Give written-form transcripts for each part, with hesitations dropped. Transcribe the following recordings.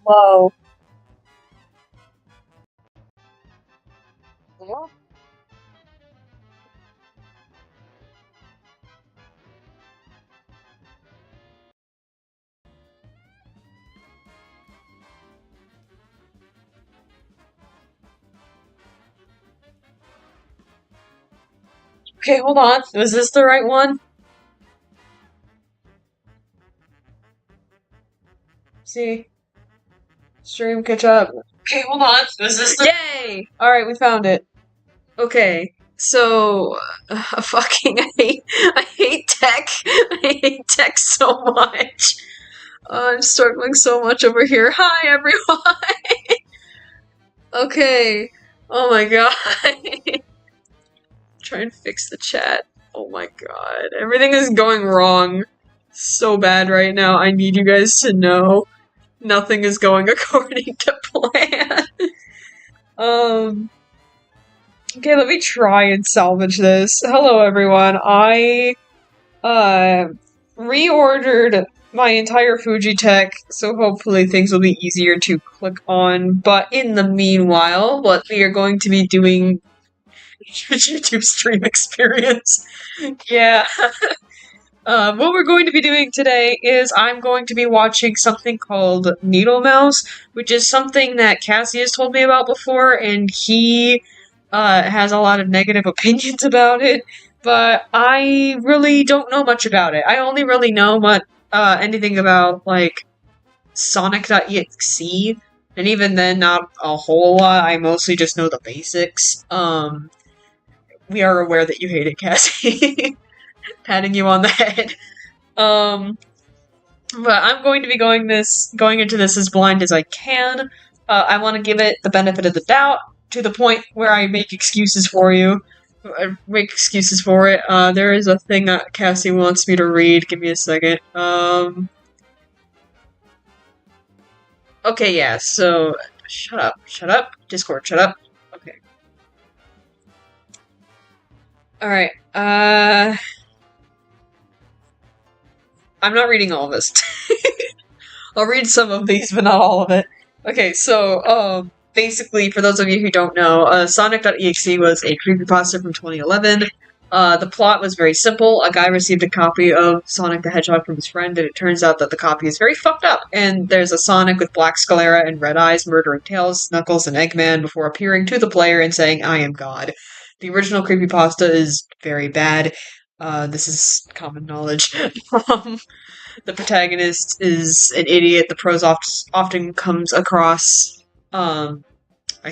Wow. Yeah. Okay, hold on. Was this the right one? See? Stream catch up. Okay, hold on. Was this the— Yay! Alright, we found it. Okay, so fucking I hate tech. I hate tech so much. I'm struggling so much over here. Hi everyone. Okay. Oh my god. Try and fix the chat. Oh my god. Everything is going wrong so bad right now. I need you guys to know nothing is going according to plan. Um Okay, let me try and salvage this. Hello everyone. I reordered my entire Fuji tech, so hopefully things will be easier to click on. But in the meanwhile, what we are going to be doing YouTube stream experience. Yeah. What we're going to be doing today is I'm going to be watching something called Needlemouse, which is something that Cassie has told me about before, and he has a lot of negative opinions about it, but I really don't know much about it. I only really know anything about, like, Sonic.exe, and even then, not a whole lot. I mostly just know the basics. We are aware that you hate it, Cassie. Patting you on the head. But I'm going to be going into this as blind as I can. I want to give it the benefit of the doubt, to the point where I make excuses for you. I make excuses for it. There is a thing that Cassie wants me to read. Give me a second. Okay, yeah, so... Shut up. Discord, shut up. Okay. Alright, I'm not reading all of this. I'll read some of these, but not all of it. Okay, so, basically, for those of you who don't know, Sonic.exe was a creepypasta from 2011. The plot was very simple. A guy received a copy of Sonic the Hedgehog from his friend, and it turns out that the copy is very fucked up. And there's a Sonic with black sclera and red eyes murdering Tails, Knuckles, and Eggman before appearing to the player and saying, "I am God." The original creepypasta is very bad. This is common knowledge. The protagonist is an idiot. The prose often comes across, I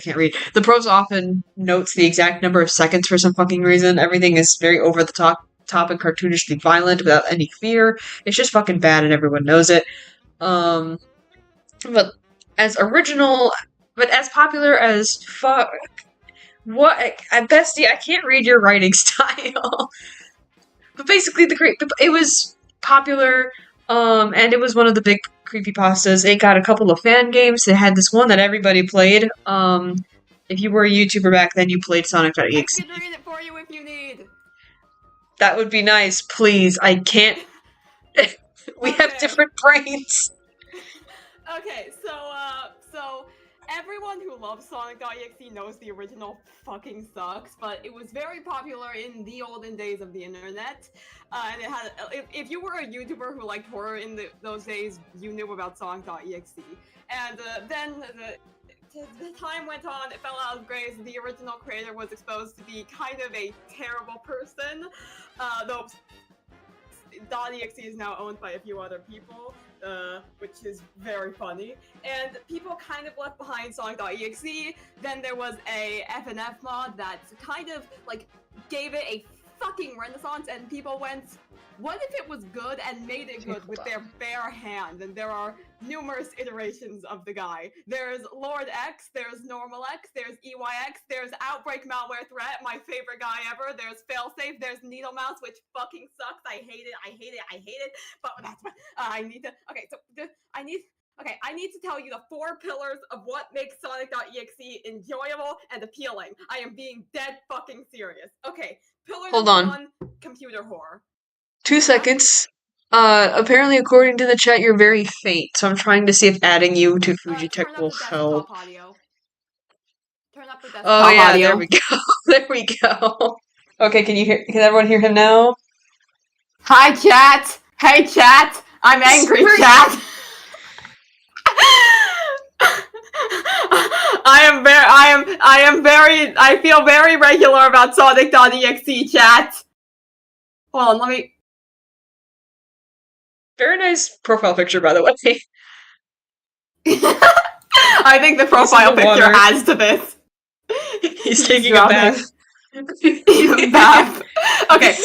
can't read. The prose often notes the exact number of seconds for some fucking reason. Everything is very over the top and cartoonishly violent without any fear. It's just fucking bad and everyone knows it. But as popular as fuck. What? Bestie, I can't read your writing style. But basically, it was popular, and it was one of the big creepypastas. It got a couple of fan games. It had this one that everybody played. If you were a YouTuber back then, you played Sonic.exe. I can read it for you if you need. That would be nice, please. I can't. We have different brains. Okay, so everyone who loves Sonic.exe knows the original fucking sucks, but it was very popular in the olden days of the internet. And it had, if you were a YouTuber who liked horror in those days, you knew about Sonic.exe. And then the time went on, it fell out of grace. The original creator was exposed to be kind of a terrible person, though .exe is now owned by a few other people, which is very funny. And people kind of left behind Sonic.exe. Then there was a FNF mod that kind of like gave it a fucking renaissance, and people went, what if it was good, and made it good with their bare hand? And there are numerous iterations of the guy. There's Lord X, there's Normal X, there's EYX, there's Outbreak Malware Threat, my favorite guy ever, there's Failsafe, there's Needlemouse, which fucking sucks. I hate it. But that's what I need to. Okay, so I need to tell you the 4 pillars of what makes Sonic.exe enjoyable and appealing. I am being dead fucking serious. Okay, pillar Hold number on. 1, computer horror. 2 seconds. Apparently, according to the chat, you're very faint, so I'm trying to see if adding you to Fujitech will help. Audio. Turn up the desktop Oh yeah, audio. there we go. There we go. Okay, can everyone hear him now? Hi, chat! Hey, chat! I'm angry, chat! I feel very regular about Sonic.exe, chat! Hold on, let me. Very nice profile picture, by the way. I think the He's in profile the picture water. adds to this. He's He's taking a bath. drowning. Bath. Okay.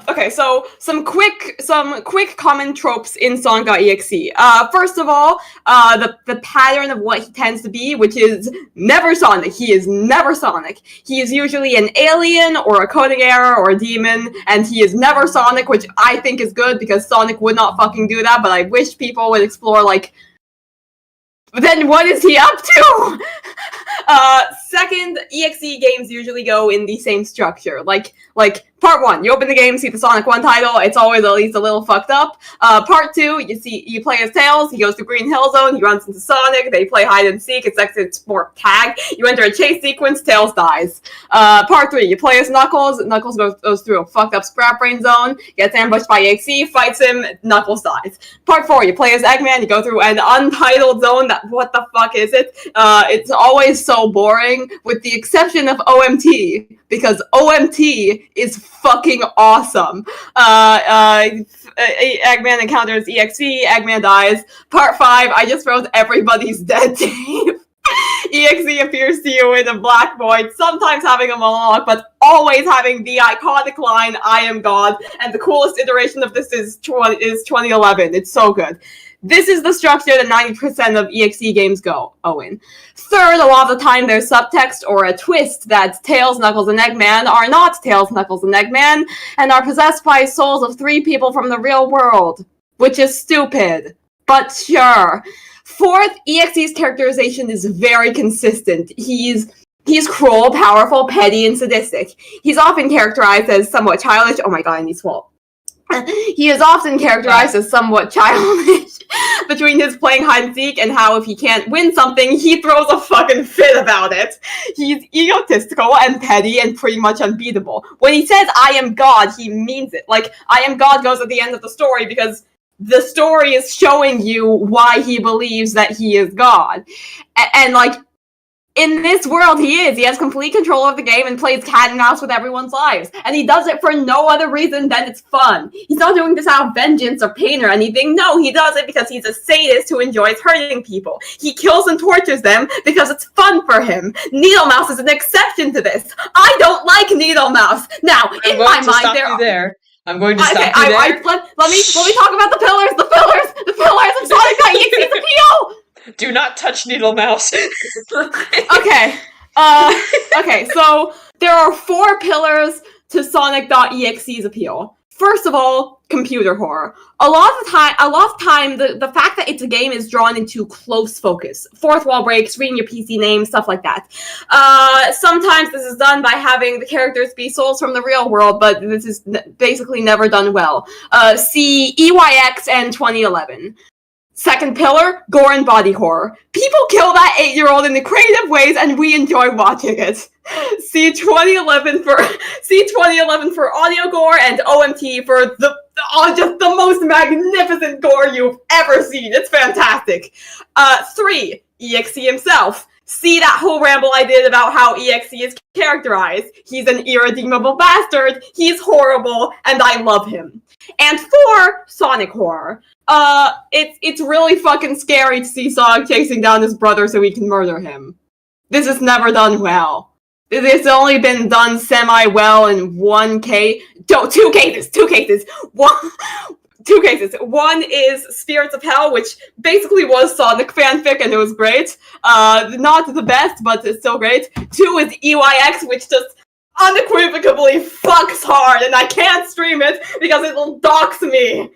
Okay. So some quick common tropes in Sonic.exe. First of all, the pattern of what he tends to be, which is never Sonic. He is never Sonic. He is usually an alien or a coding error or a demon, and he is never Sonic, which I think is good because Sonic would not fucking do that. But I wish people would explore like. Then what is he up to? Second, EXE games usually go in the same structure. Like part 1, you open the game, see the Sonic 1 title, it's always at least a little fucked up. Part 2, you play as Tails, he goes to Green Hill Zone, he runs into Sonic, they play hide and seek, it's more tag. You enter a chase sequence, Tails dies. Part 3, you play as Knuckles, Knuckles goes through a fucked up scrap brain zone, gets ambushed by EXE, fights him, Knuckles dies. Part 4, you play as Eggman, you go through an untitled zone that, what the fuck is it? It's always so boring, with the exception of OMT, because OMT is fucking awesome. Eggman encounters EXE, Eggman dies. Part 5, I just wrote everybody's dead tape. EXE appears to you in a black void, sometimes having a monologue, but always having the iconic line, I am God, and the coolest iteration of this is 2011. It's so good. This is the structure that 90% of EXE games go, Owen. Third, a lot of the time there's subtext or a twist that Tails, Knuckles, and Eggman are not Tails, Knuckles, and Eggman, and are possessed by souls of 3 people from the real world, which is stupid, but sure. Fourth, EXE's characterization is very consistent. He's cruel, powerful, petty, and sadistic. He's often characterized as somewhat childish. Oh my god, I need swallow. He is often characterized as somewhat childish between his playing hide and seek and how if he can't win something, he throws a fucking fit about it. He's egotistical and petty and pretty much unbeatable. When he says, I am God, he means it. Like, I am God goes at the end of the story because the story is showing you why he believes that he is God. And like, in this world, he has complete control of the game and plays cat and mouse with everyone's lives. And he does it for no other reason than it's fun. He's not doing this out of vengeance or pain or anything. No, he does it because he's a sadist who enjoys hurting people. He kills and tortures them because it's fun for him. Needlemouse is an exception to this. I don't like Needlemouse. Now, in my mind, I'm going to stop you there. Let me talk about the pillars of Sonic.exe's appeal. Do not touch Needlemouse. Okay. Okay, so there are 4 pillars to Sonic.exe's appeal. First of all, computer horror. A lot of time, the fact that it's a game is drawn into close focus. Fourth wall breaks, reading your PC name, stuff like that. Sometimes this is done by having the characters be souls from the real world, but this is basically never done well. See EYX and 2011. Second pillar, gore and body horror. People kill that 8-year-old in the creative ways, and we enjoy watching it. See 2011 for audio gore, and OMT for just the most magnificent gore you've ever seen. It's fantastic. 3, EXE himself. See that whole ramble I did about how EXE is characterized. He's an irredeemable bastard, he's horrible, and I love him. And 4, Sonic horror. It's really fucking scary to see Sonic chasing down his brother so he can murder him. This is never done well. It's only been done semi-well in 2 cases. 2 cases. One is Spirits of Hell, which basically was Sonic fanfic, and it was great. Not the best, but it's still great. 2 is EYX, which just unequivocally fucks hard, and I can't stream it because it'll dox me.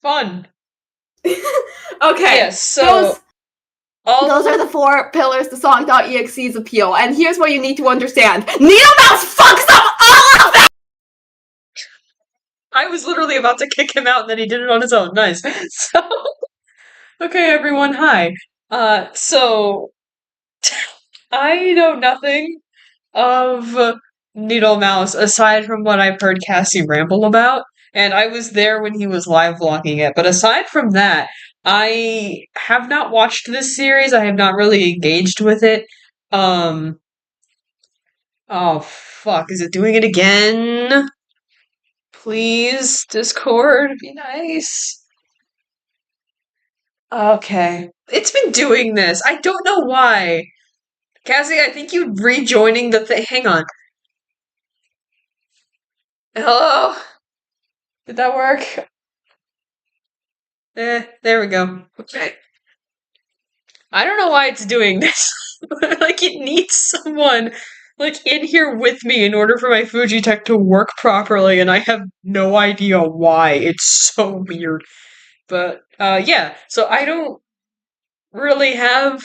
Fun. Okay. Yes, so those are the 4 pillars to Sonic.exe's appeal, and here's what you need to understand. Needlemouse fucks up all of them! I was literally about to kick him out, and then he did it on his own. Nice. So, okay, everyone, hi. So, I know nothing of Needlemouse aside from what I've heard Cassie ramble about, and I was there when he was live vlogging it. But aside from that, I have not watched this series. I have not really engaged with it. Oh fuck, is it doing it again? Please, Discord, be nice. Okay. It's been doing this. I don't know why. Cassie, I think you rejoining the thing. Hang on. Hello? Did that work? There we go. Okay. I don't know why it's doing this. Like, it needs someone, like, in here with me in order for my Fujitech to work properly, and I have no idea why. It's so weird. But, yeah. So I don't really have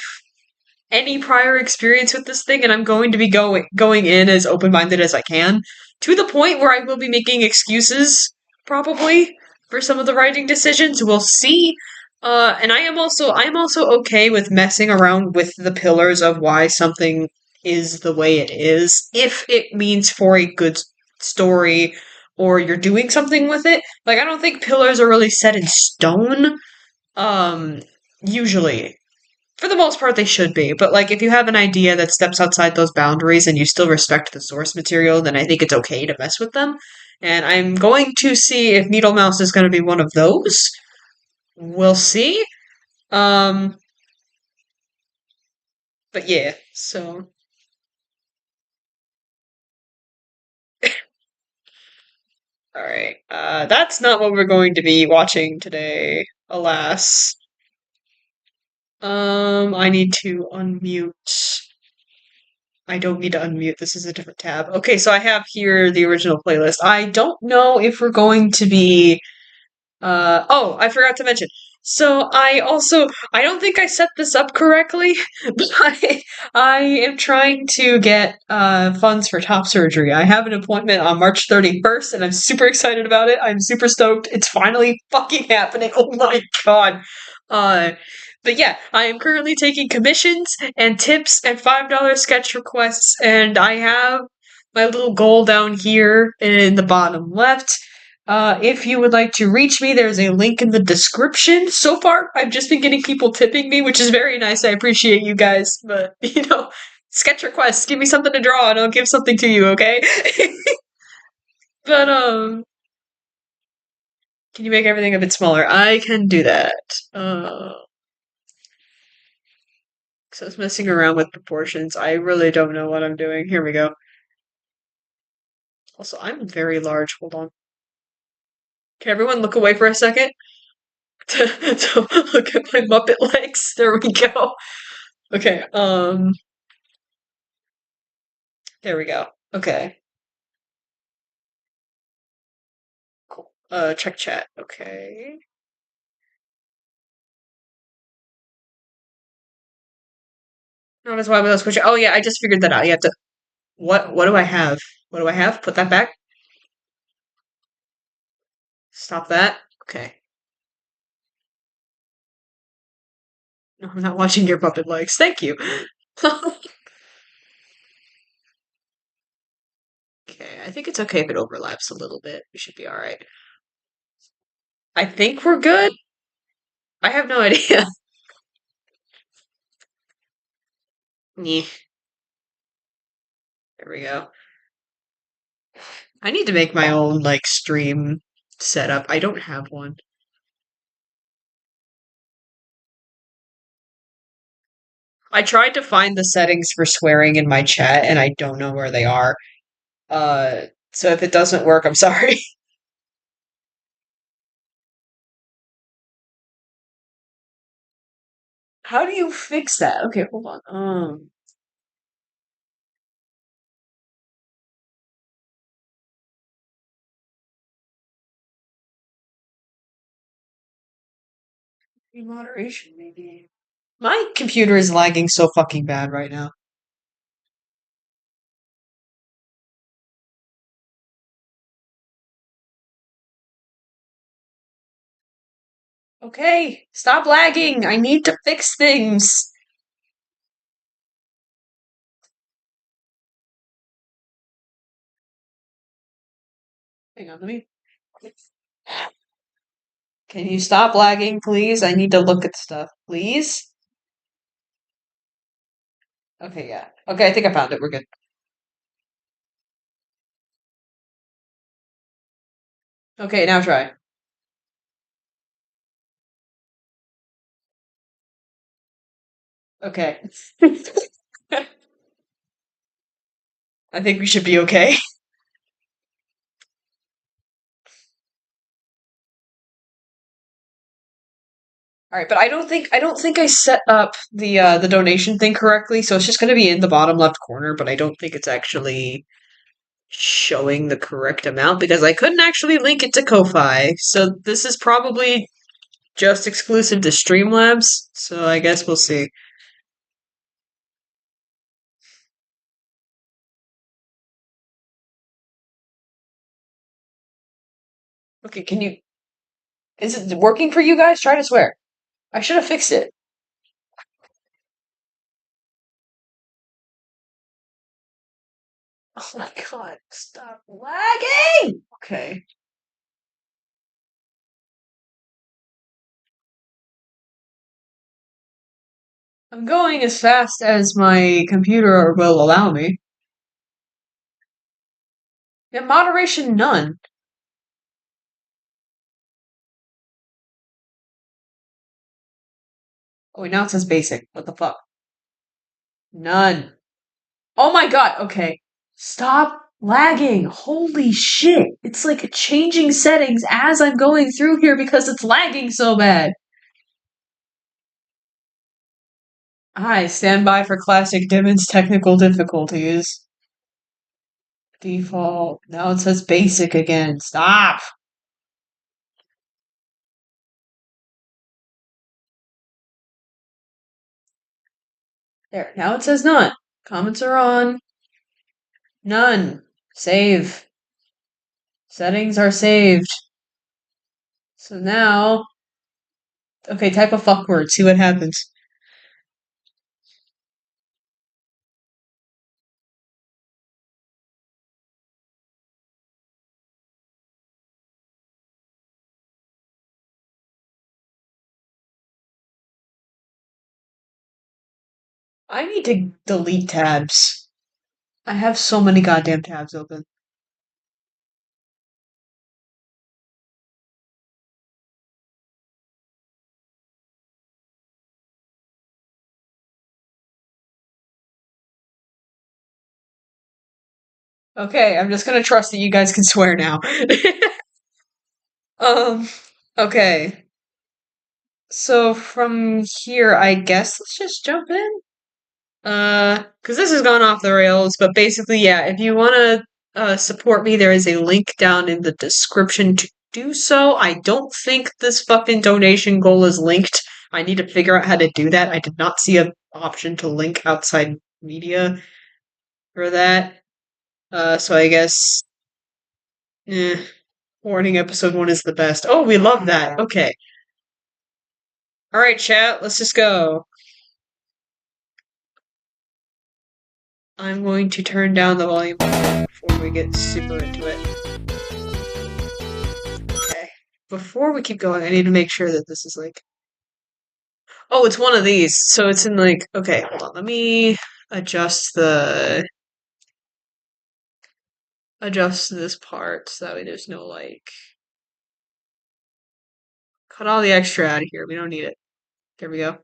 any prior experience with this thing, and I'm going to be going in as open minded as I can, to the point where I will be making excuses probably for some of the writing decisions. We'll see. And I am also okay with messing around with the pillars of why something is the way it is, if it means for a good story or you're doing something with it. Like, I don't think pillars are really set in stone. Um, Usually, for the most part, they should be. But like, if you have an idea that steps outside those boundaries and you still respect the source material, then I think it's okay to mess with them. And I'm going to see if Needlemouse is going to be one of those. We'll see. Um, but yeah. So, all right. That's not what we're going to be watching today, alas. I need to unmute. I don't need to unmute. This is a different tab. Okay, so I have here the original playlist. I don't know if we're going to be oh, I forgot to mention. So I don't think I set this up correctly, but I am trying to get funds for top surgery. I have an appointment on March 31st and I'm super excited about it. I'm super stoked. It's finally fucking happening. Oh my god. Uh but yeah, I am currently taking commissions and tips and $5 sketch requests, and I have my little goal down here in the bottom left. If you would like to reach me, there's a link in the description. So far, I've just been getting people tipping me, which is very nice. I appreciate you guys. But, sketch requests, give me something to draw and I'll give something to you, okay? But, can you make everything a bit smaller? I can do that. So I was messing around with proportions. I really don't know what I'm doing. Here we go. Also, I'm very large. Hold on. Can everyone look away for a second? To look at my Muppet legs. There we go. Okay, there we go. Okay, cool. Check chat. Okay. No, that's why we lost question. Oh yeah, I just figured that out. You have to. What do I have? What do I have? Put that back. Stop that. Okay. No, I'm not watching your puppet legs. Thank you. Okay, I think it's okay if it overlaps a little bit. We should be all right. I think we're good. I have no idea. Nyeh. There we go. I need to make my own like stream setup. I don't have one. I tried to find the settings for swearing in my chat and I don't know where they are. So if it doesn't work, I'm sorry. How do you fix that? Okay, hold on. Moderation maybe. My computer is lagging so fucking bad right now. Okay, stop lagging. I need to fix things. Hang on, let me. Can you stop lagging, please? I need to look at stuff, please. Okay, yeah. Okay, I think I found it. We're good. Okay, now try. Okay. I think we should be okay. All right, but I don't think I set up the donation thing correctly, so it's just going to be in the bottom left corner, but I don't think it's actually showing the correct amount because I couldn't actually link it to Ko-Fi. So this is probably just exclusive to Streamlabs, so I guess we'll see. Okay, is it working for you guys? Try to swear. I should have fixed it. Oh my god, stop lagging! Okay. I'm going as fast as my computer will allow me. Yeah, moderation none. Oh, wait, now it says basic. What the fuck? None. Oh my god, okay. Stop lagging. Holy shit. It's like changing settings as I'm going through here because it's lagging so bad. Hi, stand by for classic Dimmons technical difficulties. Default. Now it says basic again. Stop. There. Now it says none. Comments are on. None. Save. Settings are saved. So now, okay, type a fuck word. See what happens. I need to delete tabs. I have so many goddamn tabs open. Okay, I'm just gonna trust that you guys can swear now. um, okay. So from here, I guess let's just jump in. Because this has gone off the rails, but basically, yeah, if you want to support me, there is a link down in the description to do so. I don't think this fucking donation goal is linked. I need to figure out how to do that. I did not see an option to link outside media for that. So I guess, eh, warning episode 1 is the best. Oh, we love that. Okay. All right, chat, let's just go. I'm going to turn down the volume before we get super into it. Okay. Before we keep going, I need to make sure that this is like. Oh, it's one of these. So it's in like. Okay, hold on. Let me adjust the. Adjust this part so that way there's no like. Cut all the extra out of here. We don't need it. There we go.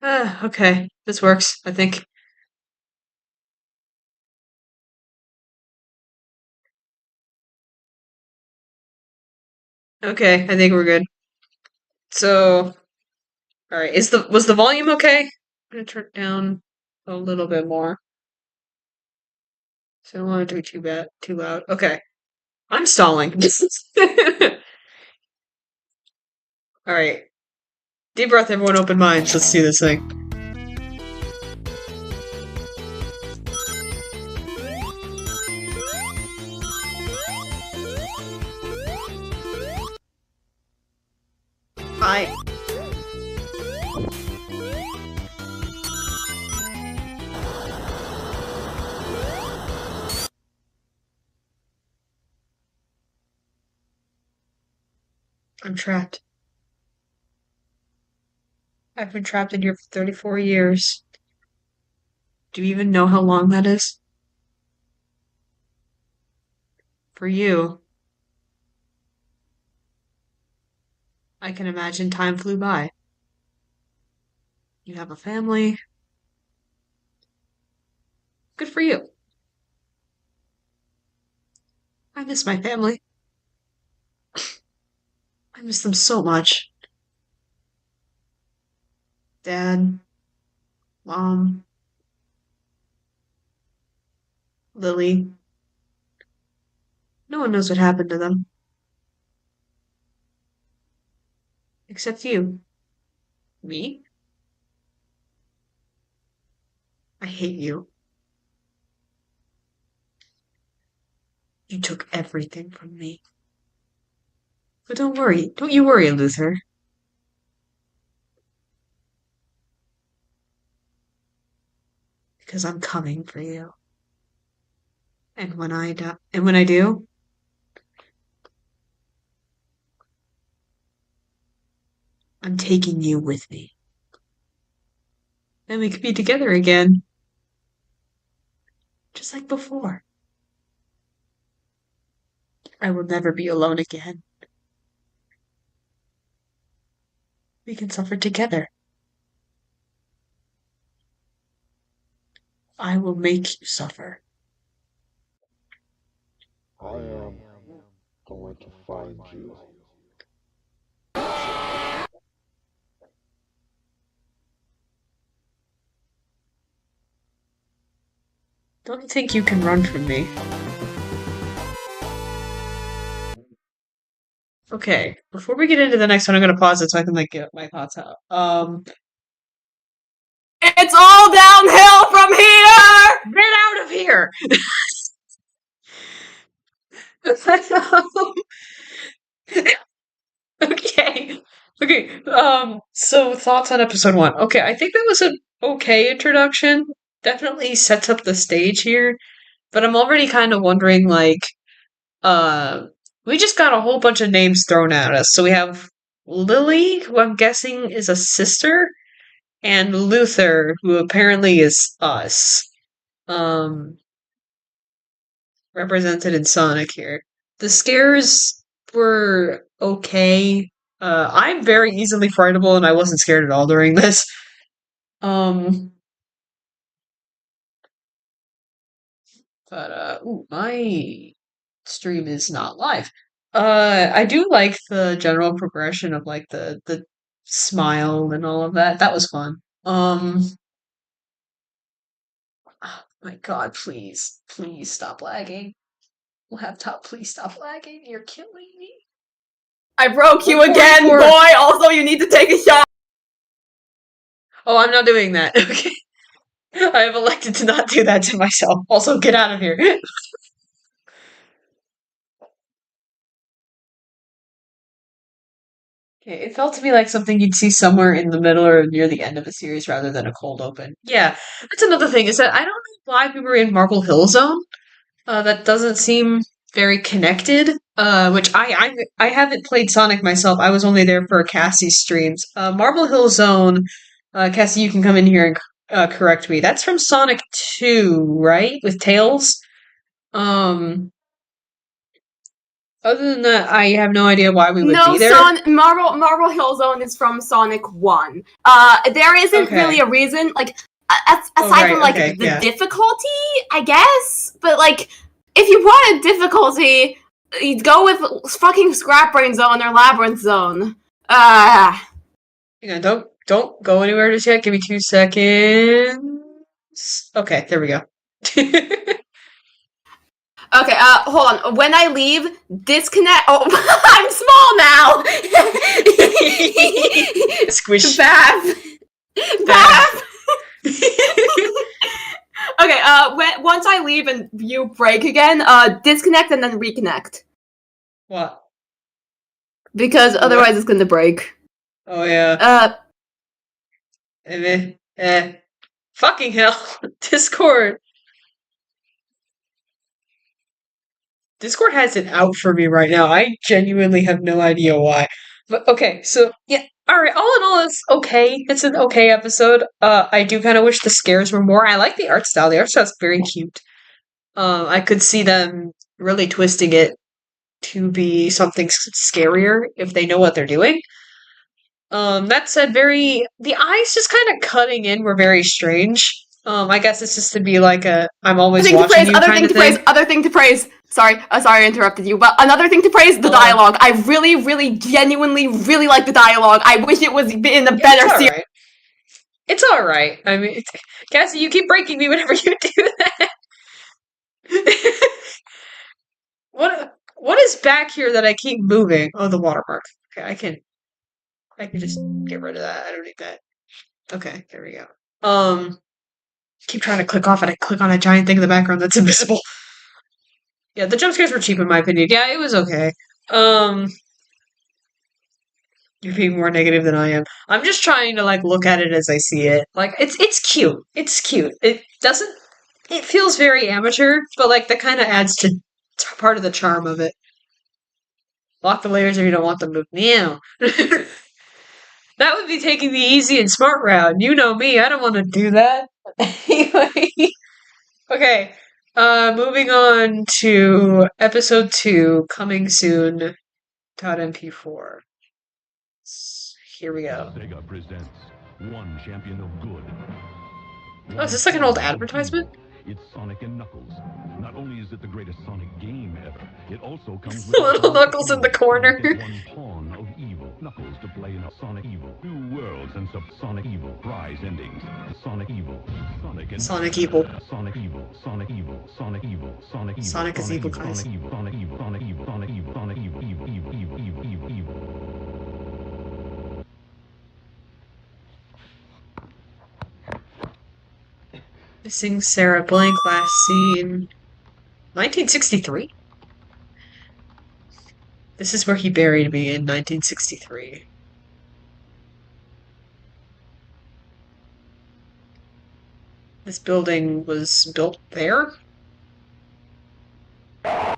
Ah, okay. This works, I think. Okay, I think we're good. So, all right. Was the volume okay? I'm gonna turn it down a little bit more. So I don't want it to be too loud. Okay. I'm stalling. All right. Deep breath, everyone. Open minds. Let's do this thing. Hi. I'm trapped. I've been trapped in here for 34 years. Do you even know how long that is? For you, I can imagine time flew by. You have a family. Good for you. I miss my family. I miss them so much. Dad, Mom, Lily. No one knows what happened to them. Except you. Me? I hate you. You took everything from me. But don't worry. Don't you worry, Luther. Because I'm coming for you. And when I do, I'm taking you with me. Then we could be together again. Just like before. I will never be alone again. We can suffer together. I will make you suffer. I am going to find you. Don't you think you can run from me? Okay, before we get into the next one, I'm gonna pause it so I can like get my thoughts out. It's all downhill from here! Get out of here! Okay. Okay. So thoughts on episode one. Okay, I think that was an okay introduction. Definitely sets up the stage here, but I'm already kind of wondering like uh we just got a whole bunch of names thrown at us. So we have Lily, who I'm guessing is a sister, and Luther, who apparently is us. Um represented in Sonic here. The scares were okay. I'm very easily frightable, and I wasn't scared at all during this. Um, ooh, my stream is not live. I do like the general progression of like the smile and all of that. That was fun. Oh my God, please stop lagging. We'll have top. Please stop lagging. You're killing me. I broke you again, 144. boy! Also, you need to take a shot! Oh, I'm not doing that. Okay. I have elected to not do that to myself. Also, get out of here. Okay, it felt to me like something you'd see somewhere in the middle or near the end of a series rather than a cold open. Yeah, that's another thing, is that I don't know why we were in Marble Hill Zone. That doesn't seem very connected. Which I haven't played Sonic myself. I was only there for Cassie's streams. Marble Hill Zone, Cassie, you can come in here and correct me. That's from Sonic 2, right? With Tails? Um, Other than that, I have no idea why we would No, be there. Marble Hill Zone is from Sonic 1. There isn't really Okay. a reason, like, Oh, aside right, from, like, okay, the yeah. difficulty, I guess? But, like, if you wanted difficulty, you'd go with fucking Scrap Brain Zone or Labyrinth Zone. Hang on, don't go anywhere just yet. Give me 2 seconds. Okay, there we go. Okay, hold on. When I leave, disconnect. Oh, I'm small now. Squish. Bath. Bath. Okay, once I leave and you break again, disconnect and then reconnect. What? Because otherwise it's gonna break. Oh yeah. Uh, Fucking hell. Discord. Discord has it out for me right now. I genuinely have no idea why. But okay, so yeah, Alright, all in all, it's okay. It's an okay episode. I do kind of wish the scares were more. I like the art style. The art style's very cute. I could see them really twisting it to be something scarier if they know what they're doing. That said, the eyes just kind of cutting in were very strange. I guess it's just to be like a I'm always watching you kind of thing. Other thing to praise. Sorry, sorry I interrupted you, but another thing to praise, the dialogue. I really, really, genuinely, really like the dialogue. I wish it was in a better series. Right. It's alright. I mean, Cassie, you keep breaking me whenever you do that. What is back here that I keep moving? Oh, the watermark. Okay, I can just get rid of that. I don't need that. Okay, there we go. Keep trying to click off and I click on a giant thing in the background that's invisible. Yeah, the jump scares were cheap in my opinion. Yeah, it was okay. You're being more negative than I am. I'm just trying to like look at it as I see it. Like it's cute. It's cute. It feels very amateur, but like that kind of adds to part of the charm of it. Lock the layers if you don't want them moved. Meow. That would be taking the easy and smart route. You know me, I don't want to do that. Anyway. Okay. Moving on to episode 2, coming soon. .mp4. Here we go. Sega presents one champion of good. Oh, is this like an old advertisement? It's Sonic and Knuckles. Not only is it the greatest Sonic game ever, it also comes with Little Knuckles in the corner. Sonic is one pawn of evil. Knuckles to play in a Sonic Evil. 2 worlds and sub Sonic Evil. Prize endings. Sonic Evil. Sonic and Sonic Evil. Sonic Evil. Sonic Evil. Sonic Evil. Sonic Evil. Sonic is evil, guys. Sonic Evil. Sonic Evil. Sonic Evil. Sonic Evil. Sonic Evil. Evil. Evil. Evil. Evil. Evil. Evil. Missing Sarah Blank last seen 1963? This is where he buried me in 1963. This building was built there? To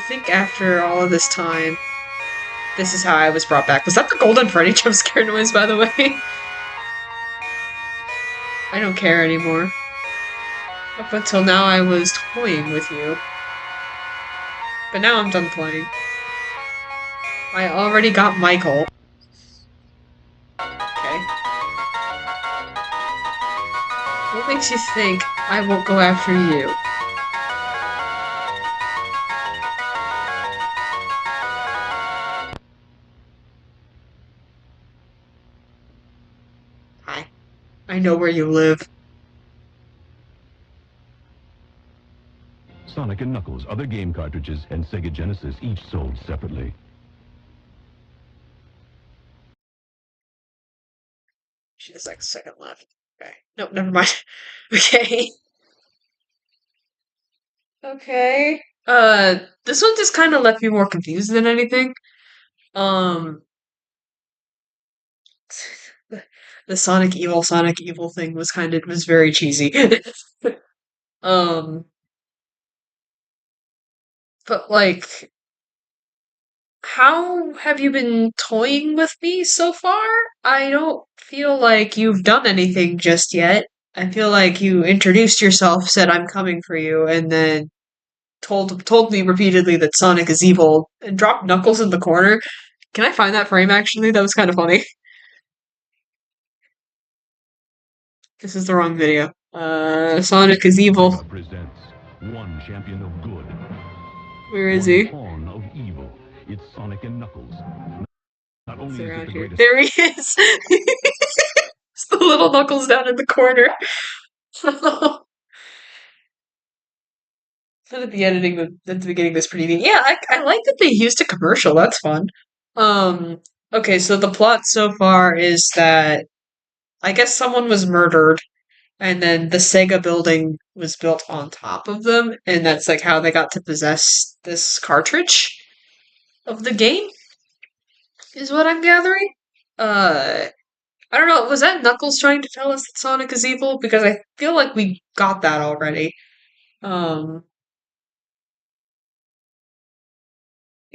think after all of this time, this is how I was brought back. Was that the Golden Freddy jump scare noise, by the way? I don't care anymore. Up until now, I was toying with you. But now I'm done playing. I already got Michael. Okay. What makes you think I won't go after you? Hi. I know where you live. Sonic and Knuckles, other game cartridges, and Sega Genesis each sold separately. She has like a second left. Okay. Nope, never mind. Okay. Okay. This one just kind of left me more confused than anything. Um, the Sonic Evil thing was very cheesy. Um, but like, how have you been toying with me so far? I don't feel like you've done anything just yet. I feel like you introduced yourself, said I'm coming for you, and then told me repeatedly that Sonic is evil and dropped Knuckles in the corner. Can I find that frame actually? That was kind of funny. This is the wrong video. Sonic is evil. Sega presents one champion of good. Where is One he? pawn of evil. It's Sonic and Knuckles. Not only He's is it around the here. greatest There he is! It's the little Knuckles down in the corner. At the editing, at the beginning was pretty neat. Yeah, I like that they used a commercial. That's fun. Okay, so the plot so far is that I guess someone was murdered, and then the Sega building was built on top of them, and that's like how they got to possess this cartridge of the game, is what I'm gathering. I don't know, was that Knuckles trying to tell us that Sonic is evil? Because I feel like we got that already. Um,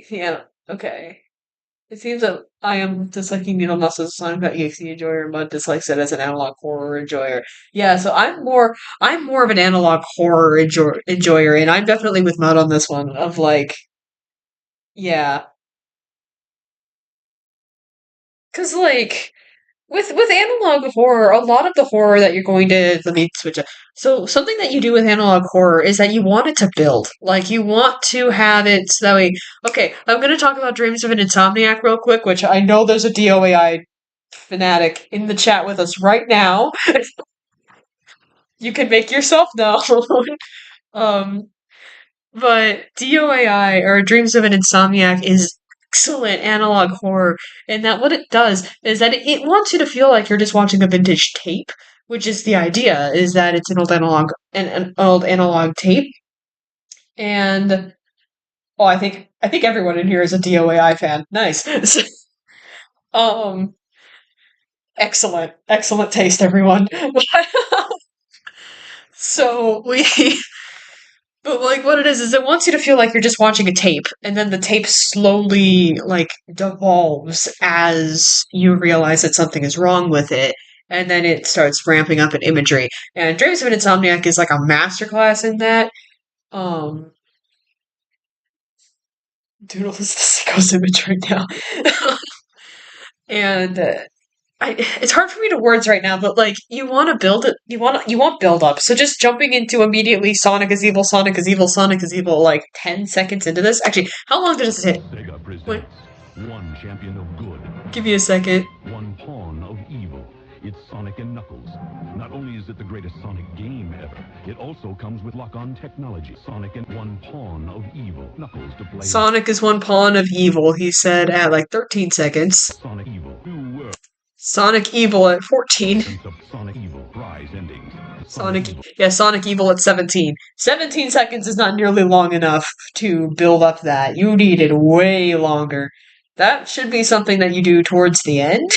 yeah, okay. It seems that I am disliking Needlemouse as a Sonic.exe enjoyer, but dislikes it as an analog horror enjoyer. Yeah, so I'm more of an analog horror enjoyer, and I'm definitely with Mud on this one. Of like, yeah, because like with analog horror, a lot of the horror that you're going to let me switch up. So something that you do with analog horror is that you want it to build. Like you want to have it so that way. Okay, I'm going to talk about Dreams of an Insomniac real quick, which I know there's a DOAI fanatic in the chat with us right now. You can make yourself known. um, but DOAI or Dreams of an Insomniac is excellent analog horror, and that what it does is that it wants you to feel like you're just watching a vintage tape, which is the idea, is that it's an old analog tape. And oh, I think everyone in here is a DOAI fan. Nice. um, excellent taste, everyone. So we but like what it is it wants you to feel like you're just watching a tape, and then the tape slowly like devolves as you realize that something is wrong with it, and then it starts ramping up in imagery. And Dreams of an Insomniac is like a masterclass in that. Um Doodle is the sicko's image right now. and it's hard for me to words right now, but like you want to build it, you want build up. So just jumping into immediately Sonic is evil, Sonic is evil, Sonic is evil, like 10 seconds into this. Actually, how long does it take? Sega Wait, presents one champion of good, give me a second. one pawn of evil. It's Sonic and Knuckles. Not only is it the greatest Sonic game ever, it also comes with lock-on technology. Sonic and one pawn of evil. Knuckles to play Sonic is one pawn of evil, he said at like 13 seconds. Sonic Evil. New world Sonic evil at 14. of Sonic Evil. Prize endings. Sonic, yeah, Sonic evil at 17. 17 seconds is not nearly long enough to build up that. You needed way longer. That should be something that you do towards the end.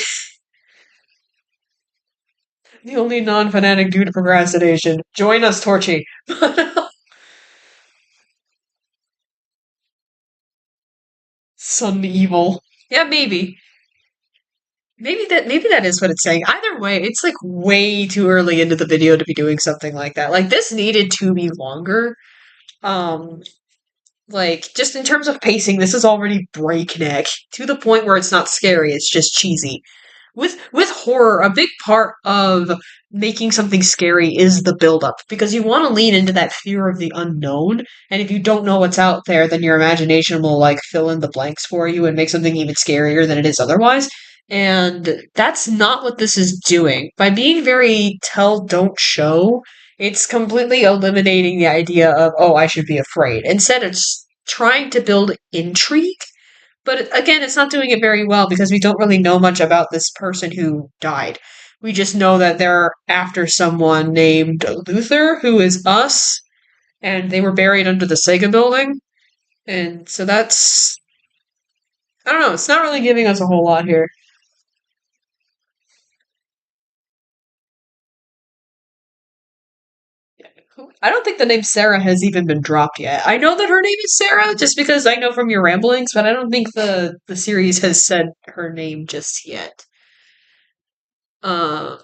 The only non-fanatic due to procrastination. Join us, Torchy. Sun evil. Yeah, maybe. Maybe that is what it's saying. Either way, it's like way too early into the video to be doing something like that. Like this needed to be longer. Um like just in terms of pacing, this is already breakneck to the point where it's not scary, it's just cheesy. With horror, a big part of making something scary is the buildup, because you want to lean into that fear of the unknown, and if you don't know what's out there, then your imagination will like fill in the blanks for you and make something even scarier than it is otherwise. And that's not what this is doing. By being very tell, don't show, it's completely eliminating the idea of, oh, I should be afraid. Instead, it's trying to build intrigue, but again, it's not doing it very well because we don't really know much about this person who died. We just know that they're after someone named Luther, who is us, and they were buried under the Sega building. And so that's, I don't know, it's not really giving us a whole lot here. I don't think the name Sarah has even been dropped yet. I know that her name is Sarah just because I know from your ramblings, but I don't think the series has said her name just yet. Uh,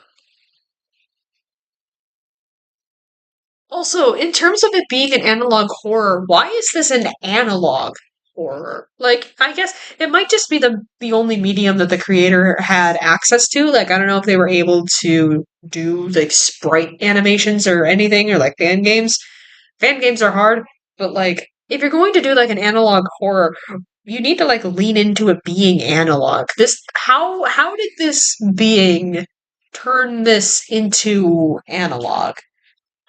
Also, in terms of it being an analog horror, why is this an analog horror? Like, I guess it might just be the only medium that the creator had access to. Like, I don't know if they were able to do like sprite animations or anything, or like fan games. Fan games are hard, but like if you're going to do like an analog horror, you need to like lean into it being analog. This how did this being turn this into analog?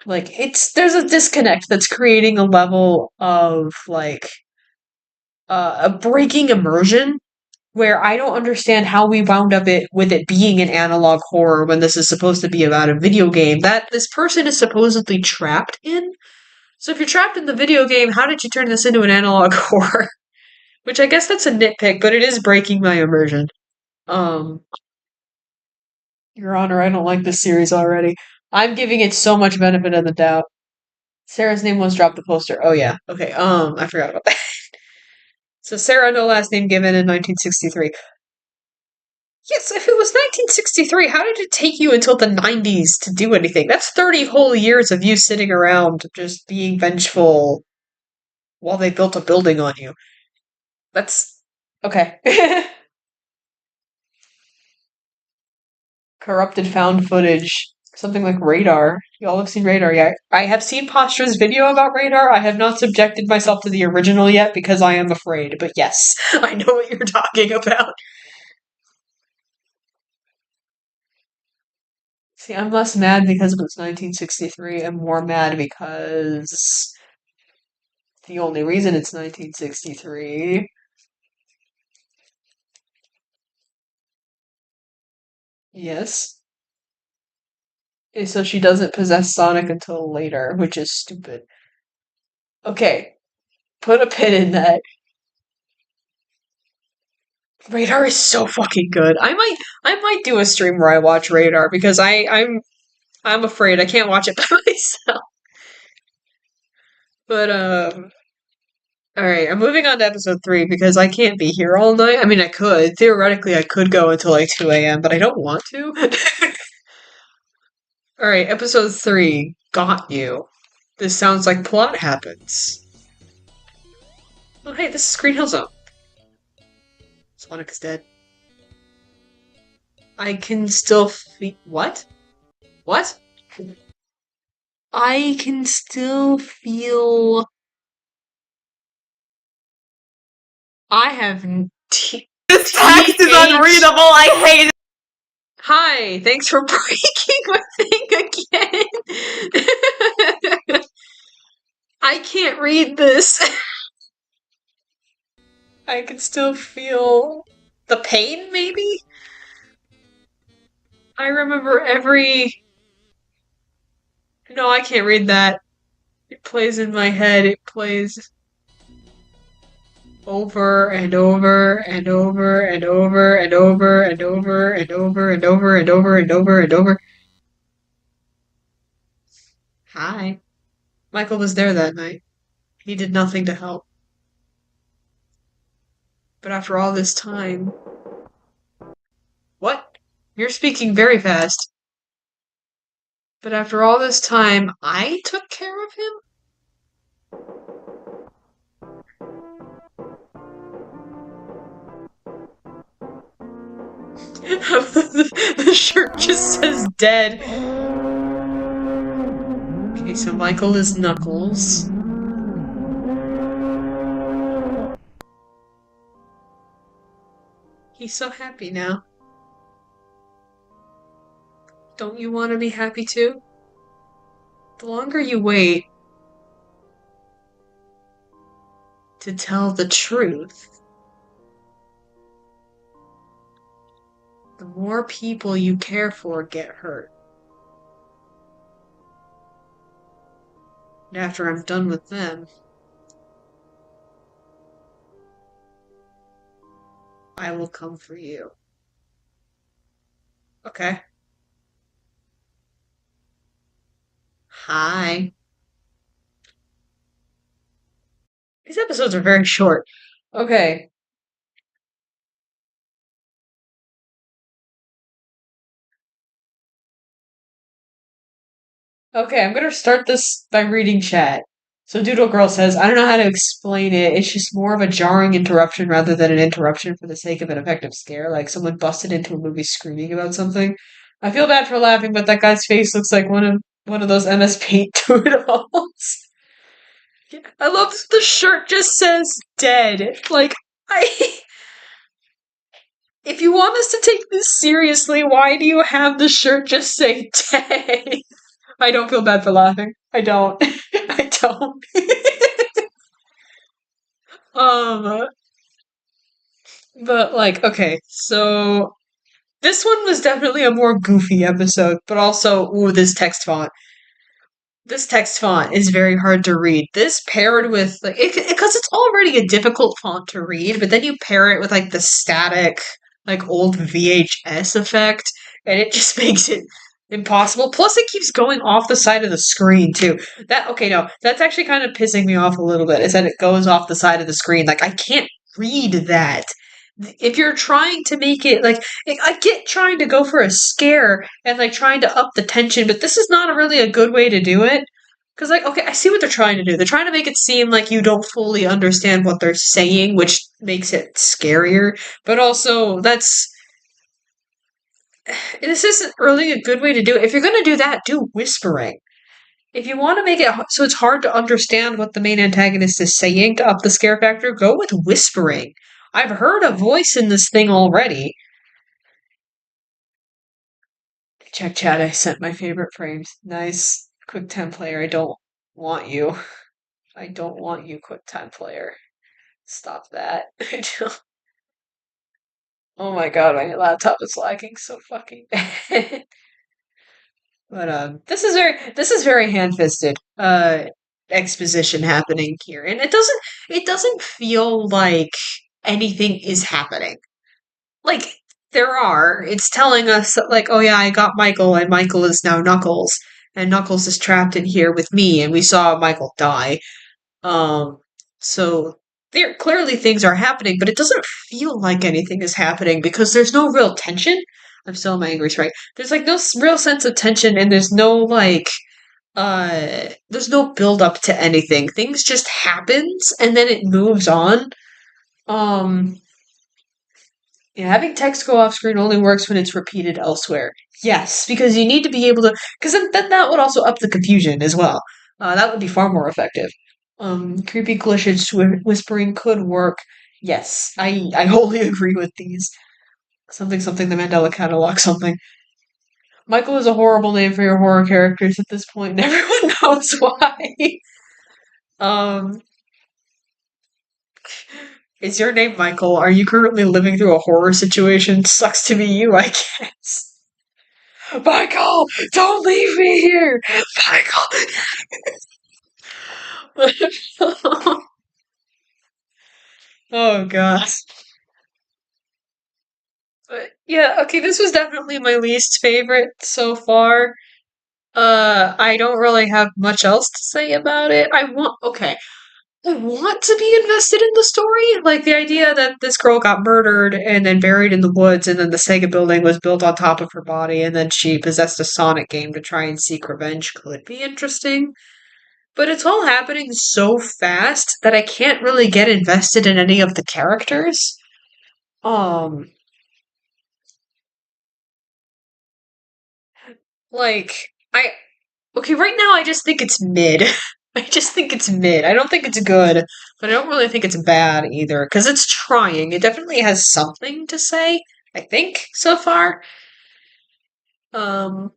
Like there's a disconnect that's creating a level of like a breaking immersion where I don't understand how we wound up it with it being an analog horror when this is supposed to be about a video game that this person is supposedly trapped in. So if you're trapped in the video game, how did you turn this into an analog horror? Which I guess that's a nitpick, but it is breaking my immersion. Um, Your Honor, I don't like this series already. I'm giving it so much benefit of the doubt. Sarah's name was drop the poster. Oh yeah. Okay. I forgot about that. So Sarah, no last name given in 1963. Yes, if it was 1963, how did it take you until the 90s to do anything? That's 30 whole years of you sitting around just being vengeful while they built a building on you. That's okay. Corrupted found footage. Something like Radar. You all have seen Radar, yeah. I have seen Postra's video about Radar. I have not subjected myself to the original yet because I am afraid. But yes, I know what you're talking about. See, I'm less mad because it was 1963. I'm more mad because the only reason it's 1963. Yes. Is so she doesn't possess Sonic until later, which is stupid. Okay, put a pin in that. Radar is so fucking good. I might do a stream where I watch Radar because I'm afraid I can't watch it by myself. But all right, I'm moving on to episode 3 because I can't be here all night. I mean, I could. Theoretically, I could go until like 2 a.m., but I don't want to. All right, episode 3, Got You. This sounds like plot happens. Oh, hey, this is Green Hill Zone. Sonic is dead. I can still feel. What? What? I can still feel. I have. This text is unreadable. I hate it. Hi, thanks for breaking my thing again. I can't read this. I can still feel the pain, maybe? I remember every. No, I can't read that. It plays in my head. It plays over and over and over and over and over and over and over and over and over and over and over. Hi. Michael was there that night. He did nothing to help. But after all this time. What? You're speaking very fast. But after all this time, I took care of him? The shirt just says dead. Okay, so Michael is Knuckles. He's so happy now. Don't you want to be happy too? The longer you wait to tell the truth, the more people you care for get hurt. And after I'm done with them, I will come for you. Okay. Hi. These episodes are very short. Okay. Okay, I'm gonna start this by reading chat. So Doodle Girl says, I don't know how to explain it. It's just more of a jarring interruption rather than an interruption for the sake of an effective scare, like someone busted into a movie screaming about something. I feel bad for laughing, but that guy's face looks like one of those MS Paint doodles. I love the shirt just says dead. Like I if you want us to take this seriously, why do you have the shirt just say dead? I don't feel bad for laughing. I don't. I don't. um, but like, okay, so this one was definitely a more goofy episode, but also, ooh, this text font. This text font is very hard to read. This paired with like, because it's already a difficult font to read, but then you pair it with like the static, like old VHS effect, and it just makes it impossible. Plus, it keeps going off the side of the screen too. That okay, no, that's actually kind of pissing me off a little bit. Is that it goes off the side of the screen? Like I can't read that. If you're trying to make it like, I get trying to go for a scare and like trying to up the tension, but this is not really a good way to do it. Because, like, okay, I see what they're trying to do. They're trying to make it seem like you don't fully understand what they're saying, which makes it scarier. But also, this isn't really a good way to do it. If you're going to do that, do whispering. If you want to make it so it's hard to understand what the main antagonist is saying to up the scare factor, go with whispering. I've heard a voice in this thing already. Check chat, I sent my favorite frames. Nice. Quick time player, I don't want you. I don't want you, quick time player. Stop that. Oh my god, my laptop is lagging so fucking bad. But this is very hand-fisted exposition happening here. And it doesn't feel like anything is happening. Like it's telling us that, like, oh yeah, I got Michael and Michael is now Knuckles and Knuckles is trapped in here with me and we saw Michael die. Um, so there clearly things are happening, but it doesn't feel like anything is happening because there's no real tension. I'm still in my angry strike. There's like no real sense of tension, and there's no build up to anything. Things just happens, and then it moves on. Um, yeah, having text go off screen only works when it's repeated elsewhere. Yes, because you need to be able to, because then that would also up the confusion as well. That would be far more effective. Creepy glitches whispering could work. Yes, I wholly agree with these. Something something the Mandela catalog something. Michael is a horrible name for your horror characters at this point, and everyone knows why. um, is your name Michael? Are you currently living through a horror situation? Sucks to be you, I guess. Michael, don't leave me here, Michael. Oh gosh. But yeah, okay, this was definitely my least favorite so far. I don't really have much else to say about it. I want to be invested in the story. Like the idea that this girl got murdered and then buried in the woods, and then the Sega building was built on top of her body, and then she possessed a Sonic game to try and seek revenge could be interesting. But it's all happening so fast that I can't really get invested in any of the characters. Um, like, okay, right now I just think it's mid. I just think it's mid. I don't think it's good, but I don't really think it's bad either, because it's trying. It definitely has something to say, I think, so far. Um,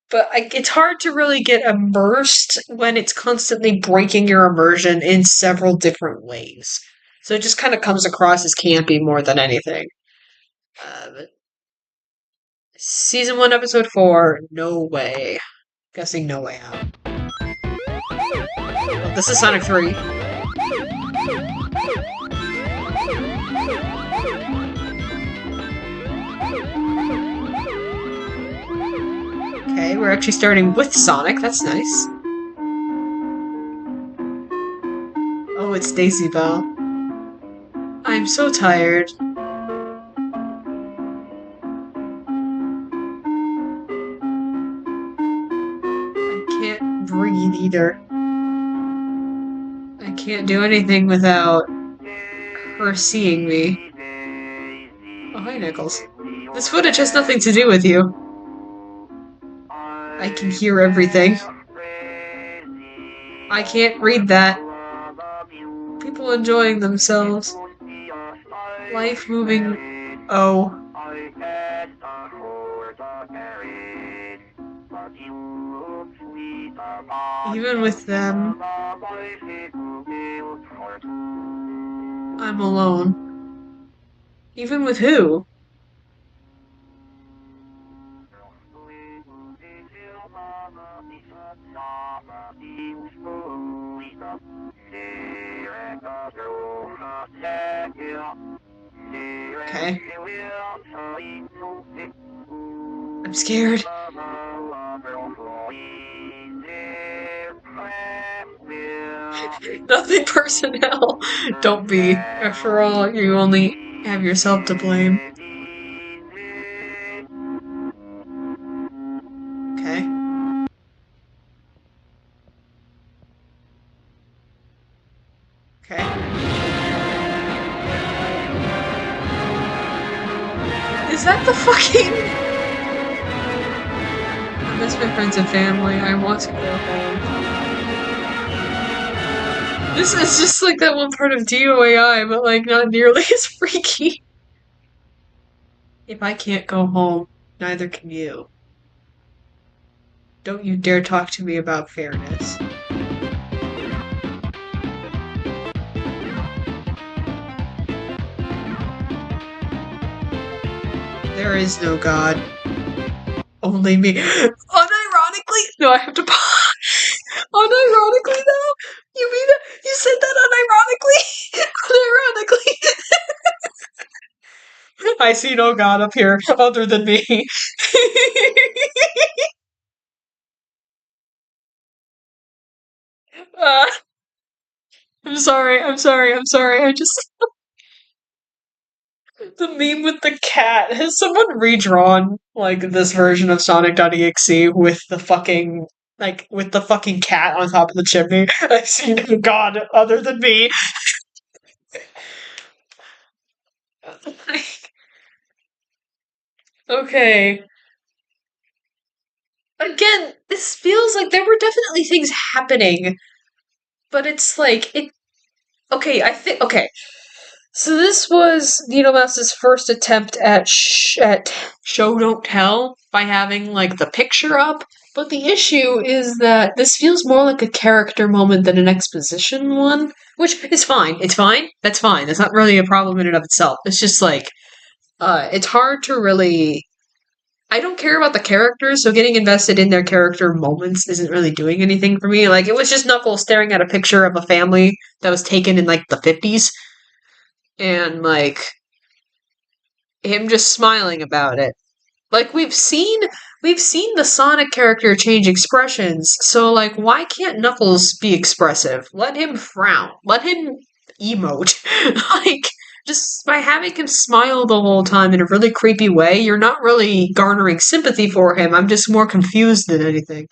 but it's hard to really get immersed when it's constantly breaking your immersion in several different ways. So it just kind of comes across as campy more than anything. But Season 1, Episode 4, no way. Guessing no way out. Well, this is Sonic 3. Okay, we're actually starting with Sonic. That's nice. Oh, it's Daisy Bell. I'm so tired. I can't breathe either. I can't do anything without her seeing me. Oh, hi, Nichols. This footage has nothing to do with you. I can hear everything. I can't read that. People enjoying themselves. Life moving. Oh. Even with them, I'm alone. Even with who? Okay. I'm scared. Nothing personnel. Don't be. After all, you only have yourself to blame. Okay. Okay. Is that the fucking... I miss my friends and family. I want to go home. This is just like that one part of DOAI, but like not nearly as freaky. If I can't go home, neither can you. Don't you dare talk to me about fairness. There is no God. Only me. Unironically? No, I have to pause. Unironically, though? You mean that? You said that unironically? Unironically. I see no God up here other than me. uh, I'm sorry, I'm sorry, I'm sorry. I just... The meme with the cat. Has someone redrawn, like, this version of Sonic.exe with the fucking... Like, with the fucking cat on top of the chimney? I see no God other than me. Okay. Again, this feels like there were definitely things happening, but it's like it. Okay, I think. Okay, so this was Needlemouse's first attempt at show don't tell by having like the picture up. But the issue is that this feels more like a character moment than an exposition one, which is fine. It's fine. That's fine. That's not really a problem in and of itself. It's just like it's hard to really... I don't care about the characters, so getting invested in their character moments isn't really doing anything for me. Like, it was just Knuckles staring at a picture of a family that was taken in, like, the 50s, and, like, him just smiling about it. Like, we've seen the Sonic character change expressions, so, like, why can't Knuckles be expressive? Let him frown. Let him emote. Like, just by having him smile the whole time in a really creepy way, you're not really garnering sympathy for him. I'm just more confused than anything.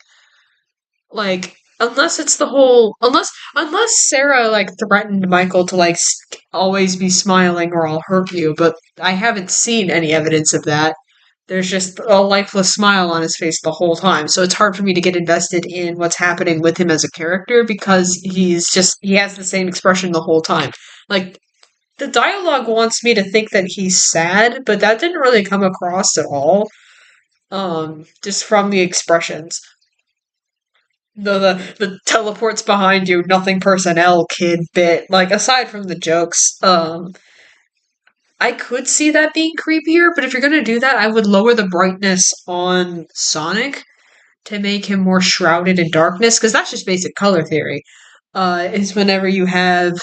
Like, unless it's the whole... Unless Sarah, like, threatened Michael to, like, always be smiling or I'll hurt you, but I haven't seen any evidence of that. There's just a lifeless smile on his face the whole time. So it's hard for me to get invested in what's happening with him as a character because he has the same expression the whole time. Like, the dialogue wants me to think that he's sad, but that didn't really come across at all. Just from the expressions. The teleports behind you, nothing personnel kid bit. Like, aside from the jokes, I could see that being creepier, but if you're gonna do that, I would lower the brightness on Sonic to make him more shrouded in darkness, because that's just basic color theory. Is whenever you have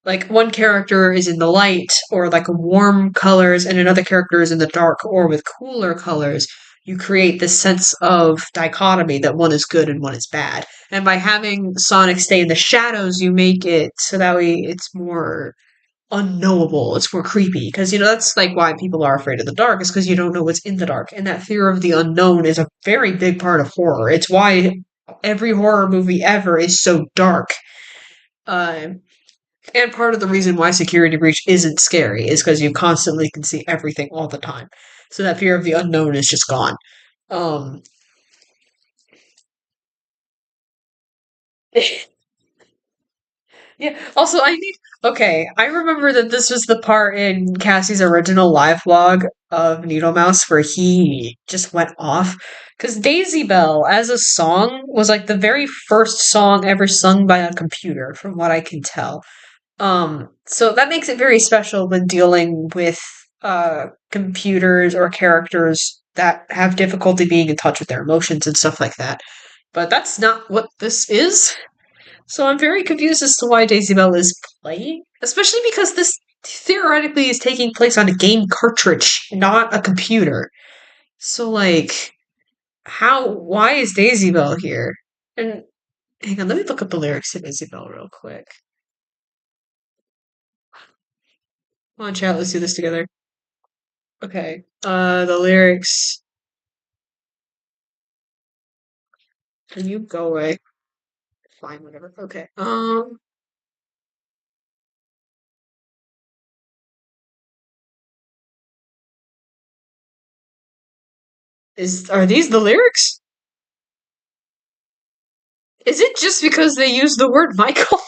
like one character is in the light or like warm colors and another character is in the dark or with cooler colors, you create this sense of dichotomy that one is good and one is bad. And by having Sonic stay in the shadows, you make it so that way it's more unknowable. It's more creepy because that's like why people are afraid of the dark is because you don't know what's in the dark, and that fear of the unknown is a very big part of horror. It's why every horror movie ever is so dark. Uh, and part of the reason why Security Breach isn't scary is because you constantly can see everything all the time. So that fear of the unknown is just gone. Um, Yeah. Also, Okay, I remember that this was the part in Cassie's original live vlog of Needlemouse where he just went off. Because Daisy Bell, as a song, was like the very first song ever sung by a computer, from what I can tell. So that makes it very special when dealing with computers or characters that have difficulty being in touch with their emotions and stuff like that. But that's not what this is. So I'm very confused as to why Daisy Bell is playing, especially because this theoretically is taking place on a game cartridge, not a computer. So, like, why is Daisy Bell here? And Hang on, let me look up the lyrics of Isabel real quick. Come on, chat, let's do this together. Okay. The lyrics. Can you go away? Fine, whatever. Okay. Are these the lyrics? Is it just because they use the word Michael?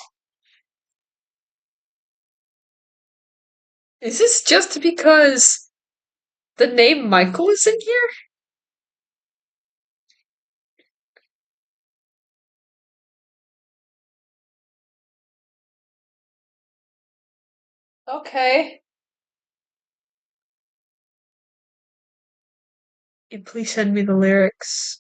Is this just because the name Michael is in here? Okay. Please send me the lyrics.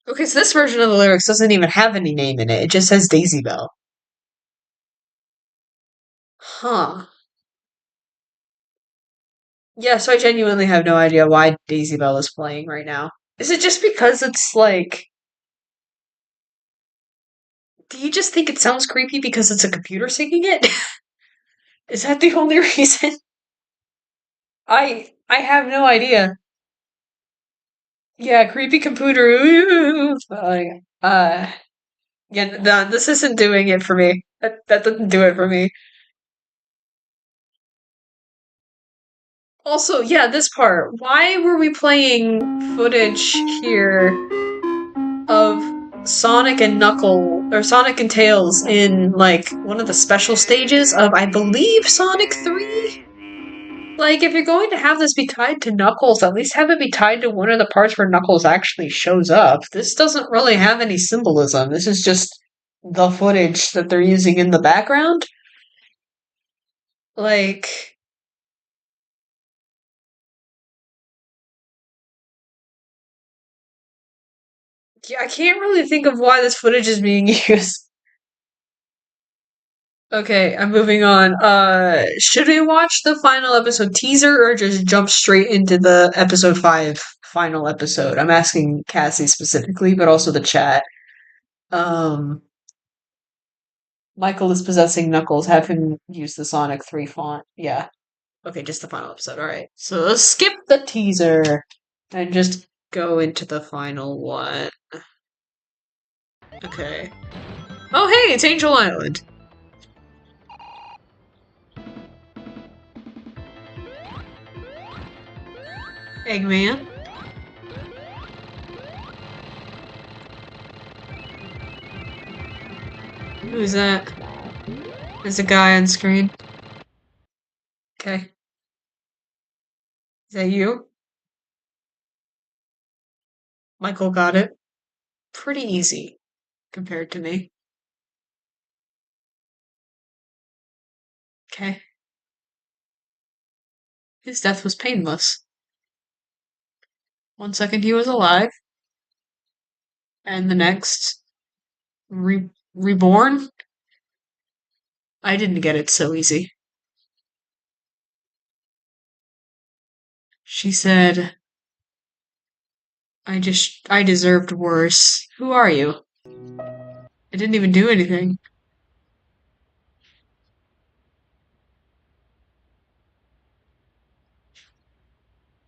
Okay, so this version of the lyrics doesn't even have any name in it. It just says Daisy Bell. Huh. Yeah, so I genuinely have no idea why Daisy Bell is playing right now. Is it just because it's like, do you just think it sounds creepy because it's a computer singing it? Is that the only reason? I have no idea. Yeah, creepy computer. Ooh, yeah, no, this isn't doing it for me. That doesn't do it for me. Also, yeah, this part. Why were we playing footage here of Sonic and Sonic and Tails in like one of the special stages of, I believe, Sonic 3? Like, if you're going to have this be tied to Knuckles, at least have it be tied to one of the parts where Knuckles actually shows up. This doesn't really have any symbolism. This is just the footage that they're using in the background. Like, yeah, I can't really think of why this footage is being used. Okay, I'm moving on. Should we watch the final episode teaser or just jump straight into the episode 5 final episode? I'm asking Cassie specifically, but also the chat. Um, Michael is possessing Knuckles. Have him use the Sonic 3 font. Yeah. Okay, just the final episode. Alright. So let's skip the teaser and just go into the final one. Okay. Oh, hey, it's Angel Island. Eggman. Who's that? There's a guy on screen. Okay. Is that you? Michael got it. Pretty easy compared to me. Okay. His death was painless. 1 second he was alive, and the next reborn? I didn't get it so easy. She said, I deserved worse. Who are you? I didn't even do anything.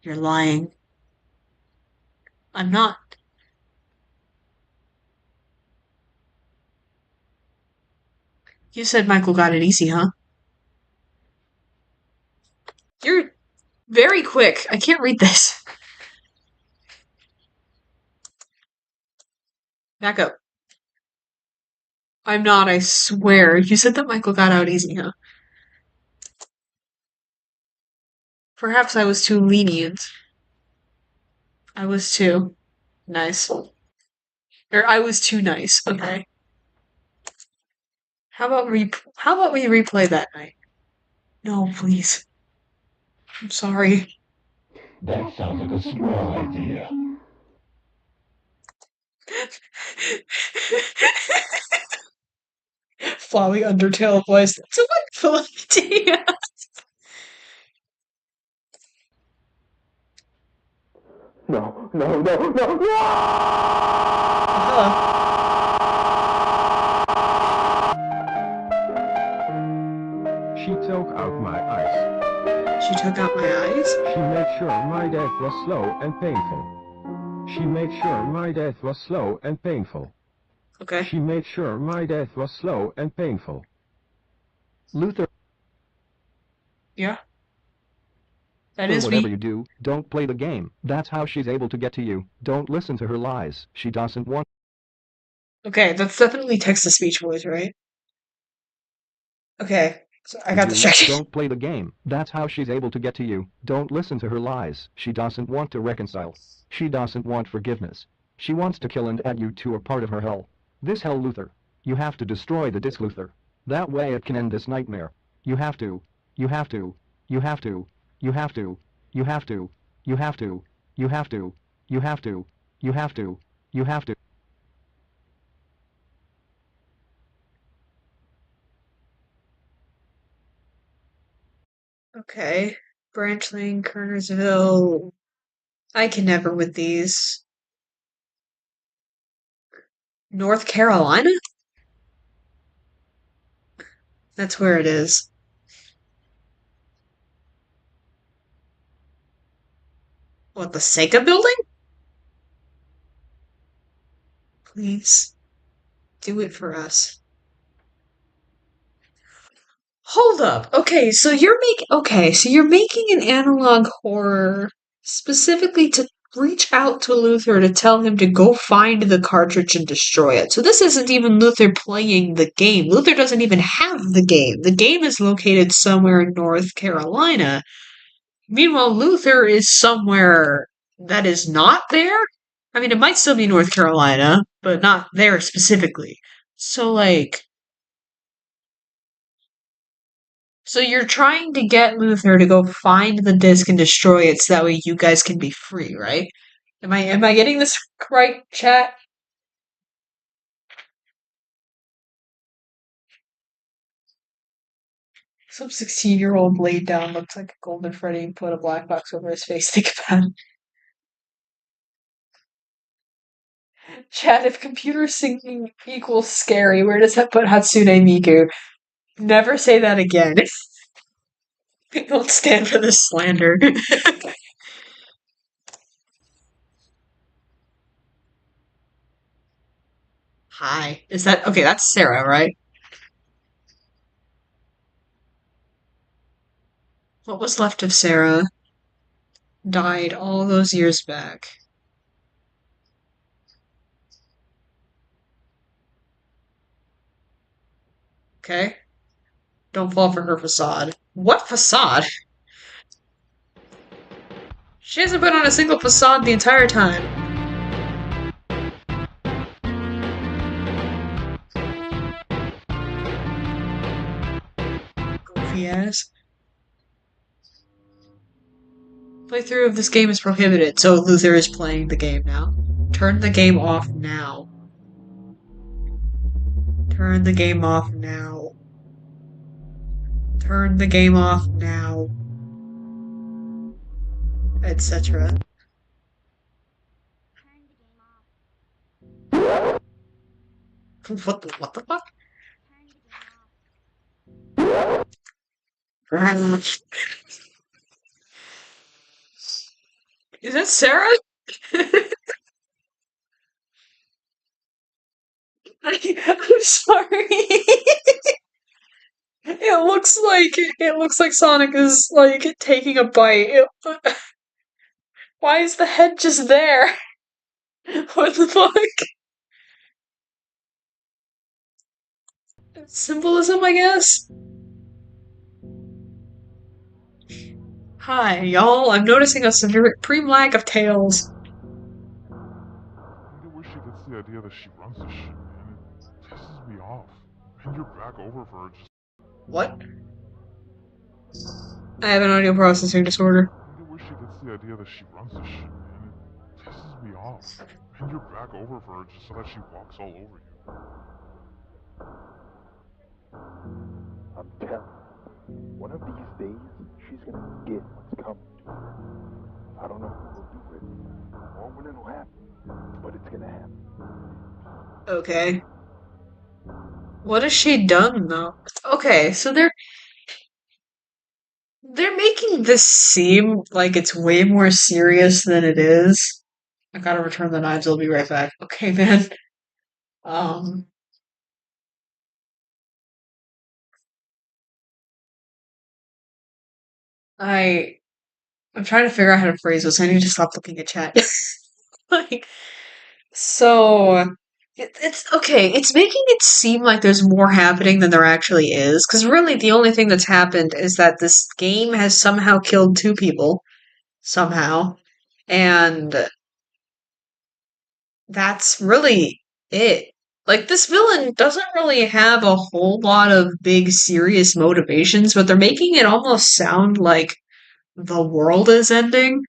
You're lying. I'm not. You said Michael got it easy, huh? You're very quick. I can't read this. Back up. I'm not, I swear. You said that Michael got out easy, huh? Perhaps I was too lenient. I was too nice. Or I was too nice, okay. How about we replay that night? No, please. I'm sorry. That sounds like a swell idea. Flowing Undertale voice. It's a wonderful idea. No, no, no, no, no! Hello. She took out my eyes. She took out my eyes? She made sure my death was slow and painful. She made sure my death was slow and painful. Okay. She made sure my death was slow and painful. Luther, Yeah. That is whatever me. you do, don't play the game. That's how she's able to get to you. Don't listen to her lies. She doesn't want. Okay, that's definitely text-to-speech voice, right? Okay. So I got distracted. Don't play the game. That's how she's able to get to you. Don't listen to her lies. She doesn't want to reconcile. She doesn't want forgiveness. She wants to kill and add you to a part of her hell. This hell, Luther. You have to destroy the disc, Luther. That way it can end this nightmare. You have to. You have to. You have to. You have to. You have to. You have to. You have to. You have to. You have to. You have to. Okay. Branch Lane, Kernersville. I can never with these. North Carolina? That's where it is. What, the Sega building? Please. Do it for us. Hold up. So you're making an analog horror specifically to reach out to Luther to tell him to go find the cartridge and destroy it. So this isn't even Luther playing the game. Luther doesn't even have the game. The game is located somewhere in North Carolina. Meanwhile, Luther is somewhere that is not there. I mean, it might still be North Carolina, but not there specifically. So like So you're trying to get Luther to go find the disc and destroy it so that way you guys can be free, right? Am I getting this right, chat? Some 16-year-old laid down looks like a golden Freddy and put a black box over his face. Think about it. Chat, if computer syncing equals scary, where does that put Hatsune Miku? Never say that again. Don't stand for this slander. Hi. Is that okay? That's Sarah, right? What was left of Sarah died all those years back. Okay? Don't fall for her facade. What facade? She hasn't been on a single facade the entire time. Goofy ass. Playthrough of this game is prohibited, so Luther is playing the game now. Turn the game off now. Turn the game off now. Turn the game off now. Etc. What the fuck? Is that Sarah? I'm sorry. It looks like Sonic is like taking a bite. Why is the head just there? What the fuck? Symbolism, I guess? Hi, y'all. I'm noticing a supreme lack of tails. I get where she gets the idea that she runs this shit, man. It pisses me off. Bend your back over for her, just What? I have an audio processing disorder. I get where she gets the idea that she runs the shit, man. It pisses me off. Bend your back over for her just so that she walks all over you. I'm telling you, one of these days, she's gonna get what's coming to her. I don't know who will do it, or when it'll happen, but it's gonna happen. Okay. What has she done though? Okay, so they're making this seem like it's way more serious than it is. I gotta return the knives, I'll be right back. Okay, man. Um I I'm trying to figure out how to phrase this. I need to stop looking at chat. Like, so it's okay. It's making it seem like there's more happening than there actually is. Because really, the only thing that's happened is that this game has somehow killed two people. Somehow. And that's really it. Like, this villain doesn't really have a whole lot of big, serious motivations, but they're making it almost sound like the world is ending.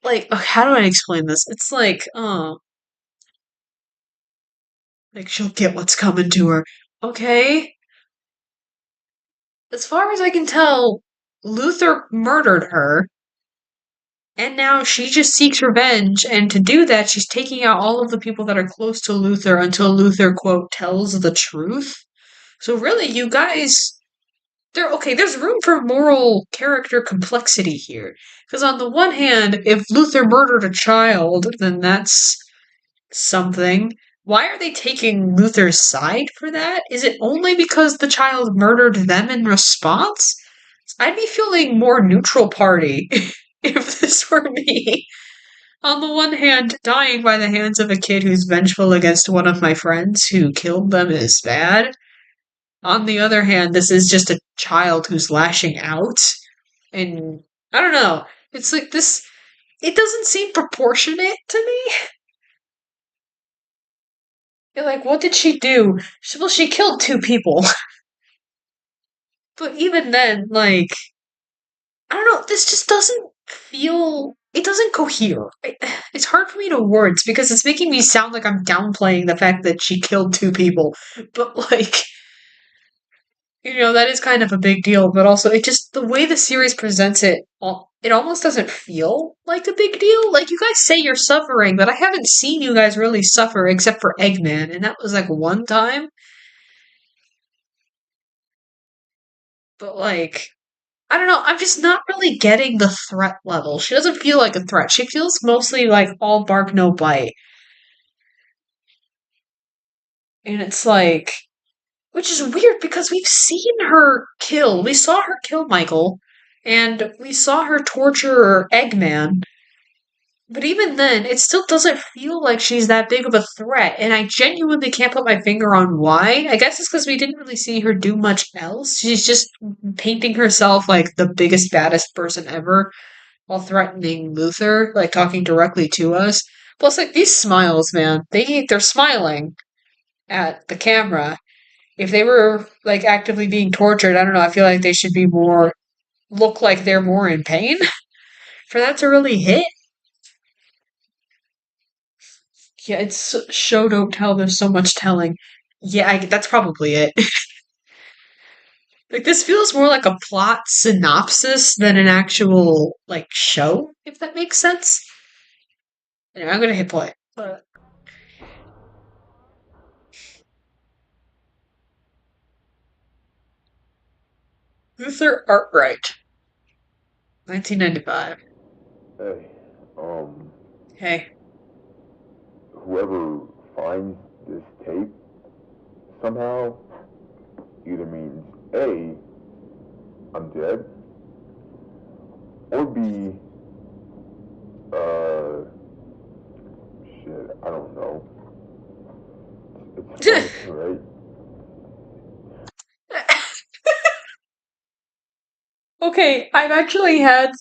Like, how do I explain this? It's like she'll get what's coming to her. Okay? As far as I can tell, Luther murdered her, and now she just seeks revenge, and to do that, she's taking out all of the people that are close to Luther until Luther, quote, tells the truth. So really, you guys, there's room for moral character complexity here. Because on the one hand, if Luther murdered a child, then that's something. Why are they taking Luther's side for that? Is it only because the child murdered them in response? I'd be feeling more neutral party if this were me. On the one hand, dying by the hands of a kid who's vengeful against one of my friends who killed them is bad. On the other hand, this is just a child who's lashing out. And I don't know. It's like this. It doesn't seem proportionate to me. You're like, what did she do? Well, she killed two people. But even then, like, I don't know, this just doesn't feel. It doesn't cohere. It's hard for me to words because it's making me sound like I'm downplaying the fact that she killed two people. But, like, that is kind of a big deal. But also, it just, the way the series presents it, it almost doesn't feel like a big deal. Like, you guys say you're suffering, but I haven't seen you guys really suffer except for Eggman, and that was like one time. But, like, I don't know, I'm just not really getting the threat level. She doesn't feel like a threat. She feels mostly like all bark, no bite. And it's like, which is weird because we've seen her kill. We saw her kill Michael, and we saw her torture Eggman. But even then, it still doesn't feel like she's that big of a threat, and I genuinely can't put my finger on why. I guess it's because we didn't really see her do much else. She's just painting herself like the biggest, baddest person ever while threatening Luther, like talking directly to us. Plus, like these smiles, man, they're smiling at the camera. If they were like actively being tortured, I don't know. I feel like they should be more look like they're more in pain for that to really hit. Yeah, it's show don't tell. There's so much telling. Yeah, that's probably it. Like this feels more like a plot synopsis than an actual like show, if that makes sense. Anyway, I'm gonna hit play. Luther Arkwright, 1995. Hey, Hey. whoever finds this tape somehow either means A, I'm dead, or B, shit, I don't know. It's funny, right? Okay, I've actually had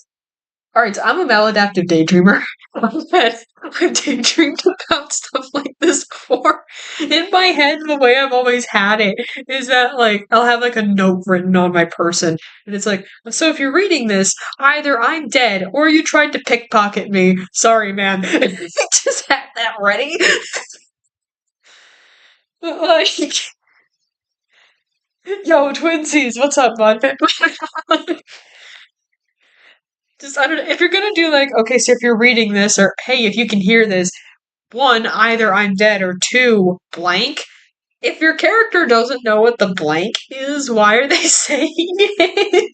Alright, so I'm a maladaptive daydreamer. I've daydreamed about stuff like this before. In my head, the way I've always had it is that, like, I'll have, like, a note written on my person, and it's like, so if you're reading this, either I'm dead or you tried to pickpocket me. Sorry, man. Just have that ready. Like, yo, twinsies, what's up, bud? Just, I don't know, if you're gonna do, like, okay, so if you're reading this, or hey, if you can hear this, one, either I'm dead, or two, blank. If your character doesn't know what the blank is, why are they saying it?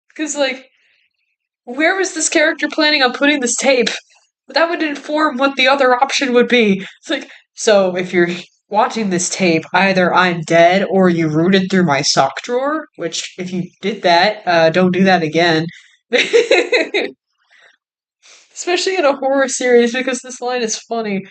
Because, like, where was this character planning on putting this tape? That would inform what the other option would be. It's like, so if you're watching this tape, either I'm dead or you rooted through my sock drawer, which, if you did that, don't do that again. Especially in a horror series, because this line is funny.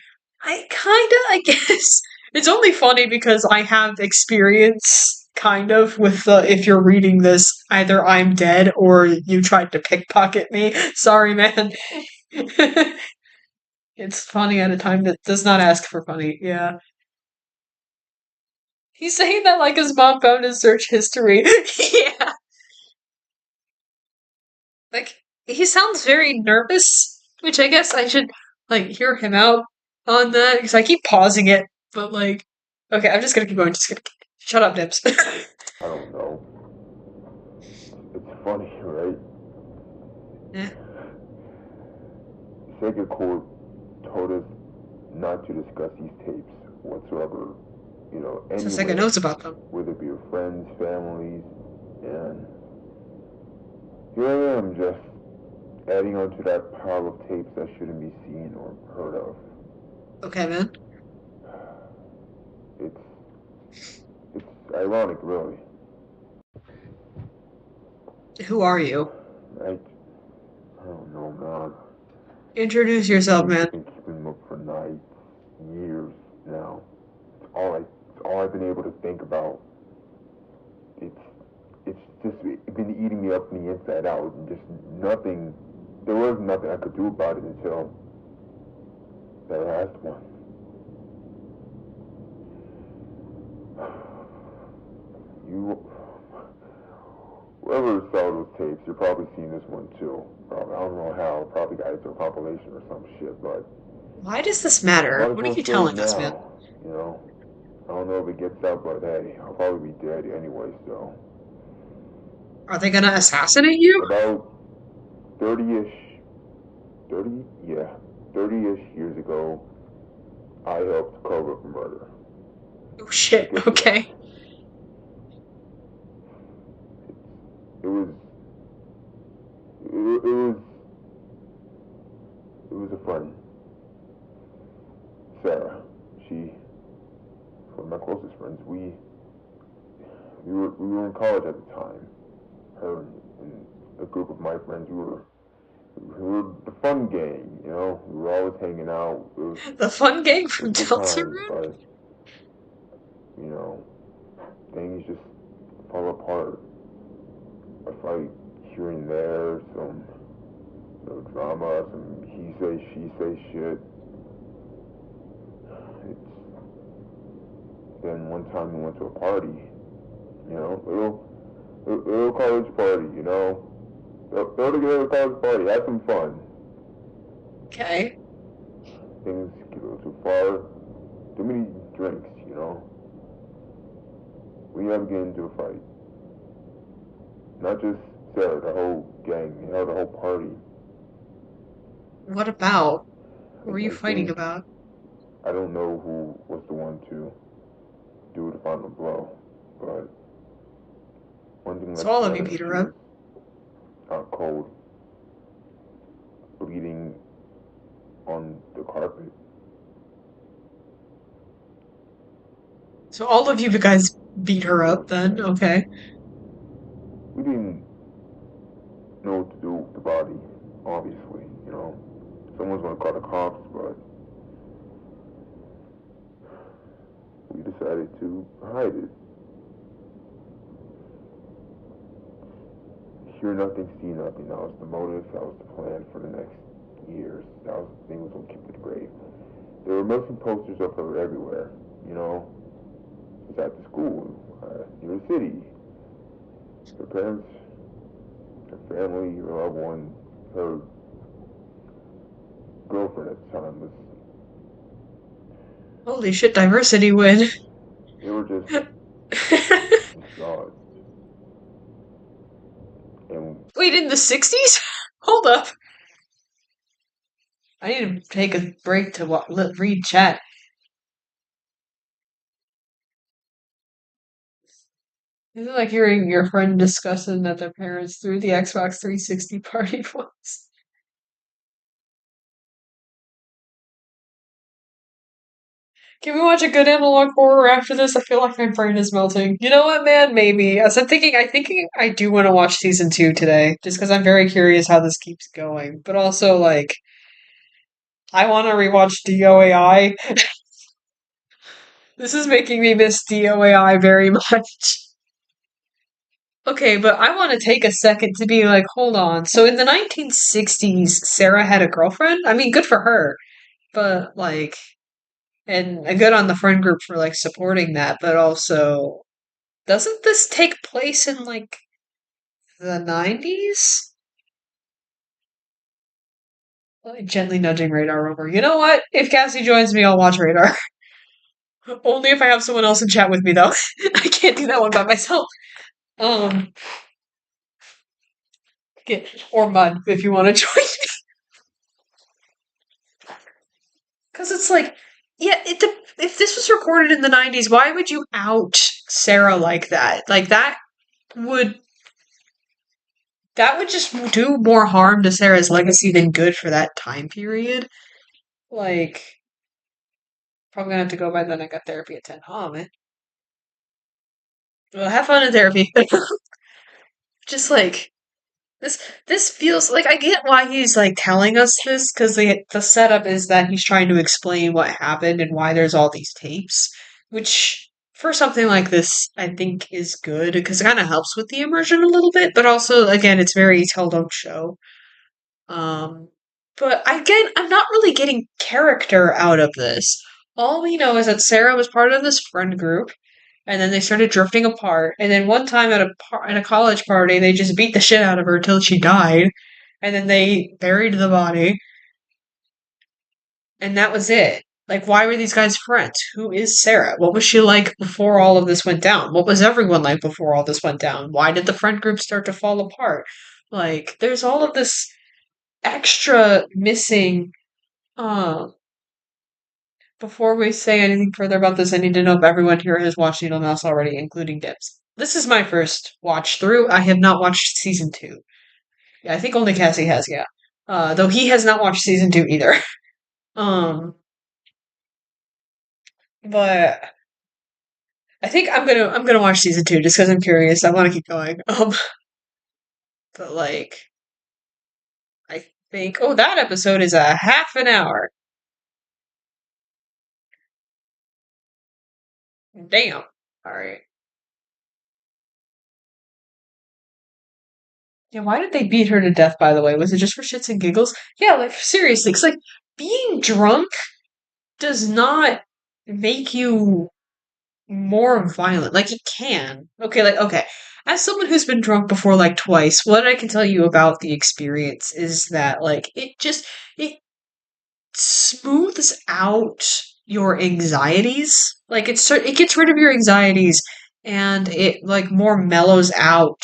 I guess. It's only funny because I have experience, kind of, with if you're reading this, either I'm dead or you tried to pickpocket me. Sorry, man. It's funny at a time that does not ask for funny. Yeah. He's saying that like his mom found his search history. Yeah. Like, he sounds very nervous, which I guess I should, like, hear him out on that, because I keep pausing it, but, like, okay, I'm just gonna keep going, just gonna shut up, Dips. I don't know. It's funny, right? Yeah. Sega Corp told us not to discuss these tapes whatsoever, So Sega anywhere, knows about them. whether it be with friends, families, and here I am just adding onto that pile of tapes that shouldn't be seen or heard of. Okay, man. It's ironic, really. Who are you? I don't know, man. Introduce yourself, I've man. been keeping them up for nights, years now. It's all I've been able to think about. It's just been eating me up from the inside out, and just nothing. There was nothing I could do about it until that last one. Whoever saw those tapes, you're probably seeing this one too. Probably, I don't know how. Probably got it to a compilation or some shit, but Why does this might matter? as What are well you say it telling us, man? now. You know, I don't know if it gets out, but hey, I'll probably be dead anyway. So Are they gonna assassinate you? about 30-ish, 30, yeah, 30-ish years ago, I helped cover up a murder. Oh shit, Guess what? okay. It was, it was, it was a friend, Sarah. She, one of my closest friends. We were in college at the time. Her and a group of my friends. We were the fun gang. We were always hanging out. The fun gang It from was good Delta times, Room? but things just fall apart. A fight here and there, some drama, some he say she say shit. It's then one time we went to a party, little college party, Go together a college party, have some fun. Okay. Things get a little too far, too many drinks, We have to get into a fight. Not just Sarah, the whole gang, the whole party. What about? What were I you fighting think, about? I don't know who was the one to do the final blow, but one thing So that's all of you certain, beat she her up. was out cold, bleeding on the carpet. So all of you guys beat her It up was then? insane. Okay. We didn't know what to do with the body, obviously, Someone's gonna call the cops, but we decided to hide it. hear nothing, see nothing. That was the motive. That was the plan for the next years. That was the thing was gonna keep her the grave. There were Muslim posters of her everywhere. You know, she was at the school, near the city. Her parents, her family, her loved one, her girlfriend at the time was. Holy shit, diversity win. They were just God. And Wait, in the 60s? Hold up. I need to take a break to read chat. Is it like hearing your friend discussing that their parents threw the Xbox 360 party once? Can we watch a good analog horror after this? I feel like my brain is melting. You know what, man? Maybe. As I'm thinking I do want to watch season 2 today, just because I'm very curious how this keeps going. But also, like, I want to rewatch DOAI. This is making me miss DOAI very much. Okay, but I want to take a second to be like, hold on. So in the 1960s, Sarah had a girlfriend? I mean, good for her. But, like, and good on the friend group for, like, supporting that. But also, doesn't this take place in, like, the 90s? Like, gently nudging Radar over. You know what? If Cassie joins me, I'll watch Radar. Only if I have someone else in chat with me, though. I can't do that one by myself. Um, or Mud, if you want to join me. Because it's like, yeah, if this was recorded in the 90s, why would you out Sarah like that? Like, would that would just do more harm to Sarah's legacy than good for that time period. Like, probably gonna have to go by then. I got therapy at 10. Oh, man. Well, have fun in therapy. Just like, this feels like I get why he's like telling us this because the setup is that he's trying to explain what happened and why there's all these tapes, which for something like this I think is good because it kind of helps with the immersion a little bit, but also again it's very tell don't show. Um, but again, I'm not really getting character out of this. All we know is that Sarah was part of this friend group, and then they started drifting apart. And then one time at a college party, they just beat the shit out of her till she died, and then they buried the body, and that was it. Like, why were these guys friends? Who is Sarah? What was she like before all of this went down? What was everyone like before all this went down? Why did the friend group start to fall apart? Like, there's all of this extra missing. Uh, Before we say anything further about this, I need to know if everyone here has watched Needlemouse already, including Dibs. This is my first watch through. I have not watched season 2. Yeah, I think only Cassie has, yeah. Though he has not watched season 2 either. Um, but I think I'm gonna watch season 2 just because I'm curious. I want to keep going. But like I think that episode is a half an hour. Damn. All right. Yeah, why did they beat her to death, by the way? Was it just for shits and giggles? Yeah, like, seriously, because, like, being drunk does not make you more violent. Like, it can. Okay, like, okay. As someone who's been drunk before, like, twice, what I can tell you about the experience is that, like, it smooths out your anxieties. Like, it gets rid of your anxieties, and it, like, more mellows out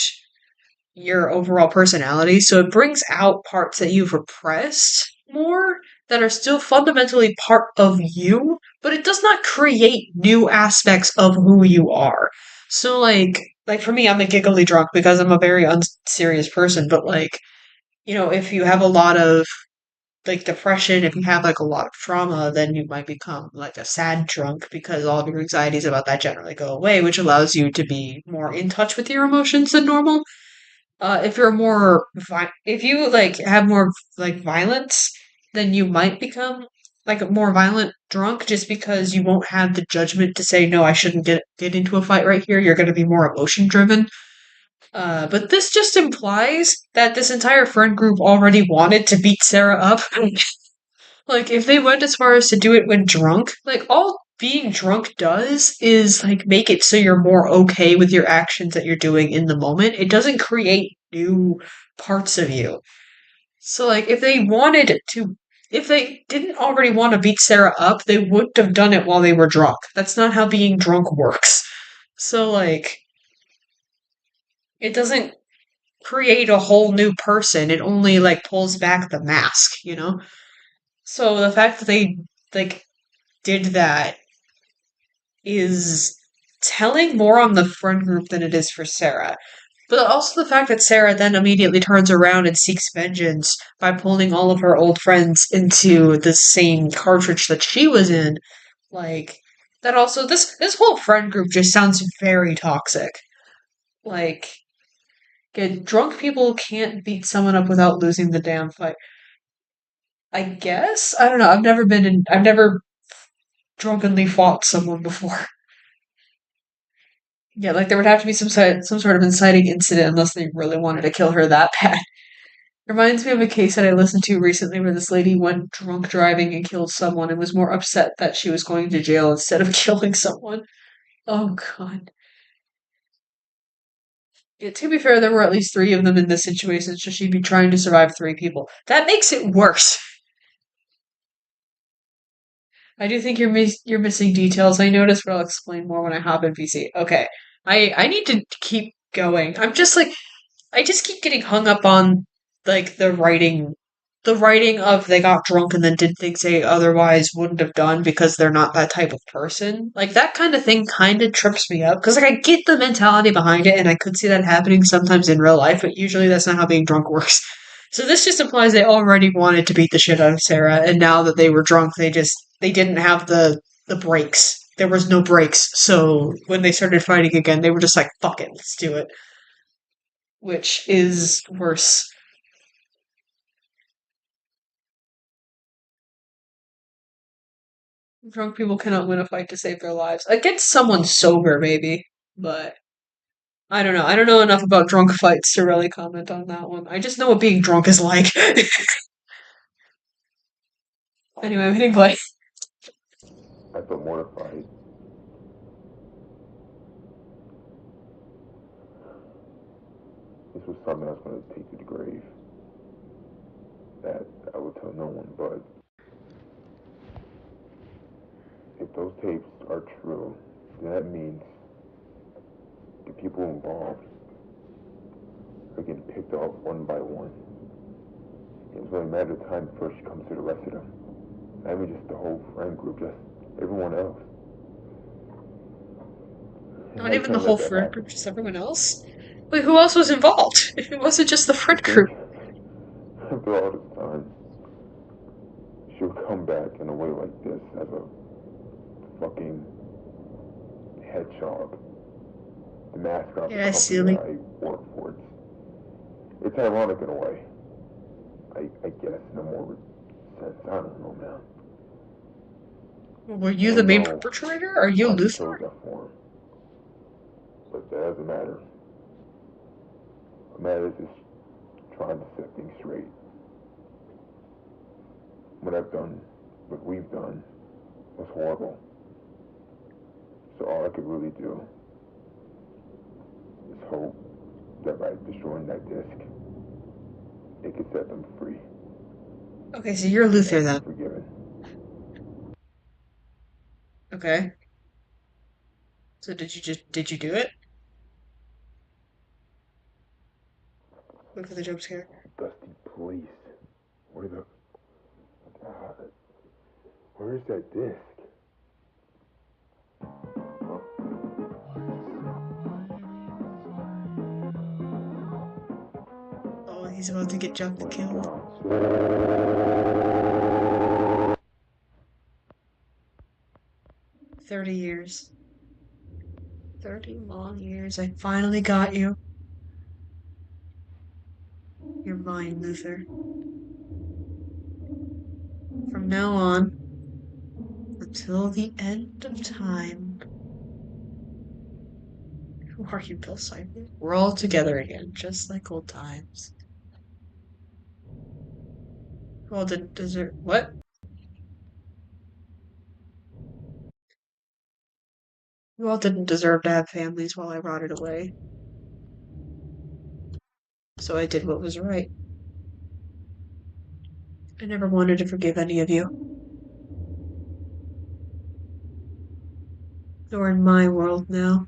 your overall personality. So it brings out parts that you've repressed more that are still fundamentally part of you, but it does not create new aspects of who you are. So like for me, I'm a giggly drunk because I'm a very unserious person, but like, if you have a lot of like depression, if you have like a lot of trauma, then you might become like a sad drunk because all of your anxieties about that generally go away, which allows you to be more in touch with your emotions than normal. If you're if you like have more like violence, then you might become like a more violent drunk just because you won't have the judgment to say no, I shouldn't get into a fight right here. You're going to be more emotion driven. But this just implies that this entire friend group already wanted to beat Sarah up. Like, if they went as far as to do it when drunk, like, all being drunk does is, like, make it so you're more okay with your actions that you're doing in the moment. It doesn't create new parts of you. So, like, if they didn't already want to beat Sarah up, they wouldn't have done it while they were drunk. That's not how being drunk works. So, like, it doesn't create a whole new person. It only, like, pulls back the mask, you know? So the fact that they, like, did that is telling more on the friend group than it is for Sarah. But also the fact that Sarah then immediately turns around and seeks vengeance by pulling all of her old friends into the same cartridge that she was in. Like, that also, this whole friend group just sounds very toxic. Like, drunk people can't beat someone up without losing the damn fight. I guess? I don't know. I've never drunkenly fought someone before. Yeah, like there would have to be some sort of inciting incident unless they really wanted to kill her that bad. Reminds me of a case that I listened to recently where this lady went drunk driving and killed someone and was more upset that she was going to jail instead of killing someone. Oh god. Yeah, to be fair, there were at least three of them in this situation, so she'd be trying to survive three people. That makes it worse. I do think you're missing details. I noticed, but I'll explain more when I hop in PC. Okay, I need to keep going. I just keep getting hung up on like the writing of they got drunk and then did things they otherwise wouldn't have done because they're not that type of person. Like that kind of thing kind of trips me up because like I get the mentality behind it and I could see that happening sometimes in real life, but usually that's not how being drunk works. So this just implies they already wanted to beat the shit out of Sarah, and now that they were drunk, they didn't have the brakes. There was no brakes, so when they started fighting again, they were just like, "Fuck it, let's do it," which is worse. Drunk people cannot win a fight to save their lives. Against someone sober, maybe, but I don't know. I don't know enough about drunk fights to really comment on that one. I just know what being drunk is like. Anyway, I'm hitting play. I felt mortified. This was something I was going to take to the grave. That I would tell no one, but if those tapes are true, then that means the people involved are getting picked off one by one. It was only a matter of time before she comes to the rest of them. I mean, just the whole friend group, just everyone else. And Not I even the can't whole let that friend group, happen. just everyone else. Wait, who else was involved? If it wasn't just the You friend think, group. after all this time, she'll come back in a way like this as a fucking hedgehog, the mascot of the Yeah, company that silly. I work for. It's ironic in a way. I guess in a more sense. I don't know, man. Were I you the don't main know perpetrator? Are you why she chose Luther? that form, but that doesn't matter. What matters is trying to set things straight. What I've done, what we've done, was horrible. So all I could really do is hope that by destroying that disc, it could set them free. Okay, so you're Luther And be then. forgiven. Okay. So did you do it? Wait for the jump scare. Dusty, please. Where the... God. Where is that disc? Oh, he's about to get jumped and My killed. God. 30 years. 30 long years. I finally got you. You're mine, Luther. From now on, until the end of time, Who are you, Bill Simon? We're all together again, just like old times. Who all didn't deserve what? You all didn't deserve to have families while I rotted away. So I did what was right. I never wanted to forgive any of you. You're in my world now.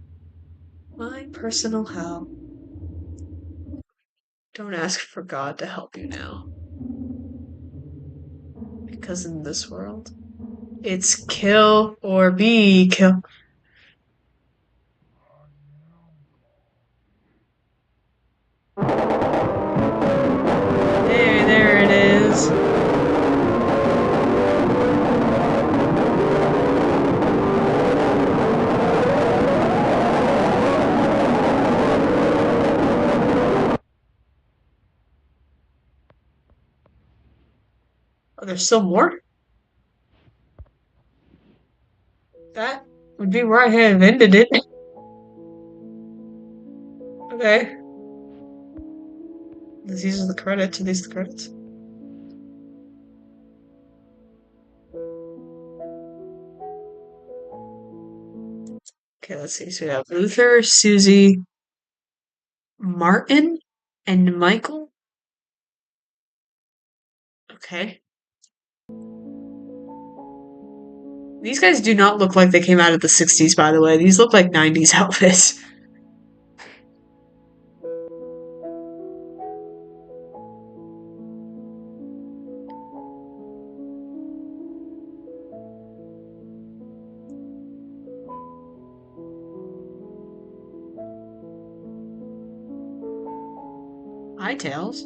My personal hell. Don't ask for God to help you now. Because in this world, it's kill or be killed. There it is. Oh, there's still more? That would be where I have ended it. Okay. These are the credits. Are these the credits? Okay, let's see. So we have Luther, Susie, Martin, and Michael. Okay. These guys do not look like they came out of the 60s, by the way. These look like 90s outfits. Hi, Tails.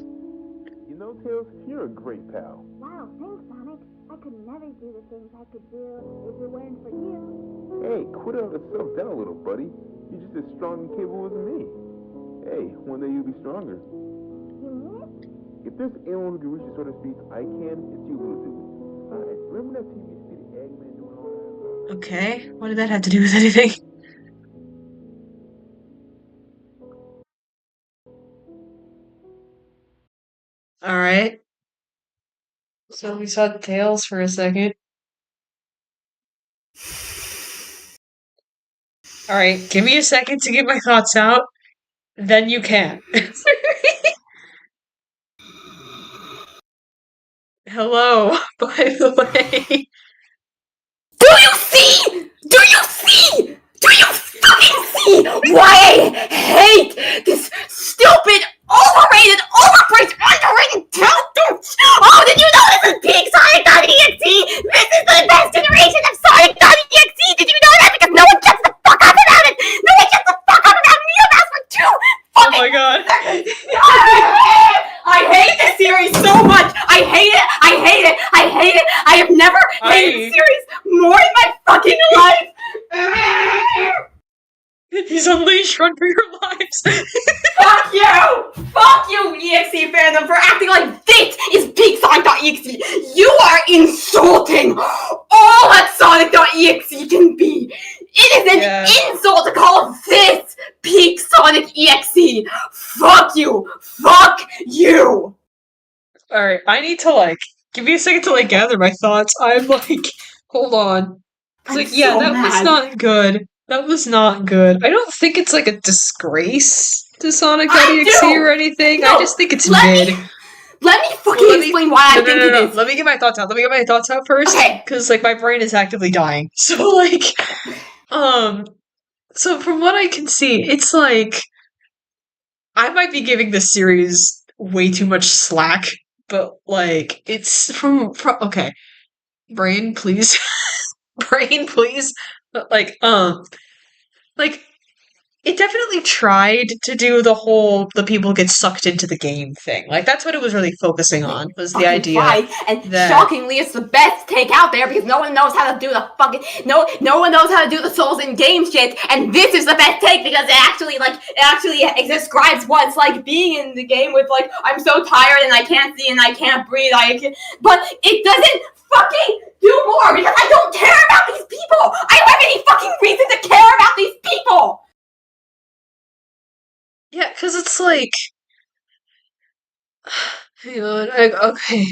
You know, Tails, you're a great pal. Wow, thanks, Sonic. I could never do the things I could do if it weren't for you. Hey, quit out of self-doubt, little buddy. You're just as strong and capable as me. Hey, one day you'll be stronger. You mean it? If there's anyone who can reach the sort of speeds I can, it's you, little dude. Sonic, remember that TV speed Eggman doing all that? Okay, what did that have to do with anything? Alright. So we saw Tails for a second. Alright, give me a second to get my thoughts out. Then you can. Hello, by the way. Do you see? Do you see? Do you fucking see why I hate this stupid, overrated, overpriced, underrated character? Oh, did you know this is peak Sonic.exe? This is the best generation of Sonic.exe! Did you know that? Because no one gets the fuck up about it! No one gets the fuck up about Needlemouse for 2 Oh my god. I hate this series so much! I hate it! I hate it! I hate it! I have never hated this series more in my fucking life! He's unleashed, run for your lives. Fuck you! Fuck you, EXE fandom, for acting like this is peak Sonic.exe! You are insulting all that Sonic.exe can be! It is an insult to call this peak Sonic.exe! Fuck you! Fuck you! Alright, I need to, give me a second to, gather my thoughts. I'm hold on. It's yeah, so that was mad. not good. That was not good. I don't think it's, a disgrace to Sonic.exe I do! or anything. No, I just think it's let mid. Let me fucking explain why I think it is. Let me get my thoughts out. Let me get my thoughts out first. Okay. Because, my brain is actively dying. So, so from what I can see, it's I might be giving this series way too much slack, but, it's okay. Brain, please. Brain, please. But, it definitely tried to do the people get sucked into the game thing. That's what it was really focusing on, was the idea. And that shockingly, it's the best take out there because no one knows how to do the fucking no one knows how to do the souls in game shit, and this is the best take because it actually describes what it's like being in the game with I'm so tired and I can't see and I can't breathe, but it doesn't fucking do more because I don't care about these people. I don't have any fucking reason to care about these people. Yeah, because it's like, hang on, okay.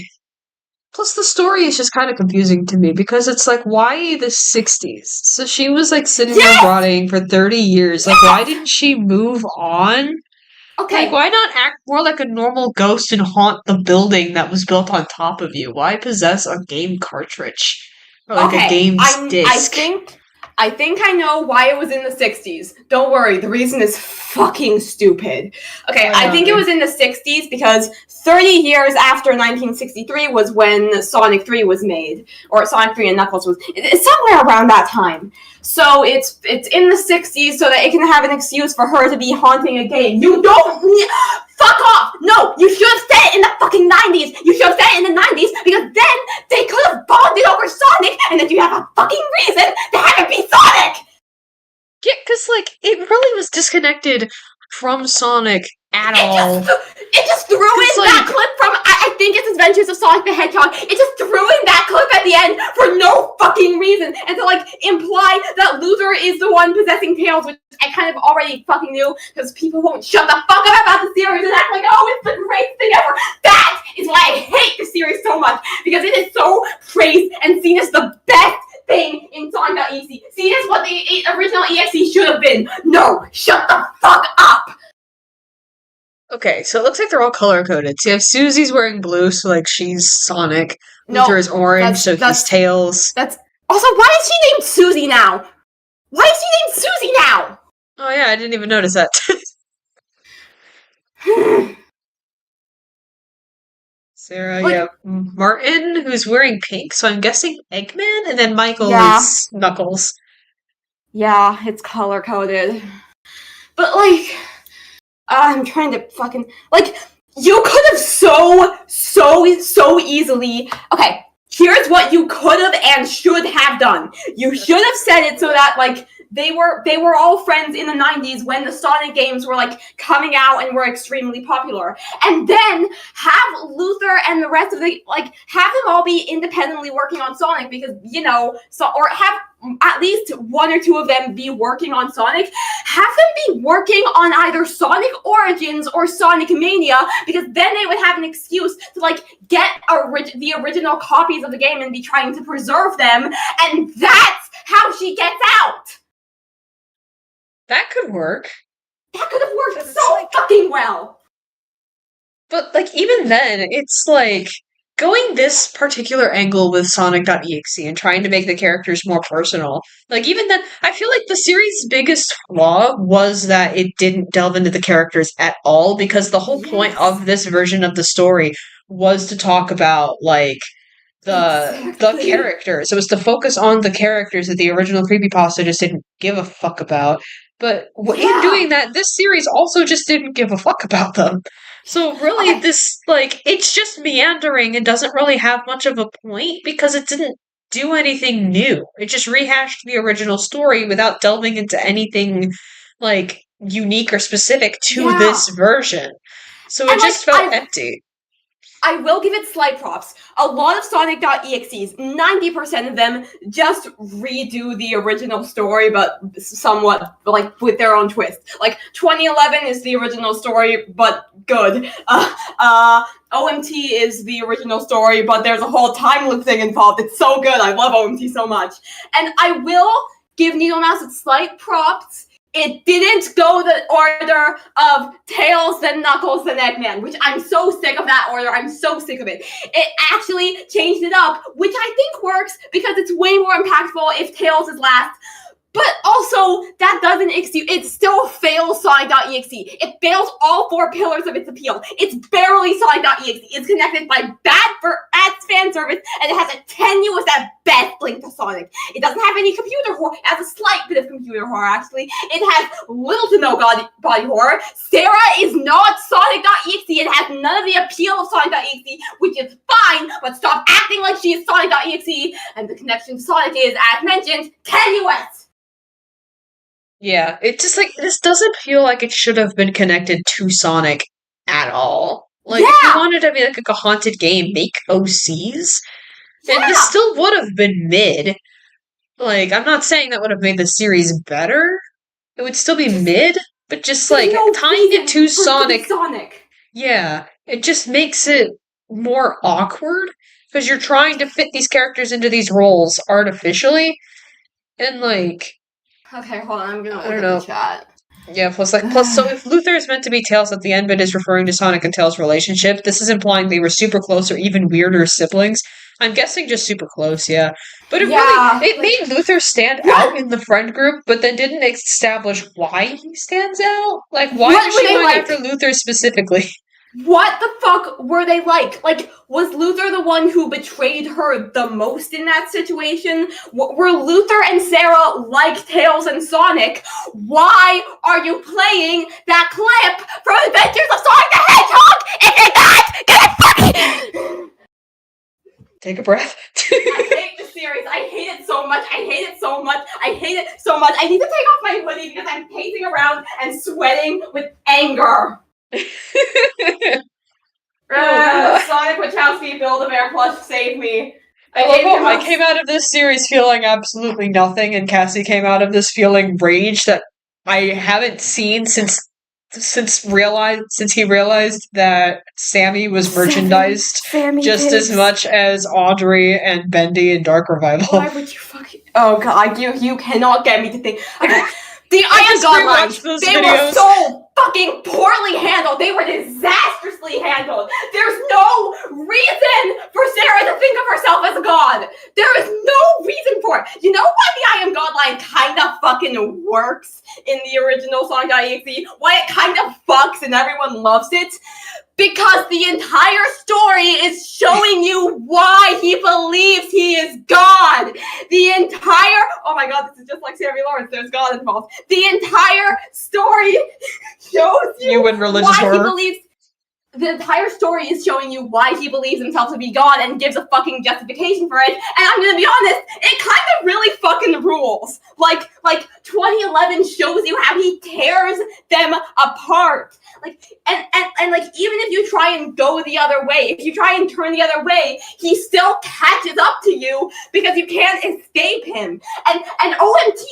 Plus, the story is just kind of confusing to me because it's like, why the 60s? So she was like sitting there Yes! rotting for 30 years. Like, why didn't she move on? Like, Okay, why not act more like a normal ghost and haunt the building that was built on top of you? Why possess a game cartridge? Or like a okay. game's I disc? think I know why it was in the 60s. Don't worry, the reason is fucking stupid. Okay, Lay I on think it me. was in the 60s because 30 years after 1963 was when Sonic 3 was made, or Sonic 3 and Knuckles was. It's somewhere around that time. So it's in the 60s so that it can have an excuse for her to be haunting a game. You don't need. Fuck off! No, you should have said it in the fucking 90s. You should have said it in the 90s because then they could have bonded over Sonic, and then you have a fucking reason to have it be Sonic. Yeah, because, like, it really was disconnected from Sonic at all. It just threw in like, that clip from I think it's Adventures of Sonic the Hedgehog. It just threw in that clip at the end for no fucking reason, and to like imply that Luther is the one possessing Tails, which I kind of already fucking knew because people won't shut the fuck up about the series and act like, oh, it's the greatest thing ever. That is why I hate the series so much because it is so praised and seen as the best thing in Sonic.exe. See, that's what the original EXE should have been. No, shut the fuck up. okay, so it looks like they're all color coded. So you have Susie's wearing blue, so like she's Sonic. Luther No, is orange, so he's Tails. That's also why is she named Susie now? Why is she named Susie now? Oh yeah, I didn't even notice that. Sarah, Like- yeah. Martin, who's wearing pink, so I'm guessing Eggman, and then Michael Yeah. is Knuckles. Yeah, it's color coded. But like, I'm trying to fucking like. You could have so easily. Okay, here's what you could have and should have done. You should have said it so that like they were all friends in the 90s when the Sonic games were like coming out and were extremely popular. And then have Luther and the rest of the like have them all be independently working on Sonic because or have at least one or two of them be working on Sonic. Have them be working on either Sonic Origins or Sonic Mania because then they would have an excuse to like get the original copies of the game and be trying to preserve them, and that's how she gets out. That could work. That could have worked so fucking well. But like even then, it's like going this particular angle with Sonic.exe and trying to make the characters more personal. Like even then, I feel like the series' biggest flaw was that it didn't delve into the characters at all because the whole point of this version of the story was to talk about like the characters. It was to focus on the characters that the original creepypasta just didn't give a fuck about. But in doing that, this series also just didn't give a fuck about them. So really, this like it's just meandering and doesn't really have much of a point because it didn't do anything new. It just rehashed the original story without delving into anything like unique or specific to this version. So it just felt empty. I will give it slight props. A lot of Sonic.exes, 90% of them just redo the original story, but somewhat like with their own twist. Like 2011 is the original story, but good. OMT is the original story, but there's a whole time loop thing involved. It's so good. I love OMT so much. And I will give Needlemouse its slight props. It didn't go the order of Tails, then Knuckles, then Eggman, which I'm so sick of that order. I'm so sick of it. It actually changed it up, which I think works because it's way more impactful if Tails is last. But also, that doesn't excuse. It still fails Sonic.exe. It fails all four pillars of its appeal. It's barely Sonic.exe. It's connected by bad fan service, and it has a tenuous at best link to Sonic. It doesn't have any computer horror. It has a slight bit of computer horror, actually. It has little to no body horror. Sarah is not Sonic.exe. It has none of the appeal of Sonic.exe, which is fine, but stop acting like she is Sonic.exe. And the connection to Sonic is, as mentioned, tenuous. Yeah, it just like this doesn't feel like it should have been connected to Sonic at all. Like if you wanted to be like a haunted game, make OCs. And this still would have been mid. Like, I'm not saying that would have made the series better. It would still be mid, but just There's like no tying reason it to for it to be Sonic, Sonic. yeah, it just makes it more awkward because you're trying to fit these characters into these roles artificially, and like Okay, hold on. I'm gonna I look don't at the know. chat. Yeah, plus, so if Luther is meant to be Tails at the end, but is referring to Sonic and Tails' relationship, this is implying they were super close or even weirder siblings. I'm guessing just super close, yeah. But Yeah, it like, made Luther stand what? out in the friend group, but then didn't establish why he stands out. Like, why What was were she they going like? after Luther specifically? What the fuck were they like? Like, was Luther the one who betrayed her the most in that situation? Were Luther and Sarah like Tails and Sonic? Why are you playing that clip from Adventures of Sonic the Hedgehog if you're not gonna fucking... Take a breath. I hate this series. I hate it so much. I hate it so much. I hate it so much. I need to take off my hoodie because I'm pacing around and sweating with anger. Sonic Wachowski, Build-A-Bear plush, save me. I came out of this series feeling absolutely nothing, and Cassie came out of this feeling rage that I haven't seen since he realized that Sammy was merchandised Sammy just as much as Audrey and Bendy in Dark Revival. Why would you fucking... Oh god, you cannot get me to think... Okay. The Iron God lines, they were so fucking poorly handled. They were disastrously handled. There's no reason for Sarah to think of herself as a god. There is no reason for it. You know why the I Am God line kind of fucking works in the original Sonic.exe? Why it kind of fucks and everyone loves it? Because the entire story is showing you why he believes he is God. The entire... Oh my god, this is just like Sammy Lawrence. There's God involved. The entire story shows you in religious why horror. he believes... The entire story is showing you why he believes himself to be God and gives a fucking justification for it. And I'm gonna be honest, it kind of really fucking rules. Like 2011 shows you how he tears them apart. And like, even if you try and go the other way, if you try and turn the other way, he still catches up to you because you can't escape him. And OMT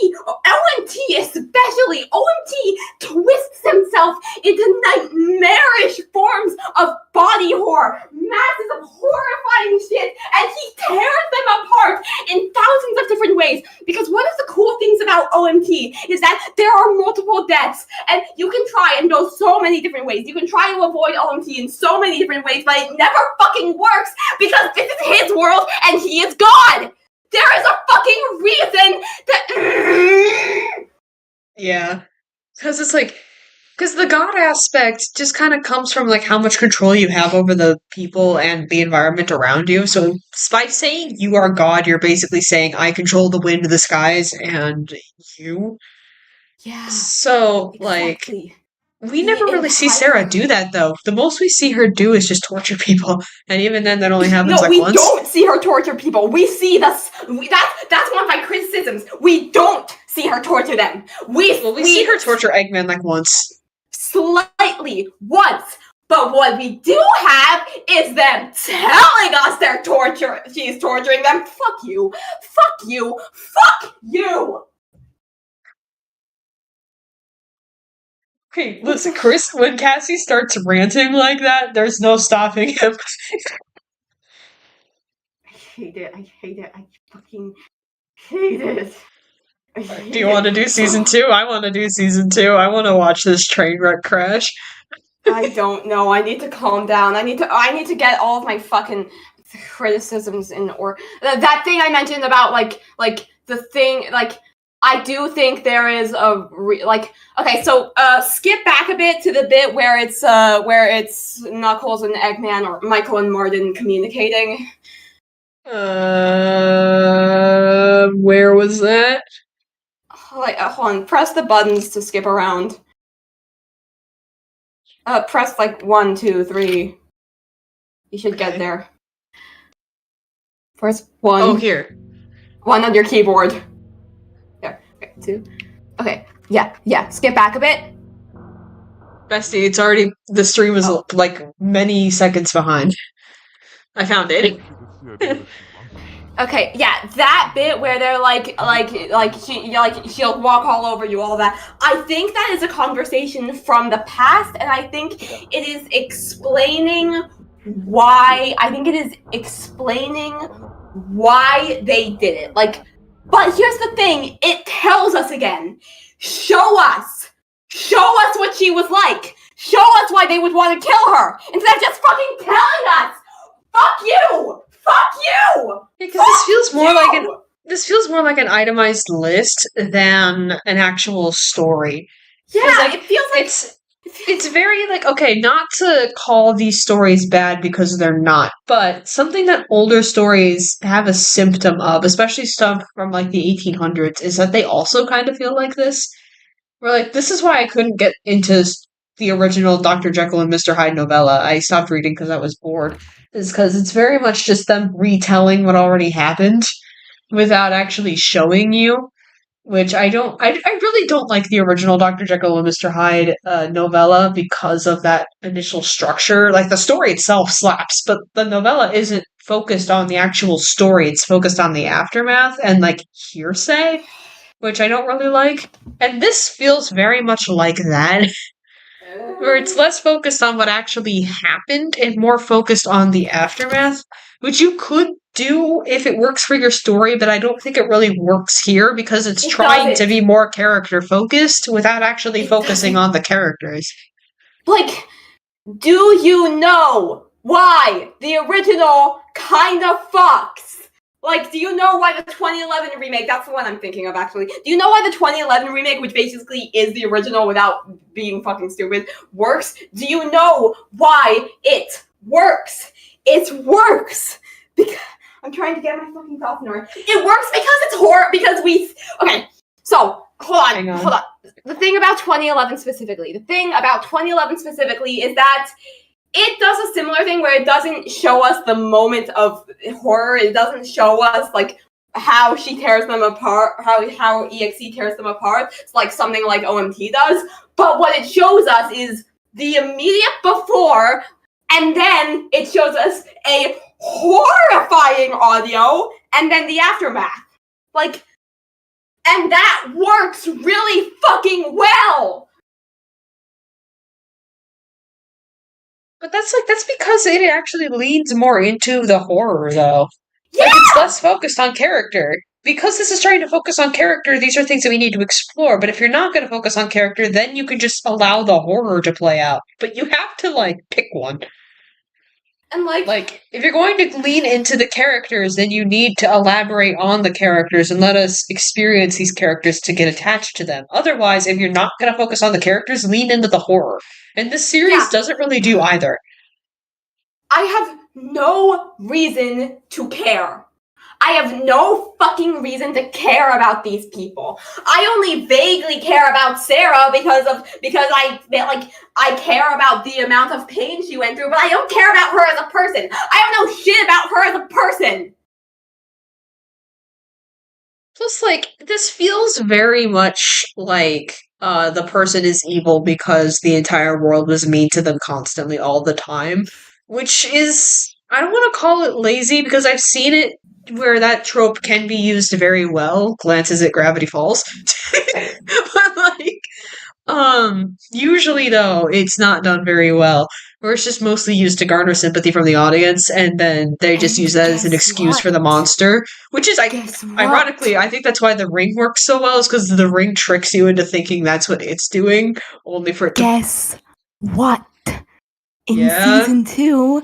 especially, OMT twists himself into nightmarish forms of body horror, masses of horrifying shit, and he tears them apart in thousands of different ways. Because one of the cool things about OMT is that there are multiple deaths, and you can try and go so many different ways. You can try to avoid OMT in so many different ways, but it never fucking works because this is his world and he is God. There is a fucking reason that... Yeah. Because it's like... Because the god aspect just kind of comes from like how much control you have over the people and the environment around you. So by saying you are God, you're basically saying I control the wind, the skies, and you. Yeah. So Exactly. like we never really see Sarah do that though. The most we see her do is just torture people, and even then that only happens like once. No, we don't see her torture people. We see this. That's one of my criticisms. We don't see her torture them. We see her torture Eggman like once. Slightly, once. But what we do have is them telling us she's torturing them. Fuck you. Fuck you. Fuck you. Okay, listen, Chris, when Cassie starts ranting like that, there's no stopping him. I hate it. I hate it. I fucking hate it. Do you want to do season 2? I want to do season 2. I want to watch this train wreck crash. I don't know. I need to calm down. I need to get all of my fucking criticisms in order. That thing I mentioned about like the thing, like I do think there is a okay, so skip back a bit to the bit where it's Knuckles and Eggman or Michael and Martin communicating. Where was that? Hold on, press the buttons to skip around. Press like 1, 2, 3. You should get there. Press 1. Oh, here. 1 on your keyboard. There. Okay, 2. Okay, yeah. Skip back a bit. Bestie, the stream is like many seconds behind. I found it. Okay, yeah, that bit where they're she'll walk all over you, all that. I think that is a conversation from the past, and I think it is explaining why. I think it is explaining why they did it. Like, but here's the thing: it tells us again. Show us what she was like. Show us why they would want to kill her instead of just fucking telling us. Fuck you. Fuck you! Because this feels more like an itemized list than an actual story. Yeah, like, it feels like it's very like, okay, not to call these stories bad because they're not, but something that older stories have a symptom of, especially stuff from like the 1800s, is that they also kind of feel like this. Where like, this is why I couldn't get into the original Dr. Jekyll and Mr. Hyde novella. I stopped reading because I was bored. Is because it's very much just them retelling what already happened without actually showing you. Which I really don't like the original Dr. Jekyll and Mr. Hyde novella because of that initial structure. Like, the story itself slaps, but the novella isn't focused on the actual story. It's focused on the aftermath and, like, hearsay, which I don't really like. And this feels very much like that, where it's less focused on what actually happened and more focused on the aftermath, which you could do if it works for your story, but I don't think it really works here because it's trying to be more character focused without actually focusing on the characters. Like, do you know why the original kind of fucks? Like, do you know why the 2011 remake, that's the one I'm thinking of actually, do you know why the 2011 remake, which basically is the original without being fucking stupid, works? Do you know why it works? It works because, I'm trying to get my fucking thoughts in order. It works because it's horror, because okay, so, hold on. The thing about 2011 specifically is that it does a similar thing where it doesn't show us the moment of horror. It doesn't show us, like, how she tears them apart, how EXE tears them apart. It's like something like OMT does. But what it shows us is the immediate before, and then it shows us a horrifying audio, and then the aftermath. Like, and that works really fucking well! But that's because it actually leads more into the horror, though. Yeah! Like, it's less focused on character. Because this is trying to focus on character, these are things that we need to explore. But if you're not going to focus on character, then you can just allow the horror to play out. But you have to, like, pick one. And like, if you're going to lean into the characters, then you need to elaborate on the characters and let us experience these characters to get attached to them. Otherwise, if you're not going to focus on the characters, lean into the horror. And this series doesn't really do either. I have no reason to care. I have no fucking reason to care about these people. I only vaguely care about Sarah because I care about the amount of pain she went through, but I don't care about her as a person. I don't know shit about her as a person. Plus, like, this feels very much like the person is evil because the entire world was mean to them constantly all the time, which is, I don't want to call it lazy because I've seen it where that trope can be used very well. Glances at Gravity Falls. But, like, usually though, it's not done very well. Where it's just mostly used to garner sympathy from the audience, and then they just use that as an excuse for the monster. Which is, ironically, I think that's why The Ring works so well, is because The Ring tricks you into thinking that's what it's doing, only for it to... Guess what? In season 2,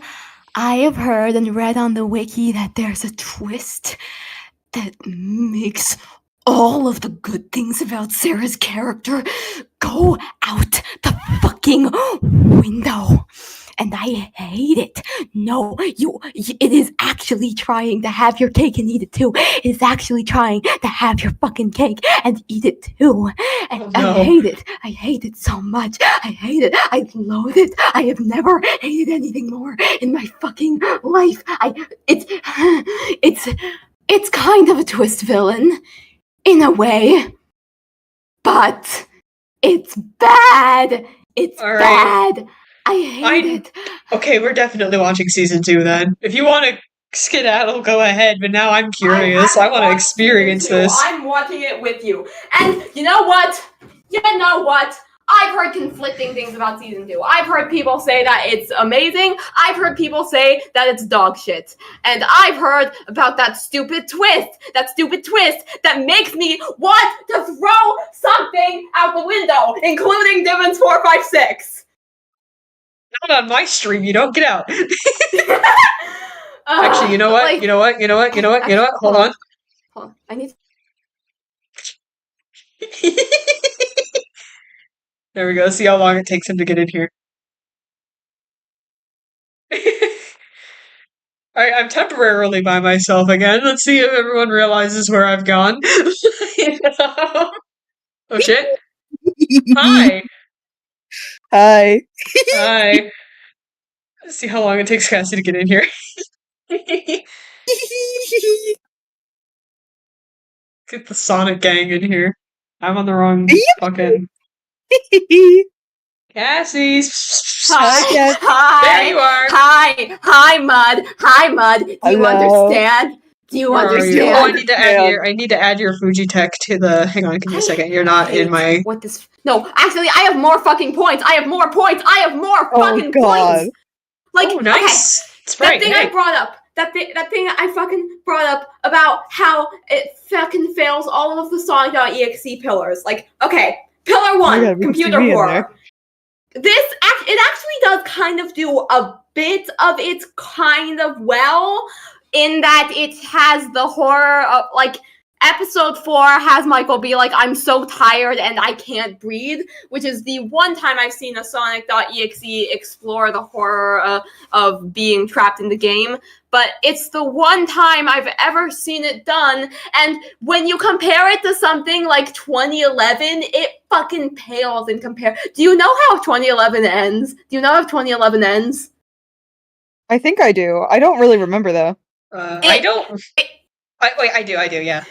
I have heard and read on the wiki that there's a twist that makes all of the good things about Sarah's character go out the fucking window. And I hate it. No, it is actually trying to have your cake and eat it too. It is actually trying to have your fucking cake and eat it too. And I hate it. I hate it so much. I hate it. I loathe it. I have never hated anything more in my fucking life. It's kind of a twist villain, in a way, but it's bad. It's bad. I hate it. Okay, we're definitely watching season 2 then. If you want to Skedaddle, go ahead, but now I'm curious. I want to experience this. I'm watching it with you. And you know what? I've heard conflicting things about season 2. I've heard people say that it's amazing. I've heard people say that it's dog shit. And I've heard about that stupid twist that makes me want to throw something out the window, including Divins 456. Not on my stream, you don't get out. Actually, you know what? Like, you know what? Hold on. Hold on. I need There we go. See how long it takes him to get in here. Alright, I'm temporarily by myself again. Let's see if everyone realizes where I've gone. Oh shit. Hi. Hi. Hi. Let's see how long it takes Cassie to get in here. Get the Sonic gang in here. I'm on the wrong fucking... Cassie! Hi. There you are! Hi, Mud. Do you understand? Do you understand? Oh, I need to add your Fuji tech to the... Hang on, give me a second. You're not in my... What this... No, actually, I have more fucking points. I have more points. Fucking points. Like, oh, nice. Okay, that thing I brought up. That thing I fucking brought up about how it fucking fails all of the Sonic.exe pillars. Like, okay, pillar 1, computer horror. It actually does kind of do a bit of its kind of well, in that it has the horror of, like, episode 4 has Michael be like, I'm so tired and I can't breathe, which is the one time I've seen a Sonic.exe explore the horror of being trapped in the game. But it's the one time I've ever seen it done, and when you compare it to something like 2011, it fucking pales in compare. Do you know how 2011 ends? I think I do. I don't really remember, though. I don't... I do, yeah.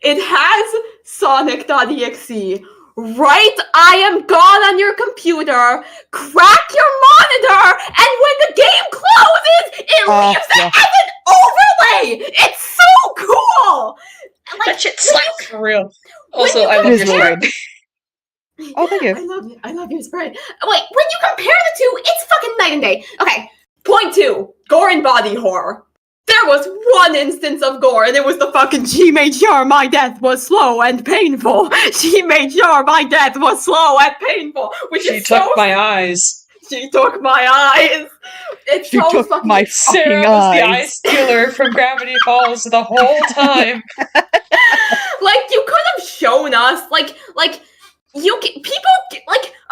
It has Sonic.exe. Right, I am gone on your computer. Crack your monitor, and when the game closes, it leaves it as an overlay. It's so cool. Like, that shit slaps for real. Also, I love your sprite. Oh, thank you. I love your sprite. Wait, when you compare the two, it's fucking night and day. Okay, point 2, gore and body horror. There was one instance of gore, and it was the fucking she made sure my death was slow and painful. She made sure my death was slow and painful. She took my eyes. She took my eyes. It's she so took fucking... my Sarah fucking was the eyes. eye stealer from Gravity Falls the whole time. Like, you could have shown us,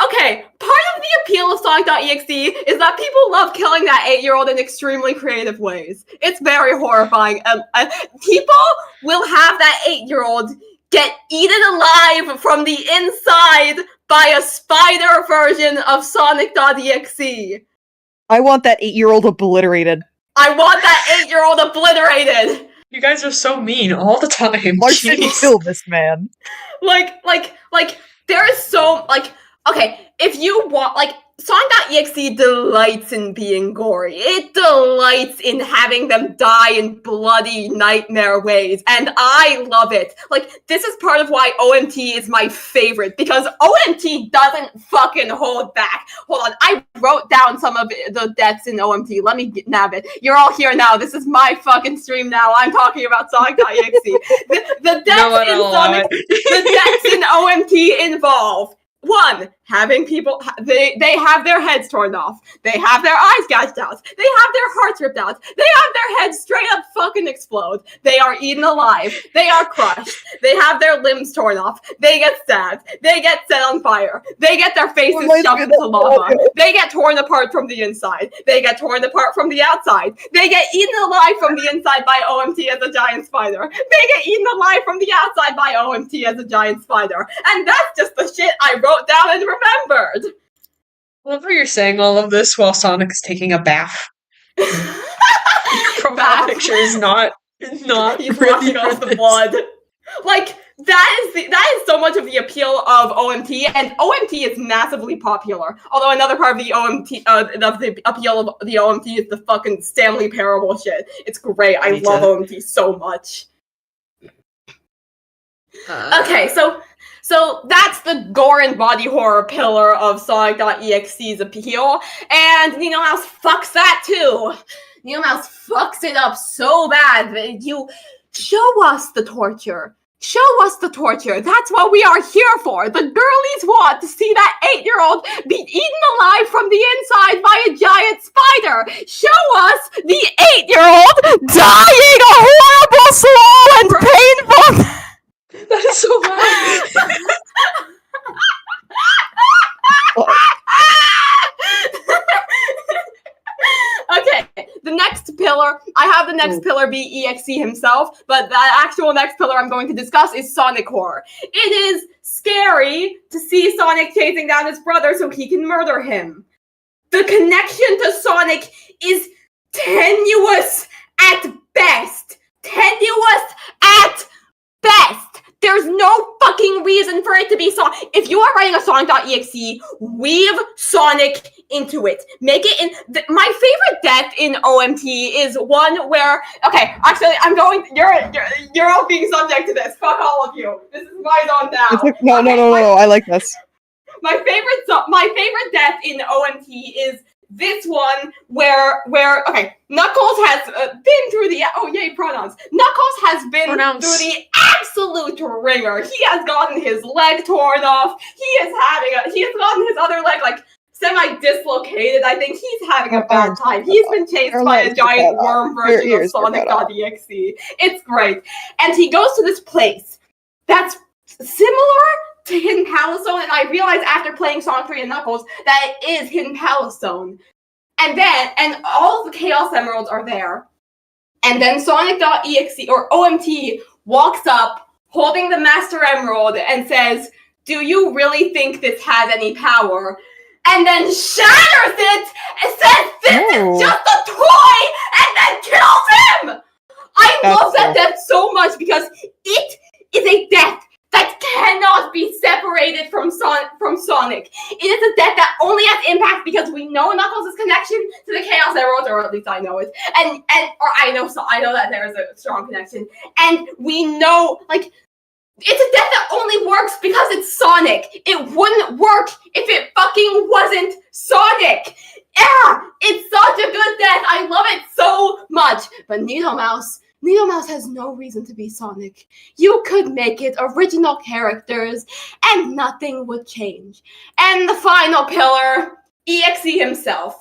okay, part of the appeal of Sonic.exe is that people love killing that 8-year-old in extremely creative ways. It's very horrifying. People will have that 8-year-old get eaten alive from the inside by a spider version of Sonic.exe. I want that 8-year-old obliterated. You guys are so mean all the time. Larson, kill this man. There is so, okay, if you want, Sonic.exe delights in being gory. It delights in having them die in bloody nightmare ways, and I love it. This is part of why OMT is my favorite, because OMT doesn't fucking hold back. Hold on, I wrote down some of the deaths in OMT. Let me nab it. You're all here now. This is my fucking stream now. I'm talking about Sonic.exe. The deaths in OMT involve 1, having people, they have their heads torn off. They have their eyes gouged out. They have their hearts ripped out. They have their heads straight up fucking explode. They are eaten alive. They are crushed. They have their limbs torn off. They get stabbed. They get set on fire. They get their faces shoved into lava. They get torn apart from the inside. They get torn apart from the outside. They get eaten alive from the inside by OMT as a giant spider. They get eaten alive from the outside by OMT as a giant spider. And that's just the shit I wrote down and remembered. I love how you're saying all of this while Sonic is taking a bath. Your profile picture is not He's washing off the blood. that is so much of the appeal of OMT, and OMT is massively popular. Although another part of the appeal of the OMT is the fucking Stanley Parable shit. It's great. I love OMT so much. Okay, so that's the gore and body horror pillar of Sonic.exe's appeal, and Needlemouse fucks that too. Needlemouse fucks it up so bad that you show us the torture. Show us the torture. That's what we are here for. The girlies want to see that 8-year-old be eaten alive from the inside by a giant spider. Show us the 8-year-old dying a horrible, slow, and painful. That is so loud. Okay, the next pillar, I have the next pillar be EXE himself, but the actual next pillar I'm going to discuss is Sonic horror. It is scary to see Sonic chasing down his brother so he can murder him. The connection to Sonic is tenuous at best. Tenuous at best. There's no fucking reason for it to be Sonic. If you are writing a Sonic.exe, weave Sonic into it. Make it in... my favorite death in OMT is one where... Okay, actually, I'm going... You're all being subject to this. Fuck all of you. This is my zone now. No, I like this. My favorite death in OMT is this one where okay, Knuckles has been through the pronouns. Knuckles has been through the absolute ringer. He has gotten his leg torn off. He has gotten his other leg like semi-dislocated. I think he's having a bad time. He's been chased by a giant worm version of Sonic.exe. It's great. And he goes to this place that's similar to Hidden Palace Zone, and I realized after playing Sonic 3 and Knuckles that it is Hidden Palace Zone. And all of the Chaos Emeralds are there. And then Sonic.exe or OMT walks up holding the Master Emerald and says, "Do you really think this has any power?" And then shatters it and says, "This is just a toy," and then kills him! I love that death so much because it is a death that cannot be separated from Sonic. It is a death that only has impact because we know Knuckles' connection to the Chaos Emeralds, or at least I know it. I know that there is a strong connection. And we know, like, it's a death that only works because it's Sonic. It wouldn't work if it fucking wasn't Sonic. Yeah, it's such a good death. I love it so much. But Needlemouse has no reason to be Sonic. You could make it original characters and nothing would change. And the final pillar, EXE himself.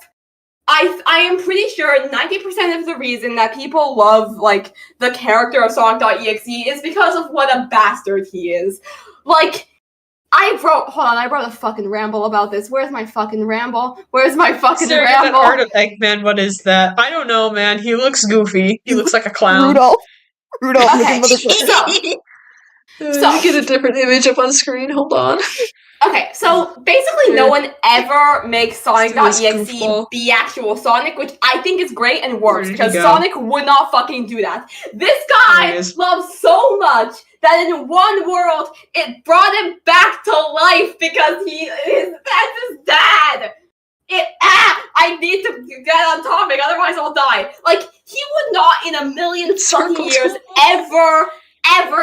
I am pretty sure 90% of the reason that people love, like, the character of Sonic.exe is because of what a bastard he is. Like, I wrote a fucking ramble about this. Where's my fucking ramble? Where's my fucking ramble? That art of Eggman, what is that? I don't know, man. He looks goofy. He looks like a clown. Rudolph okay. So get a different image up on screen. Hold on. Okay, so basically no one ever makes Sonic.exe be actual Sonic, which I think is great and works, because Sonic would not fucking do that. This guy loves so much that in one world, it brought him back to life because that's his dad. I need to get on topic, otherwise I'll die. Like, he would not in a million fucking years ever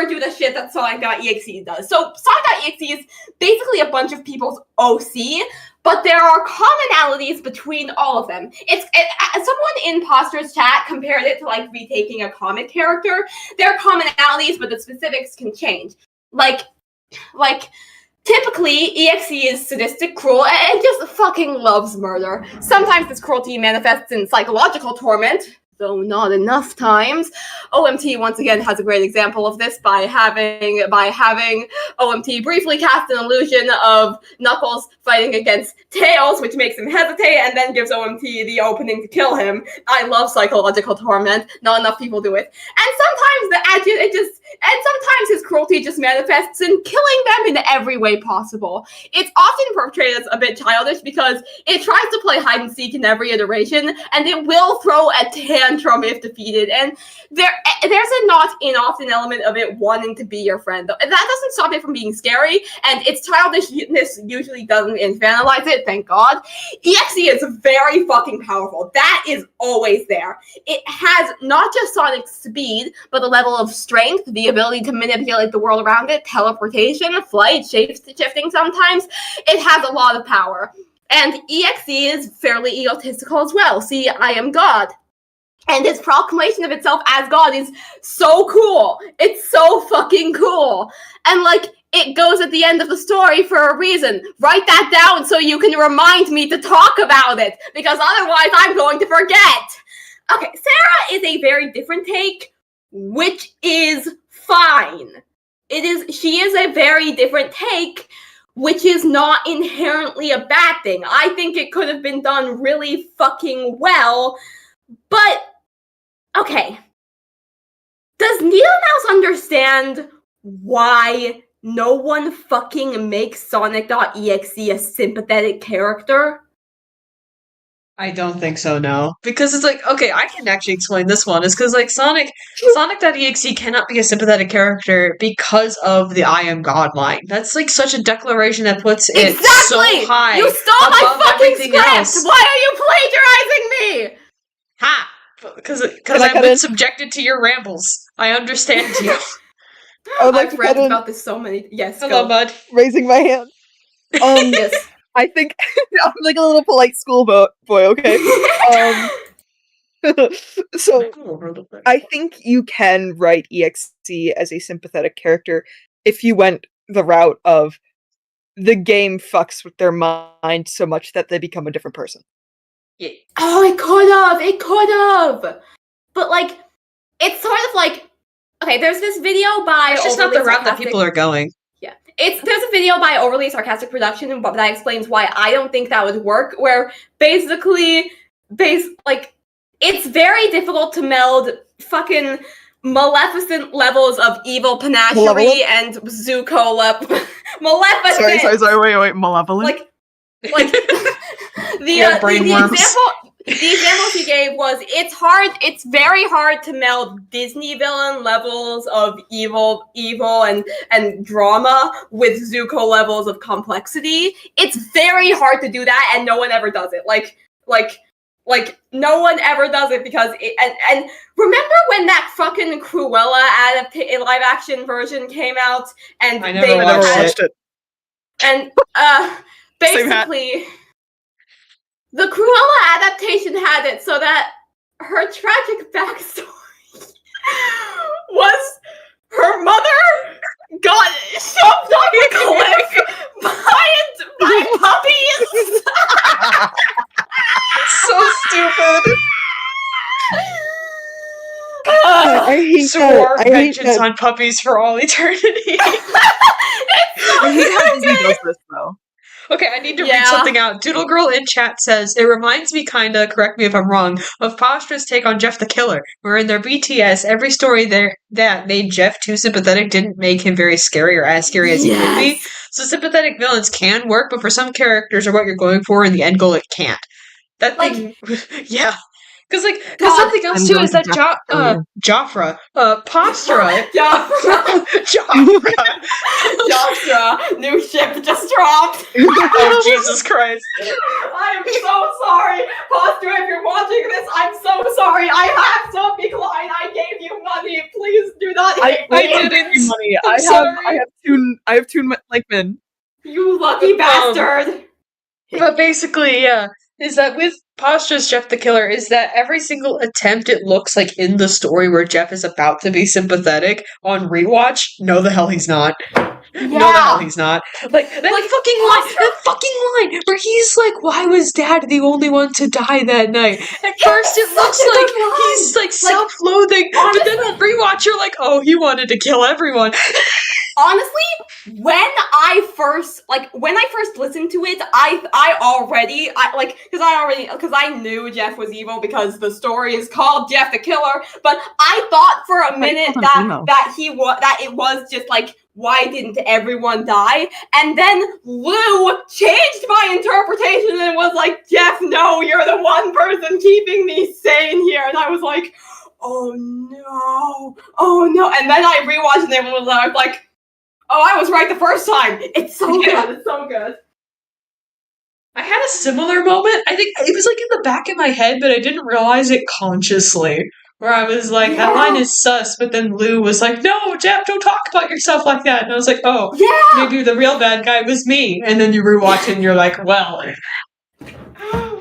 do the shit that Sonic.exe does. So Sonic.exe is basically a bunch of people's OC, but there are commonalities between all of them. Someone in Poster's chat compared it to like retaking a comic character. There are commonalities, but the specifics can change. Like typically, EXE is sadistic, cruel, and just fucking loves murder. Sometimes this cruelty manifests in psychological torment, though not enough times. OMT once again has a great example of this by having OMT briefly cast an illusion of Knuckles fighting against Tails, which makes him hesitate, and then gives OMT the opening to kill him. I love psychological torment. Not enough people do it. And sometimes And sometimes his cruelty just manifests in killing them in every way possible. It's often portrayed as a bit childish because it tries to play hide and seek in every iteration, and it will throw a tantrum if defeated. And there's a not inoften element of it wanting to be your friend, though. And that doesn't stop it from being scary, and its childishness usually doesn't infantilize it, thank God. EXE is very fucking powerful. That is always there. It has not just Sonic's speed, but the level of strength, the ability to manipulate the world around it, teleportation, flight, shape-shifting sometimes. It has a lot of power. And EXE is fairly egotistical as well. See, I am God. And its proclamation of itself as God is so cool. It's so fucking cool. And, like, it goes at the end of the story for a reason. Write that down so you can remind me to talk about it, because otherwise I'm going to forget. Okay, Sarah is a very different take, which is fine. She is a very different take, which is not inherently a bad thing. I think it could have been done really fucking well, but, okay. Does Needlemouse understand why no one fucking makes Sonic.exe a sympathetic character? I don't think so, no. Because it's like, okay, I can actually explain this one. It's because, like, Sonic.exe cannot be a sympathetic character because of the I am God line. That's, like, such a declaration that puts it so high. You stole my fucking script! Else. Why are you plagiarizing me? Ha! Because I've been subjected to your rambles. I understand you. I've read about this so many. Yes, hello, bud. Raising my hand. Yes. I think I'm like a little polite schoolboy, okay? So I think you can write EXE as a sympathetic character if you went the route of the game fucks with their mind so much that they become a different person. Yeah. Oh, it could have. But, like, it's sort of like, okay, there's this video by. It's just not the route that people are going. Yeah. There's a video by Overly Sarcastic Production that explains why I don't think that would work, where basically, it's very difficult to meld fucking Maleficent levels of evil panachery and Zuko Maleficent! Sorry, wait, Malevolent? Like the example she gave was it's very hard to meld Disney villain levels of evil and drama with Zuko levels of complexity. It's very hard to do that, and no one ever does it. Like no one ever does it because and remember when that fucking Cruella live action version came out and I never watched it. And basically the Cruella adaptation had it so that her tragic backstory was her mother got shoved off a cliff by puppies. So stupid. I hate Swore that. vengeance on puppies for all eternity. I hate how Disney does this, though. Okay, I need to read something out. Doodle Girl in chat says, it reminds me kinda, correct me if I'm wrong, of Postra's take on Jeff the Killer, where in their BTS, every story there that made Jeff too sympathetic didn't make him very scary or as scary as he could be. So sympathetic villains can work, but for some characters or what you're going for in the end goal, it can't. That thing, yeah. Because something else too is that Joffre, Postura. Joffre, new ship just dropped. Oh, Jesus Christ. I am so sorry. Postura, if you're watching this, I'm so sorry. I have to be Klein. I gave you money. Please do not hate me. I didn't give you money. I have two Lakemen. You lucky bastard. But basically, yeah. Is that with Postra's Jeff the Killer, is that every single attempt it looks like in the story where Jeff is about to be sympathetic on rewatch, no the hell he's not. Yeah. No the hell he's not. Like, that fucking line where he's like, why was Dad the only one to die that night? At first it looks like he's like self-loathing, but then on rewatch you're like, oh, he wanted to kill everyone. honestly, when I first listened to it, because I knew Jeff was evil because the story is called Jeff the Killer. But I thought for a minute that it was just like, why didn't everyone die? And then Lou changed my interpretation and was like, Jeff, no, you're the one person keeping me sane here. And I was like, oh no. And then I rewatched it and I was like, oh, I was right the first time. It's so good. It's so good. I had a similar moment. I think it was like in the back of my head, but I didn't realize it consciously. Where I was like, that line is sus, but then Lou was like, no, Jeff, don't talk about yourself like that. And I was like, oh, maybe the real bad guy was me. And then you rewatch it and you're like, well,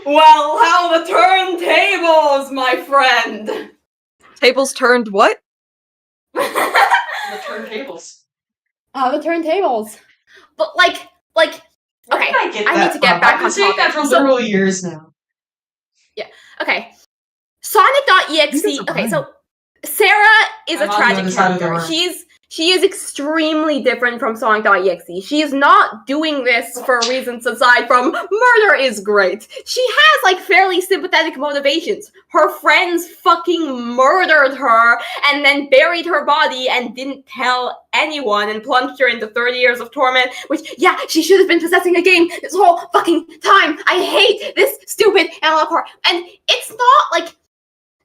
how the turntables, my friend. Tables turned what? The turntables. The turntables. But like, okay, I need to get back on topic. I've been saying that for literal years now. Yeah, okay. Sonic.exe. Okay, so Sarah is a tragic character. She is extremely different from Sonic.exe. She is not doing this for reasons aside from murder is great. She has like fairly sympathetic motivations. Her friends fucking murdered her and then buried her body and didn't tell anyone and plunged her into 30 years of torment, which, yeah, she should have been possessing a game this whole fucking time. I hate this stupid analog horror. And it's not like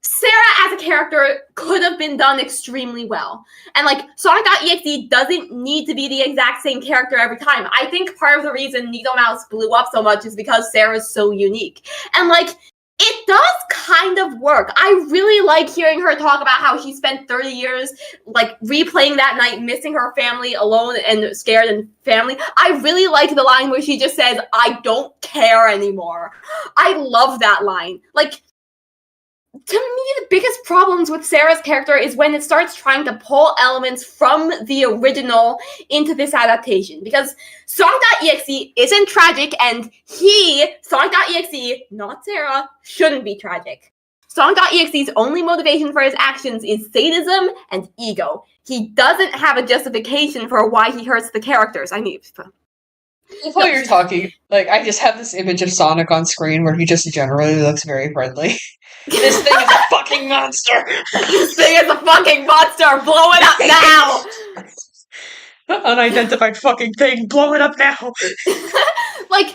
Sarah as a character could have been done extremely well. And like Sonic.exe doesn't need to be the exact same character every time. I think part of the reason Needlemouse blew up so much is because Sarah's so unique. And like, it does kind of work. I really like hearing her talk about how she spent 30 years like replaying that night, missing her family, alone and scared and family. I really like the line where she just says, I don't care anymore. I love that line. Like, to me, the biggest problems with Sarah's character is when it starts trying to pull elements from the original into this adaptation. Because Sonic.exe isn't tragic, and Sonic.exe, not Sarah, shouldn't be tragic. Sonic.exe's only motivation for his actions is sadism and ego. He doesn't have a justification for why he hurts the characters. While you're talking, like, I just have this image of Sonic on screen where he just generally looks very friendly. This thing is a fucking monster! This thing is a fucking monster! Blow it up now! Unidentified fucking thing, blow it up now! like,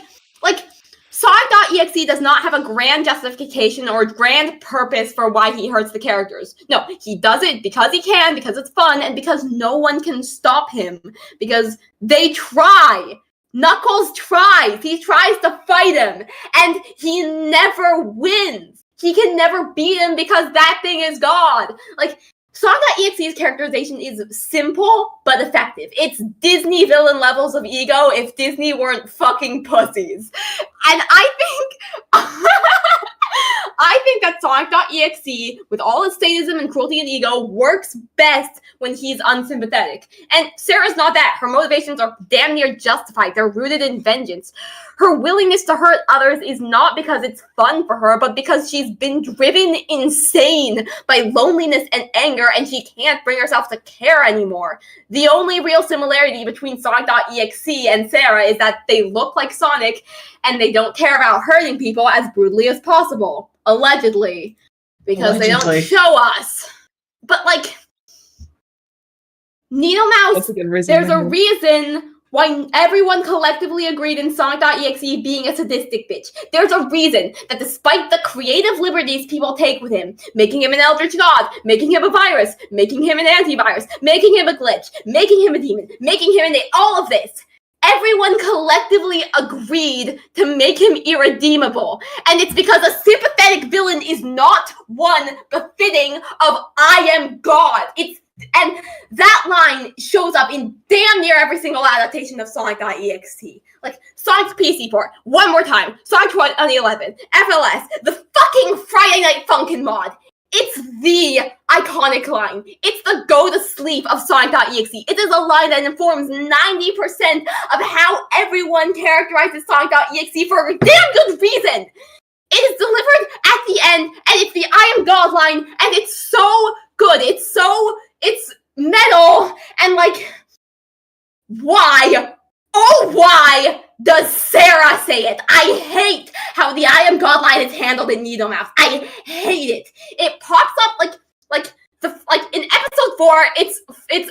Sonic.exe does not have a grand justification or grand purpose for why he hurts the characters. No, he does it because he can, because it's fun, and because no one can stop him. Because they try! Knuckles tries! He tries to fight him! And he never wins! He can never beat him because that thing is God. Like, Sonic.exe's characterization is simple but effective. It's Disney villain levels of ego if Disney weren't fucking pussies. And I think that Sonic.exe, with all its sadism and cruelty and ego, works best when he's unsympathetic. And Sarah's not that. Her motivations are damn near justified. They're rooted in vengeance. Her willingness to hurt others is not because it's fun for her, but because she's been driven insane by loneliness and anger, and she can't bring herself to care anymore. The only real similarity between Sonic.exe and Sarah is that they look like Sonic, and they don't care about hurting people as brutally as possible. Allegedly. Because they don't show us. But, like, Needlemouse, there's a reason why everyone collectively agreed in Sonic.exe being a sadistic bitch. There's a reason that despite the creative liberties people take with him, making him an eldritch god, making him a virus, making him an antivirus, making him a glitch, making him a demon, making him all of this, everyone collectively agreed to make him irredeemable. And it's because a sympathetic villain is not one befitting of I am God. And that line shows up in damn near every single adaptation of Sonic.exe. Like, Sonic's PC port, one more time, Sonic 2011, FLS, the fucking Friday Night Funkin' mod. It's the iconic line. It's the go-to-sleep of Sonic.exe. It is a line that informs 90% of how everyone characterizes Sonic.exe for a damn good reason. It is delivered at the end, and it's the I am God line, and it's so good. It's metal, and like, Why? Oh, why does Sarah say it? I hate how the I am God line is handled in Needlemouse. I hate it. It pops up like in episode 4. It's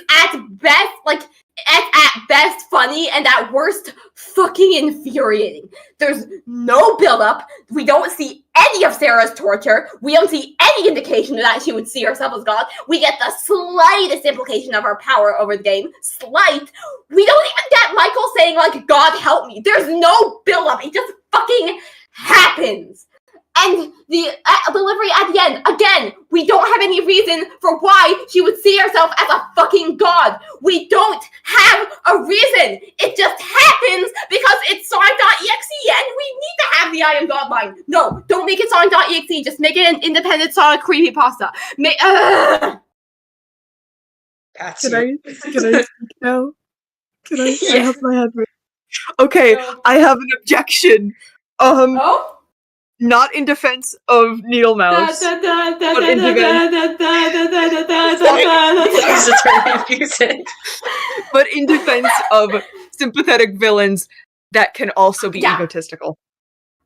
at best at best funny and at worst fucking infuriating. There's no build-up. We don't see any of Sarah's torture. We don't see any indication that she would see herself as God. We get the slightest implication of her power over the game. Slight. We don't even get Michael saying, like, God help me. There's no build-up. It just fucking happens. And the delivery at the end, again, we don't have any reason for why she would see herself as a fucking god. We don't have a reason. It just happens because it's Sonic.exe and we need to have the I am God line. No, don't make it Sonic.exe. Just make it an independent Sonic creepypasta. That's Can I speak now? Can I have my head raised? Okay, I have an objection. Oh? Not in defense of Needlemouse, but in but in defense of sympathetic villains that can also be egotistical.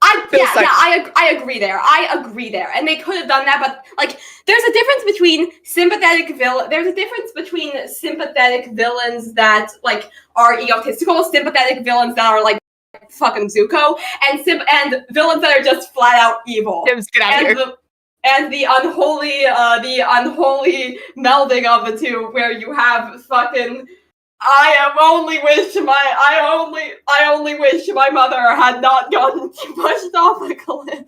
I agree there. I agree there. And they could have done that, but like there's a difference between sympathetic villains that like are egotistical, sympathetic villains that are like fucking Zuko, and villains that are just flat out evil. Get out of here. And the unholy melding of the two, where you have fucking I only wish my mother had not gotten pushed off a cliff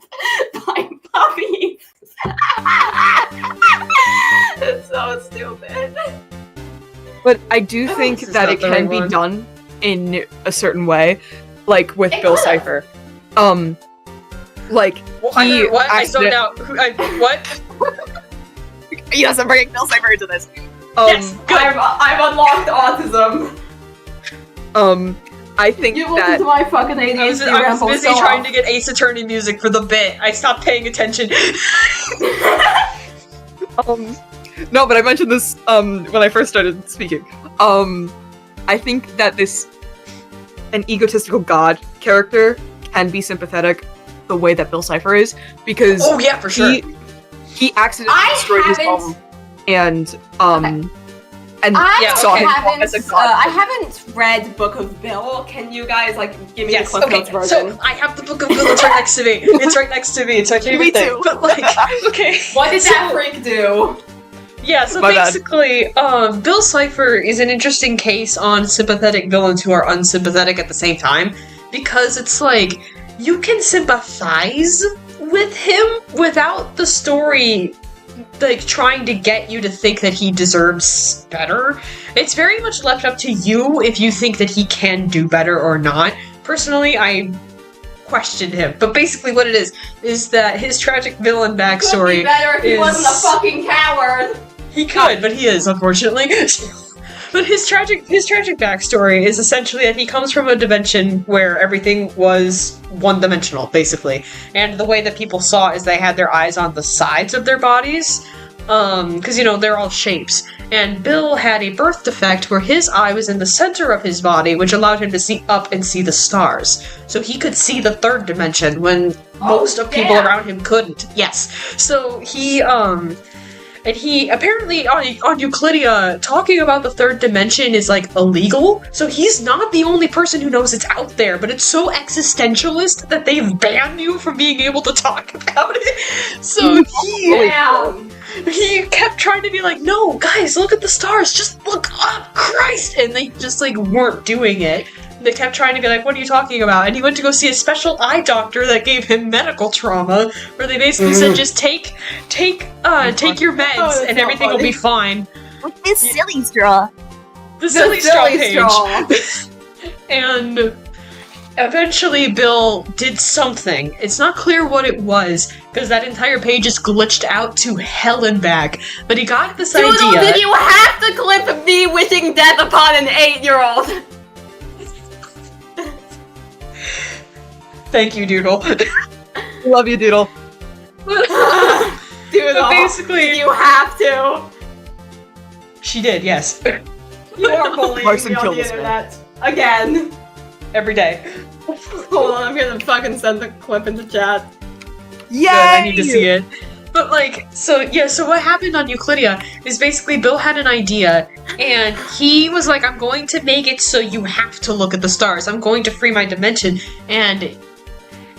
by puppies. It's so stupid. But I do think that it can be done in a certain way, like with Bill Cipher. Like he what? I zoned out. What? Yes, I'm bringing Bill Cipher into this. Yes, good. I've unlocked autism. I think you listen to my fucking ADHD I was busy trying to get Ace Attorney music for the bit. I stopped paying attention. No, but I mentioned this when I first started speaking. I think that an egotistical god character can be sympathetic the way that Bill Cipher is, because for sure. He accidentally destroyed his home and saw him as a god. I haven't read Book of Bill. Can you guys give me the Cliff Notes version? So I have the Book of Bill. It's right next to me. It's right next to me. It's my favorite thing. But okay. What did that freak do? Yeah, so basically, Bill Cipher is an interesting case on sympathetic villains who are unsympathetic at the same time, because it's like, you can sympathize with him without the story trying to get you to think that he deserves better. It's very much left up to you if you think that he can do better or not. Personally, I questioned him, but basically what it is that his tragic villain backstory could be better if he wasn't a fucking coward. He could, but he is, unfortunately. But his tragic backstory is essentially that he comes from a dimension where everything was one-dimensional, basically. And the way that people saw is they had their eyes on the sides of their bodies, because, they're all shapes. And Bill had a birth defect where his eye was in the center of his body, which allowed him to see up and see the stars. So he could see the third dimension when most of people around him couldn't. Yes. So he apparently on Euclidia, talking about the third dimension is illegal. So he's not the only person who knows it's out there, but it's so existentialist that they've banned you from being able to talk about it. So he kept trying to be like, no, guys, look at the stars, just look up, Christ! And they just weren't doing it. They kept trying to be like, what are you talking about? And he went to go see a special eye doctor that gave him medical trauma, where they basically said, just take your meds and everything will be fine. With this silly straw. The silly straw page. And eventually Bill did something. It's not clear what it was, because that entire page is glitched out to hell and back. But he got this idea. Did you have to clip me wishing death upon an 8-year-old? Thank you, Doodle. Love you, Doodle. Doodle. Basically, you have to. She did, yes. You are bullying Larson me on killed the this man. internet. Again. Every day. Hold on, I'm gonna fucking send the clip into chat. Yay! Good, I need to see it. But like, so what happened on Euclidia is basically Bill had an idea, and he was like, I'm going to make it so you have to look at the stars. I'm going to free my dimension. And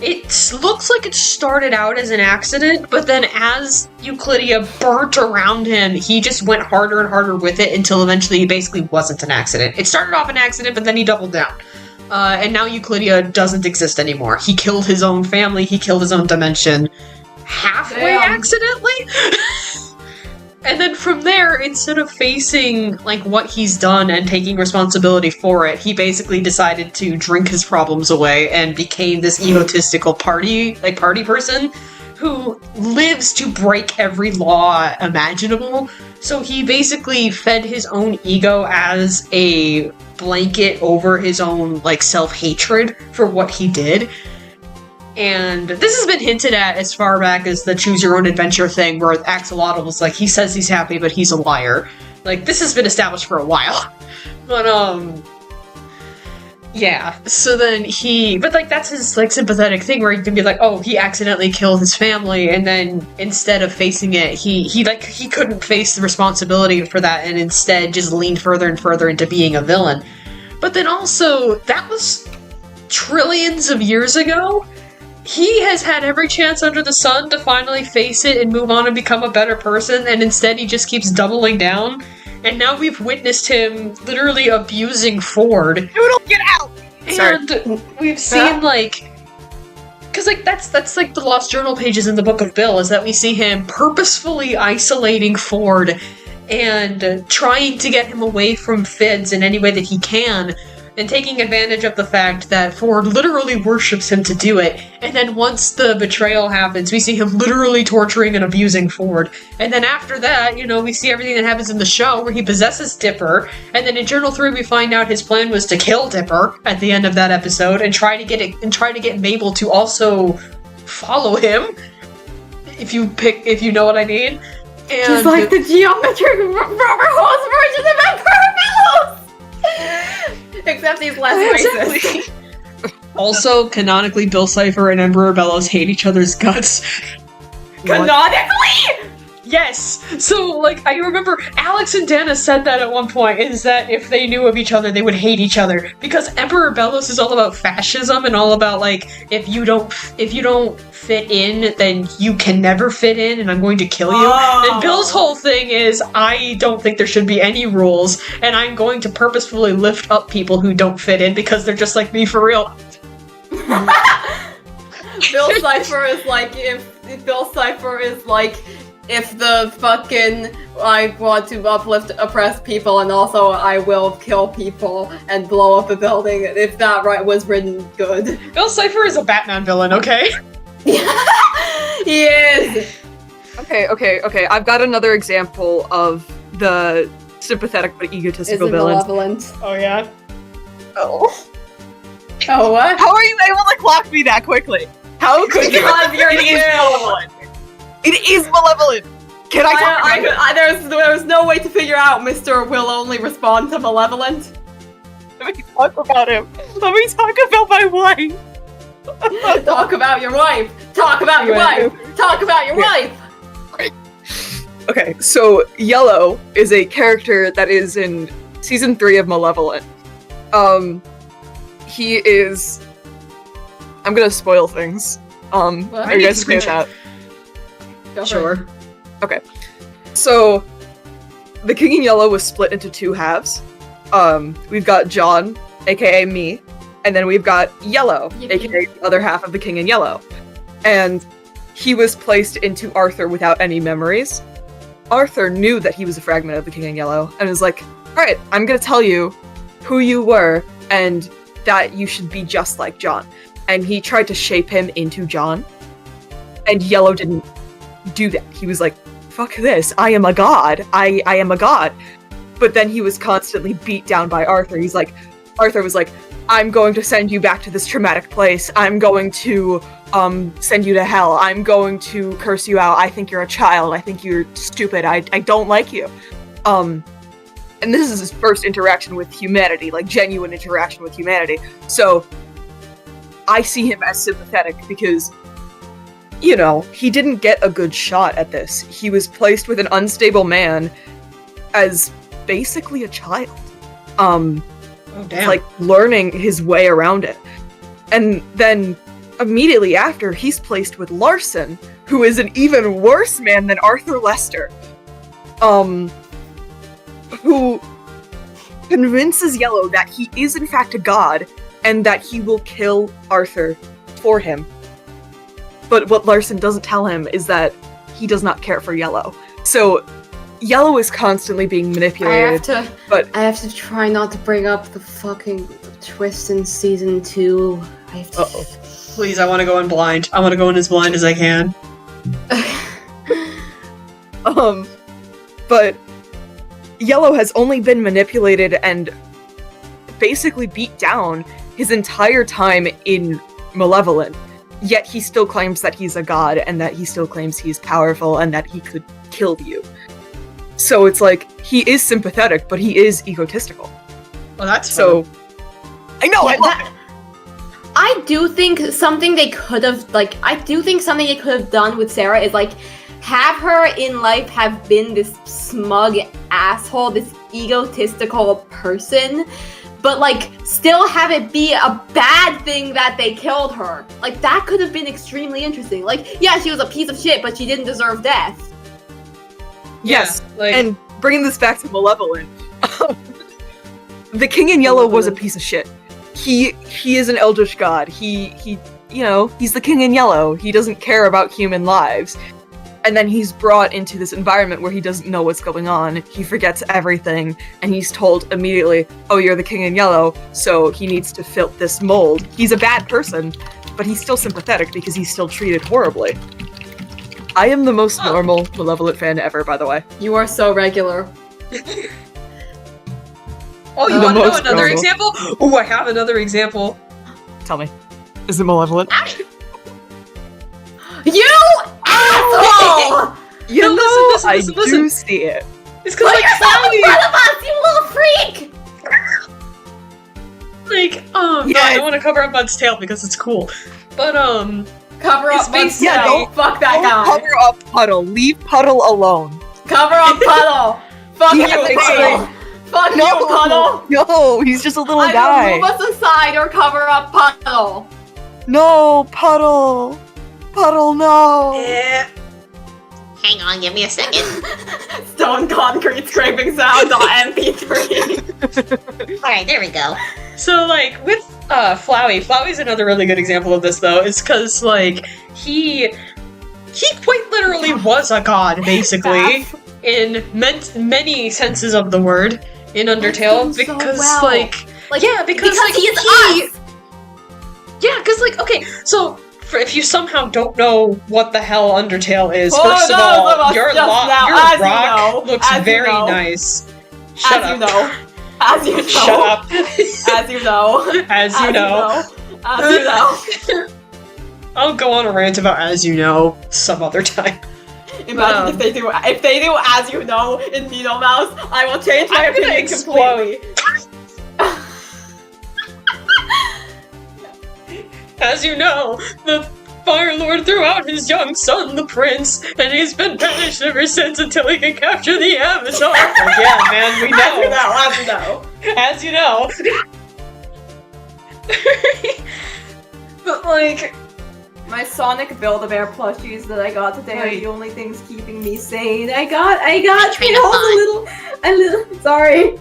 it looks like it started out as an accident, but then as Euclidia burnt around him, he just went harder and harder with it until eventually it basically wasn't an accident. It started off an accident, but then he doubled down. And now Euclidia doesn't exist anymore. He killed his own family, he killed his own dimension, halfway accidentally? And then from there, instead of facing, like, what he's done and taking responsibility for it, he basically decided to drink his problems away and became this egotistical party person who lives to break every law imaginable. So he basically fed his own ego as a blanket over his own, like, self-hatred for what he did. And this has been hinted at as far back as the Choose Your Own Adventure thing, where Axolotl was like, he says he's happy, but he's a liar. Like, this has been established for a while. But, yeah. So then but, like, that's his, like, sympathetic thing, where he can be like, oh, he accidentally killed his family, and then instead of facing it, he couldn't face the responsibility for that, and instead just leaned further and further into being a villain. But then also, that was trillions of years ago. He has had every chance under the sun to finally face it and move on and become a better person, and instead he just keeps doubling down. And now we've witnessed him literally abusing Ford. Noodle, get out! And we've seen, like... Because, like, that's like the Lost Journal pages in the Book of Bill, is that we see him purposefully isolating Ford and trying to get him away from Fids in any way that he can, and taking advantage of the fact that Ford literally worships him to do it. And then once the betrayal happens, we see him literally torturing and abusing Ford. And then after that, you know, we see everything that happens in the show where he possesses Dipper. And then in Journal 3 we find out his plan was to kill Dipper at the end of that episode and try to get Mabel to also follow him. If you know what I mean. And just like the geometric rubber hose version of Emperor Bellows! Except he's less racist. Also, canonically, Bill Cipher and Emperor Bellows hate each other's guts. Canonically?! Yes! So, like, I remember Alex and Dana said that at one point, is that if they knew of each other, they would hate each other. Because Emperor Bellows is all about fascism and all about, like, if you don't fit in, then you can never fit in, and I'm going to kill you. Oh. And Bill's whole thing is, I don't think there should be any rules, and I'm going to purposefully lift up people who don't fit in because they're just like me for real. Bill Cipher is like, if Bill Cipher is like, if the fucking, I want to uplift oppressed people, and also I will kill people and blow up a building, if that was written good. Bill Cipher is a Batman villain, okay? He is! Okay. I've got another example of the sympathetic but egotistical Is it villains. malevolent? Oh, yeah? Oh. Oh, what? How are you able to clock me that quickly? How could you? Because you're It is new. malevolent. It is malevolent. Can I talk about it? There's no way to figure out Mr. will only respond to malevolent. Let me talk about him. Let me talk about my wife. Talk about your wife. Talk about your wife. Talk about your wife. Okay, so Yellow is a character that is in season 3 of Malevolent. He is. I'm gonna spoil things. Are you guys okay with that? Sure. Okay. So, the King in Yellow was split into 2 halves. We've got John, aka me, and then we've got Yellow, aka the other half of the King in Yellow. And he was placed into Arthur without any memories. Arthur knew that he was a fragment of the King in Yellow, and was like, alright, I'm gonna tell you who you were, and that you should be just like John. And he tried to shape him into John, and Yellow didn't do that. He was like, fuck this, I am a god. I am a god. But then he was constantly beat down by Arthur. Arthur was like, I'm going to send you back to this traumatic place. I'm going to send you to hell. I'm going to curse you out. I think you're a child. I think you're stupid. I don't like you. and this is his first interaction with humanity, like genuine interaction with humanity. So I see him as sympathetic because, you know, he didn't get a good shot at this. He was placed with an unstable man as basically a child. Like learning his way around it. And then immediately after, he's placed with Larson, who is an even worse man than Arthur Lester. Who convinces Yellow that he is in fact a god, and that he will kill Arthur for him. But what Larson doesn't tell him is that he does not care for Yellow. So Yellow is constantly being manipulated. I have to try not to bring up the fucking twist in season 2. I have to... Please, I want to go in blind. I want to go in as blind as I can. But Yellow has only been manipulated and basically beat down his entire time in Malevolent. Yet he still claims that he's a god, and that he still claims he's powerful, and that he could kill you. So it's like, he is sympathetic, but he is egotistical. Well, that's so. I know, I love it. I do think something they could have done with Sarah is, like, have her in life have been this smug asshole, this egotistical person, but, like, still have it be a bad thing that they killed her. Like, that could have been extremely interesting. Like, yeah, she was a piece of shit, but she didn't deserve death. Yes, and bringing this back to Malevolent, the King in Yellow was a piece of shit. He is an eldritch god. He you know, he's the King in Yellow. He doesn't care about human lives. And then he's brought into this environment where he doesn't know what's going on. He forgets everything, and he's told immediately, oh, you're the King in Yellow, so he needs to fit this mold. He's a bad person, but he's still sympathetic because he's still treated horribly. I am the most normal Malevolent fan ever, by the way. You are so regular. Oh, you want to know another example? Oh, I have another example. Tell me. Is it Malevolent? You asshole! You no, know, listen. I do see it. It's because, like, yourself in front of us, you little freak! Like, no, I don't want to cover up Bud's tail because it's cool. But, cover up Bud's tail. Don't fuck that guy. Cover up Puddle. Leave Puddle alone. Cover up Puddle. Fuck you, Puddle. Fuck you, Puddle. No, he's just a little guy. Move us aside or cover up Puddle. No, Puddle. Puddle, no. Yeah. Hang on, give me a second. Stone concrete scraping sounds on MP3. Alright, there we go. So, like, with Flowey's another really good example of this, though. It's because, like, he quite literally was a god, basically, in many senses of the word in Undertale, because, because he is us! Yeah, because, like, okay, so, if you somehow don't know what the hell Undertale is, first of all, your rock looks very nice. Shut up. As you know. Shut up. As you know. As you know. As you know. I'll go on a rant about As You Know some other time. Imagine if they do As You Know in Needlemouse, I will change my opinion completely. As you know, the Fire Lord threw out his young son, the prince, and he's been banished ever since until he can capture the Amazon. Yeah, man, we know. As you know. But, like... My Sonic Build-A-Bear plushies that I got today are the only things keeping me sane. I got a little, sorry.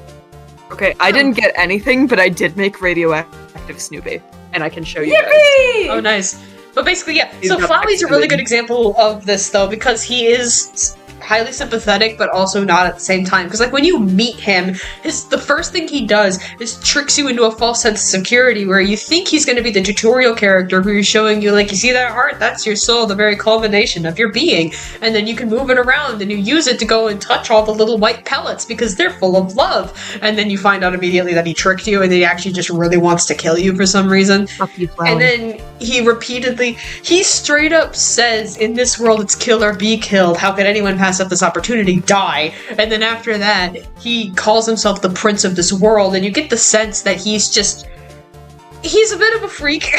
Okay, I didn't get anything, but I did make radioactive Snoopy, and I can show you Yippee! guys. Oh, nice. But basically, yeah. So Flowey's a really good example of this, though, because he is highly sympathetic, but also not at the same time. Because, like, when you meet him, the first thing he does is tricks you into a false sense of security, where you think he's going to be the tutorial character who is showing you, like, you see that heart? That's your soul, the very culmination of your being. And then you can move it around, and you use it to go and touch all the little white pellets, because they're full of love. And then you find out immediately that he tricked you, and he actually just really wants to kill you for some reason. And then he straight up says, in this world it's kill or be killed. How could anyone pass up this opportunity, die. And then after that, he calls himself the prince of this world, and you get the sense that he's a bit of a freak.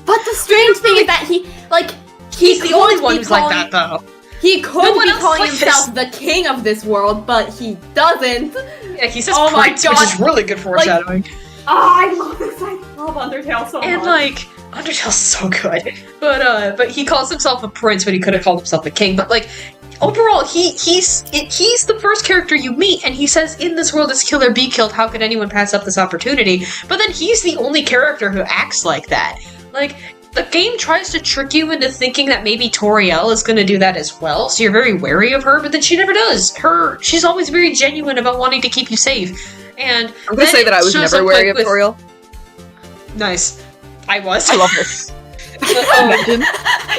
But the strange thing is that he's the only one who's like that, though. He could be calling himself the king of this world, but he doesn't. Yeah, he says prince, which is really good foreshadowing. I love this. I love Undertale so much. And Undertale's so good. But he calls himself a prince when he could have called himself a king. But overall, he's the first character you meet, and he says, in this world it's kill or be killed, how could anyone pass up this opportunity? But then he's the only character who acts like that. The game tries to trick you into thinking that maybe Toriel is going to do that as well, so you're very wary of her, but then she never does. She's always very genuine about wanting to keep you safe. And I'm going to say that I was never wary of Toriel. Nice. I was. I love this.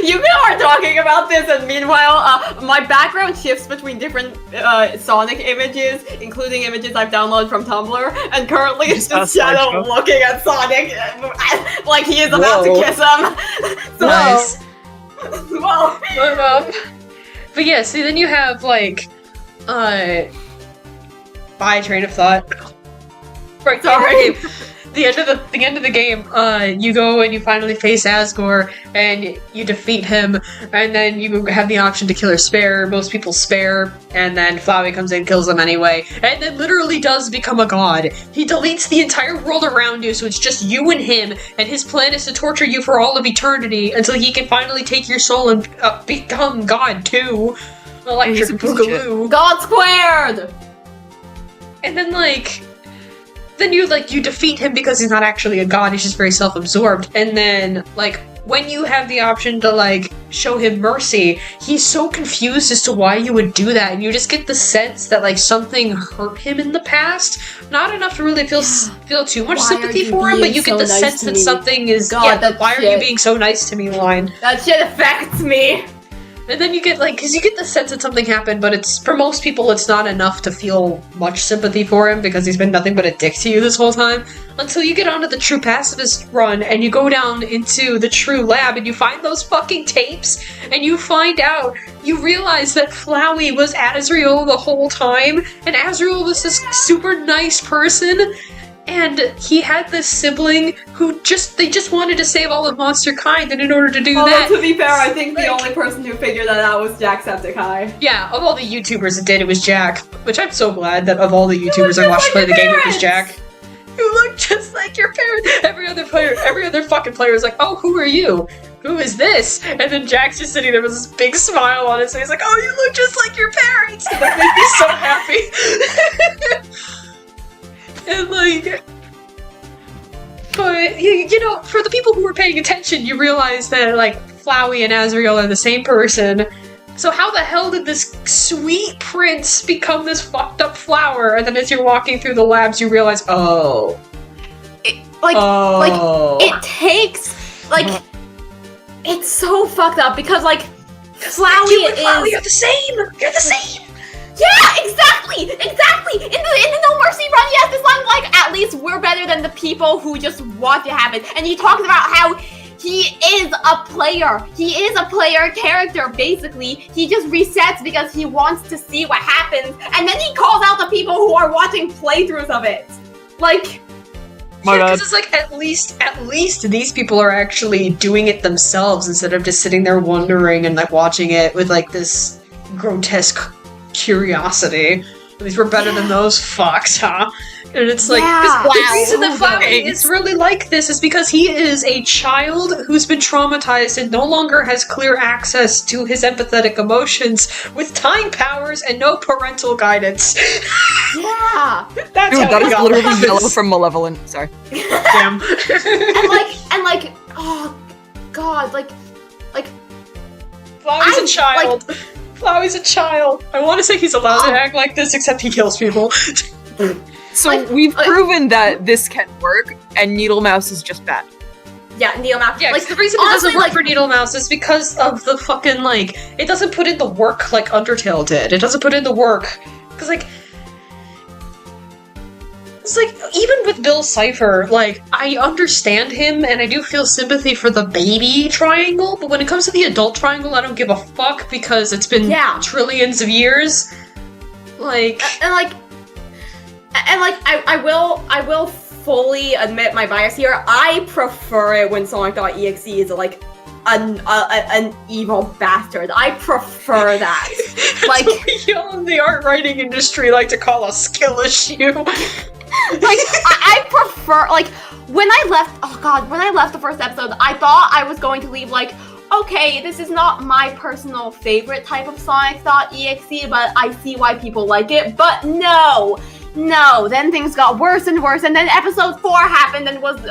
You are talking about this, and meanwhile, my background shifts between different Sonic images, including images I've downloaded from Tumblr, and currently it's just Shadow looking at Sonic like he is about to kiss him. So, nice. Well, but yeah, see, then you have my train of thought. Right, sorry. The end of the game, you go and you finally face Asgore, and you defeat him, and then you have the option to kill or spare. Most people spare, and then Flowey comes in, kills them anyway, and then literally does become a god. He deletes the entire world around you, so it's just you and him, and his plan is to torture you for all of eternity until he can finally take your soul and become god too. Electric Boogaloo. God squared! And then then you defeat him because he's not actually a god, he's just very self-absorbed. And then, when you have the option to, show him mercy, he's so confused as to why you would do that, and you just get the sense that, something hurt him in the past. Not enough to really feel too much sympathy for him, but you get the sense that something is, why are you being so nice to me line. That shit affects me! And then you get, because you get the sense that something happened, but for most people, it's not enough to feel much sympathy for him, because he's been nothing but a dick to you this whole time, until you get onto the true pacifist run, and you go down into the true lab, and you find those fucking tapes, and you realize that Flowey was Azrael the whole time, and Azrael was this super nice person, and he had this sibling who they just wanted to save all of monster kind, and in order to do that... to be fair, I think the only person who figured that out was Jacksepticeye. Yeah, of all the YouTubers that did, it was Jack. Which I'm so glad that of all the YouTubers I watched play the game, it was Jack. You look just like your parents! Every other fucking player is like, oh, who are you? Who is this? And then Jack's just sitting there with this big smile on his face, like, oh, you look just like your parents! And that made me so happy. And but for the people who were paying attention, you realize that Flowey and Azrael are the same person. So how the hell did this sweet prince become this fucked up flower? And then as you're walking through the labs, you realize, it takes it's so fucked up because Flowey you and Flowey are the same. You're the same. Yeah, exactly! In the No Mercy run, yes, this line, at least we're better than the people who just want to have it. And he talks about how he is a player. He is a player character, basically. He just resets because he wants to see what happens. And then he calls out the people who are watching playthroughs of it. Because it's at least these people are actually doing it themselves instead of just sitting there wondering and watching it with this grotesque curiosity. At least we're better than those fucks, huh? And it's the reason that Flowey is really like this is because he is a child who's been traumatized and no longer has clear access to his empathetic emotions with time powers and no parental guidance. Yeah! That is literally Yellow from Malevolent. Sorry. Damn. and oh god, Flowey's a child. Flowey's a child. I want to say he's allowed to act like this, except he kills people. So we've proven that this can work, and Needlemouse is just bad. Yeah, Needlemouse. Yeah, the reason it doesn't work for Needlemouse is because of the fucking, it doesn't put in the work like Undertale did. It doesn't put in the work. Because, It's like, even with Bill Cipher, like, I understand him and I do feel sympathy for the baby triangle, but when it comes to the adult triangle, I don't give a fuck because it's been trillions of years. Like... I will fully admit my bias here. I prefer it when Sonic.exe is like an evil bastard. I prefer that. Like, what we in the art writing industry like to call a skill issue. Like, I prefer, like, when I left the first episode, I thought I was going to leave, like, okay, this is not my personal favorite type of Sonic.exe, but I see why people like it, but no, then things got worse and worse, and then episode 4 happened and was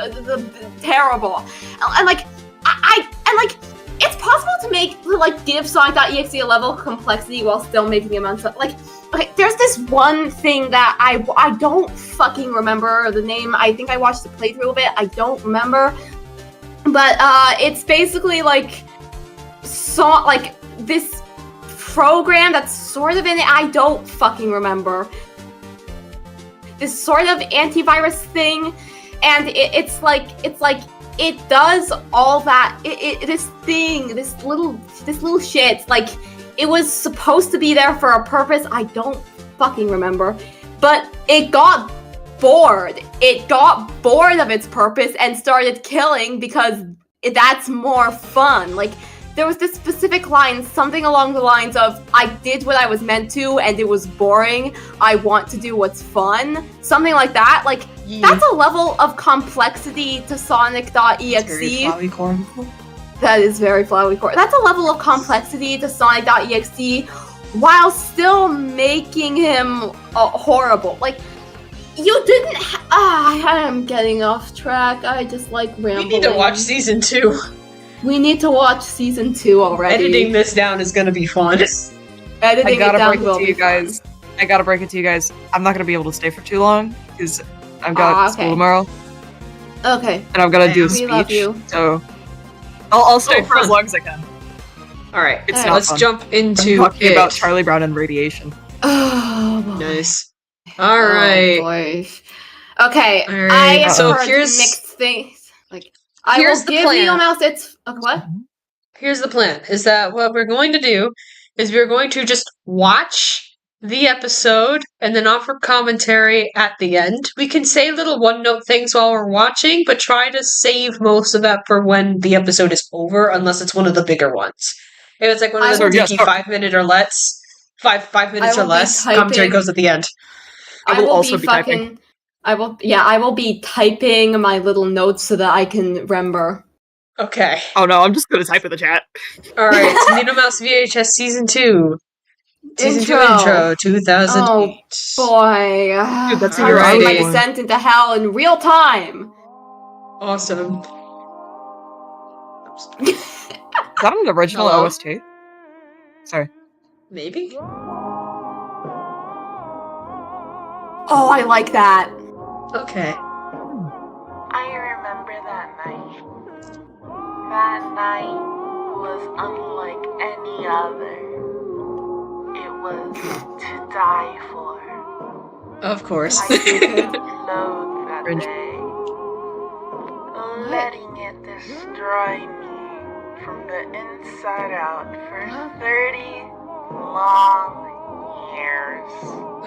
terrible, and, like, it's possible to give Sonic.exe a level of complexity while still making him okay, there's this one thing that I don't fucking remember the name. I think I watched the playthrough of it. I don't remember, but it's basically this program that's sort of in it. I don't fucking remember. This sort of antivirus thing, and it's like it does all that. This little shit, like, it was supposed to be there for a purpose. I don't fucking remember, but it got bored. It got bored of its purpose and started killing because that's more fun. Like, there was this specific line, something along the lines of, I did what I was meant to and it was boring. I want to do what's fun. Something like that. Like, that's a level of complexity to Sonic.exe. That is very flowery core. That's a level of complexity to Sonic.exe while still making him horrible. Like, you didn't I am getting off track. I just like rambling. We need to watch season 2. We need to watch season 2 already. Editing this down is gonna be fun. I gotta break it to you guys. I'm not gonna be able to stay for too long because I've got school tomorrow. Okay. And I've got to do a speech. Love you. So I'll stay for as long as I can. Alright, let's jump into talking about Charlie Brown and radiation. Oh, boy. Nice. Alright. Oh, boy. Okay, Alright. I have So heard here's mixed things. Like, I will give Needlemouse its... what? Here's the plan, is that what we're going to do is we're going to just watch the episode and then offer commentary at the end. We can say little one-note things while we're watching, but try to save most of that for when the episode is over, unless it's one of the bigger ones. If it's like one of the dinky 5 minute or less, five minutes or less, commentary goes at the end. I will also be typing. I will be typing my little notes so that I can remember. Okay. Oh no, I'm just gonna type in the chat. Alright, Needlemouse VHS Season 2. Season 2 intro, 2008. Oh boy. Dude, that's I'm getting my descent into hell in real time. Awesome. Is that an original OST? Sorry. Maybe? Oh, I like that. Okay. I remember that night. That night was unlike any other. It was to die for. Of course. I didn't loathe that day. Letting it destroy me from the inside out for 30 long years.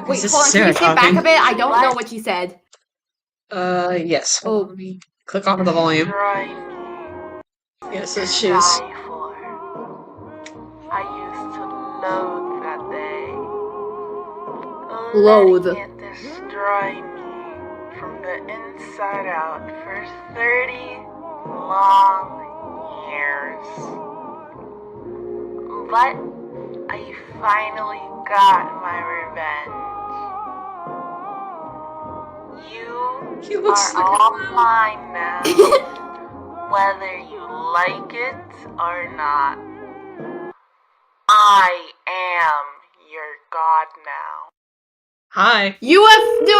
Okay, wait, hold on, can you say back a bit? I don't know what you said. Yes. Oh. Let me click off of the volume. Yes, it's shoes. I used to loathe that day. Loathe. Letting it destroy me from the inside out for 30 long years. But I finally got my revenge. You are all mine now, whether you like it or not. I am your god now. Hi. You have to...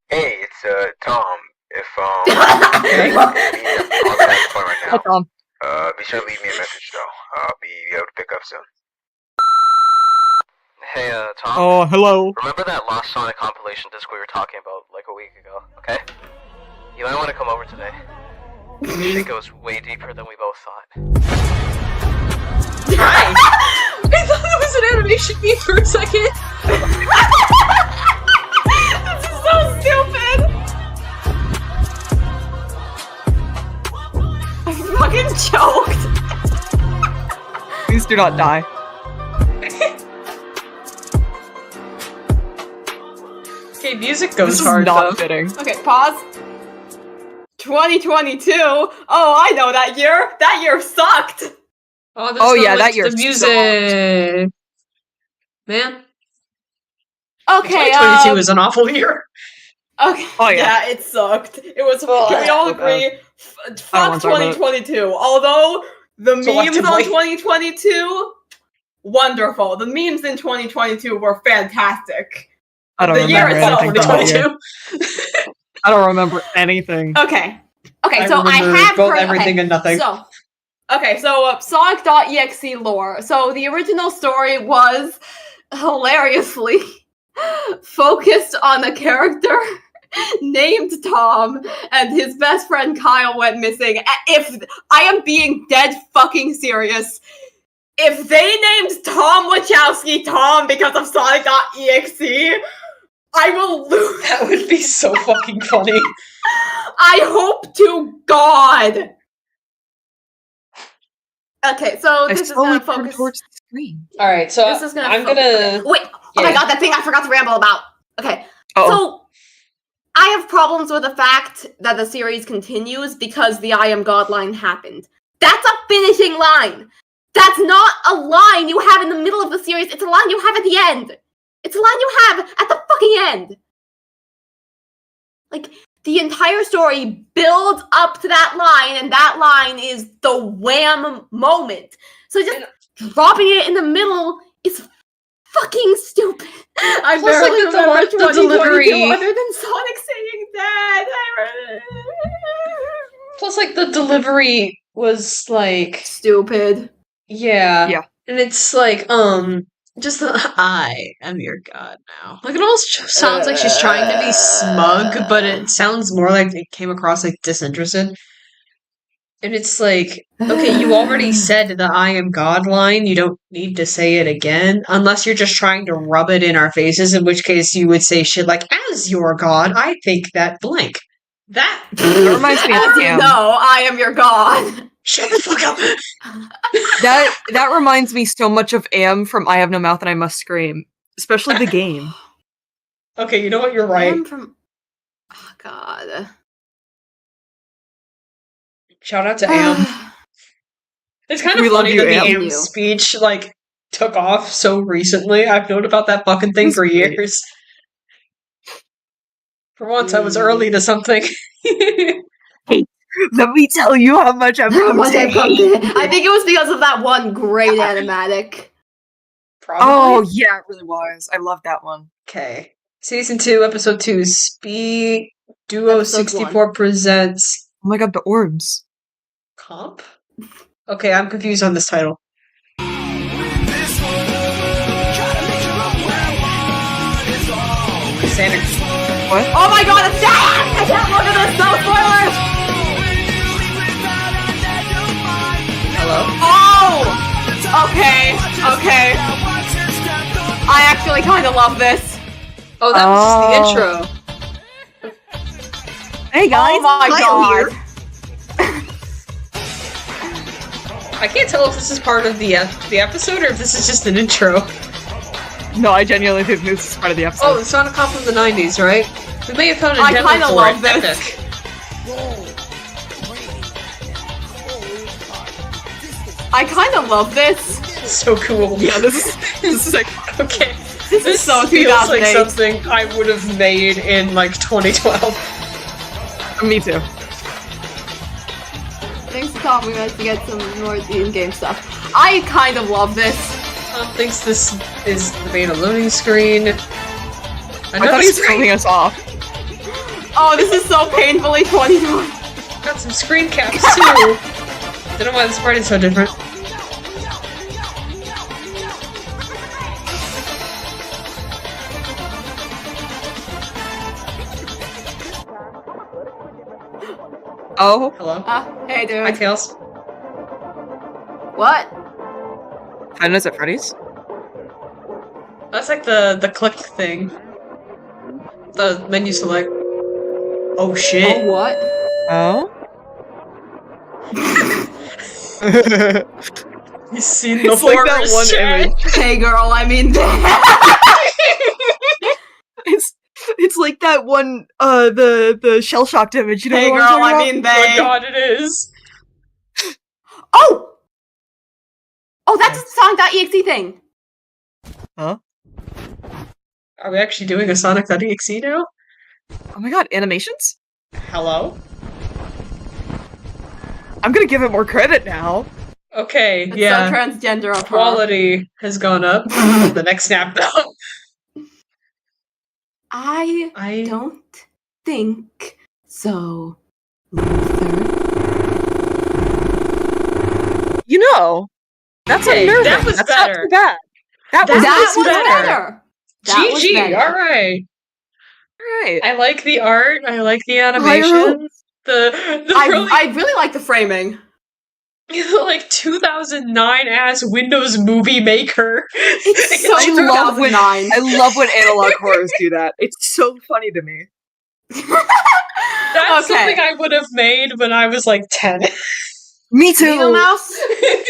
Hey, it's Tom. If I'm on that phone right now, be sure to leave me a message though. I'll be able to pick up soon. Hey, Tom. Oh, hello. Remember that Lost Sonic compilation disc we were talking about like a week ago, okay? You might want to come over today. I think it goes way deeper than we both thought. Hi! I thought it was an animation beat for a second! This is so stupid! I fucking choked! Please do not die. Okay, music goes This is hard not though. fitting. Okay, pause. 2022? Oh, I know that year! That year sucked! Oh yeah, that year the music. Man. Okay, 2022 was an awful year. Okay. Oh, yeah. It sucked. It was. Oh, can we all okay. agree? I don't Fuck wanna talk about it. 2022. Although the memes on Selectively. 2022, wonderful. The memes in 2022 were fantastic. I don't The year remember itself, anything from that year. 2022. I don't remember anything. Okay. Okay. I so I remember have both heard everything and nothing. So. Okay, so Sonic.exe lore. So the original story was hilariously focused on a character named Tom, and his best friend Kyle went missing. If I am being dead fucking serious, if they named Tom Wachowski Tom because of Sonic.exe, I will lose. That would be so fucking funny. I hope to God. Okay, so this is gonna focus towards the screen. Alright, so This is gonna I'm focus- gonna... okay. Wait! Oh my Yeah. god, that thing I forgot to ramble about! Okay, Uh-oh. so... I have problems with the fact that the series continues because the I am God line happened. That's a finishing line! That's not a line you have in the middle of the series, it's a line you have at the end! It's a line you have at the fucking end! Like, the entire story builds up to that line, and that line is the wham moment. So just dropping it in the middle is fucking stupid. I Plus, barely like, remember the 2022 delivery- other than Sonic saying that. Plus, like, the delivery was, like... Stupid. Yeah. Yeah. And it's like, just the I am your god now. Like, it almost sounds like she's trying to be smug, but it sounds more like it came across, like, disinterested. And it's like, okay, you already said the I am God line, you don't need to say it again, unless you're just trying to rub it in our faces, in which case you would say shit like, as your god, I think that blank. That reminds me of As you Cam. know, I am your god. Shut the fuck up! That reminds me so much of Am from I Have No Mouth and I Must Scream. Especially the game. Okay, you know what, you're right. I'm from... Oh, God. Shout out to Am. It's kind of We love funny you, that the Am. Am speech, like, took off so recently. I've known about that fucking thing for years. For once, I was early to something. Let me tell you how much I've come to hate. I think it was because of that one great animatic. Probably. Oh, yeah, it really was. I love that one. Okay. Season 2, Episode 2, Speed Duo Episode 64 presents Oh my god, the orbs. Comp? Okay, I'm confused on this title. Santa. What? Oh my god, it's Jack! I can't look at this, no spoilers! Hello? Oh! Okay. I actually kind of love this. Oh, that was just the intro. Hey guys, Oh my Kyle god. here. I can't tell if this is part of the episode or if this is just an intro. No, I genuinely think this is part of the episode. Oh, the Sonic Comp from the 90s, right? We may have found a I demo kinda for love it. this. Epic. I kind of love this. So cool. Yeah, this is like Okay. This is so feels like 2008. something I would have made in, like, 2012. me too. Thanks to Tom, we managed to get some more in-game stuff. I kind of love this. Tom thinks this is the beta loading screen. I thought he was filming us off. Oh, this is so painfully 2020. Got some screen caps, too. Don't know why this part is so different. Oh. Hello. Hey, dude. Hi, Tails. What? Five Nights at Freddy's? That's like the click thing. The menu select. Oh shit. Oh, what? Oh? You've seen the It's like that forest, one Chad. image. Hey, girl, I mean... It's like that one, the shell-shocked image. You know Hey, what girl, I'm I talking mean Oh my they... god, it is. Oh! Oh, that's a Sonic.exe thing! Huh? Are we actually doing a Sonic.exe now? Oh my god, animations? Hello? I'm gonna give it more credit now. Okay, It's yeah. so transgender of her. Quality has gone up. The next snap though. I don't think so, You know, that's Okay, unnerving. that was That's better. not too bad. That was better. That was GG, better. alright. Right. I like the art, I like the animation. I really like the framing. Like 2009 ass Windows Movie Maker. It's so I love when 2009. I love when analog horrors do that. It's so funny to me. That's Okay. something I would have made when I was like 10. Me too. Needlemouse,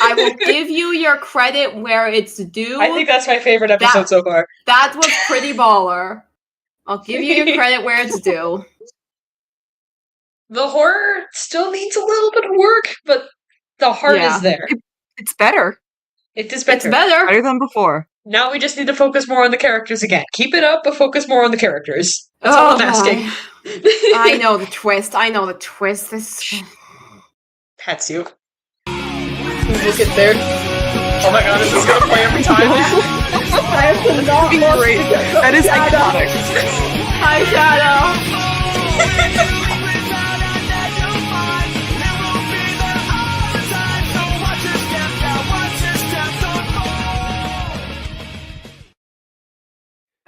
I will give you your credit where it's due. I think that's my favorite episode so far. That was pretty baller. I'll give you your credit where it's due. The horror still needs a little bit of work, but the heart is there. It's better. It is better. It's better. Better than before. Now we just need to focus more on the characters again. Keep it up, but focus more on the characters. That's all I'm asking. I know the twist. I know the twist. This Pets you. We'll get there. Oh my god, is this gonna play every time? I have to not Be great. That is iconic. Hi, Shadow.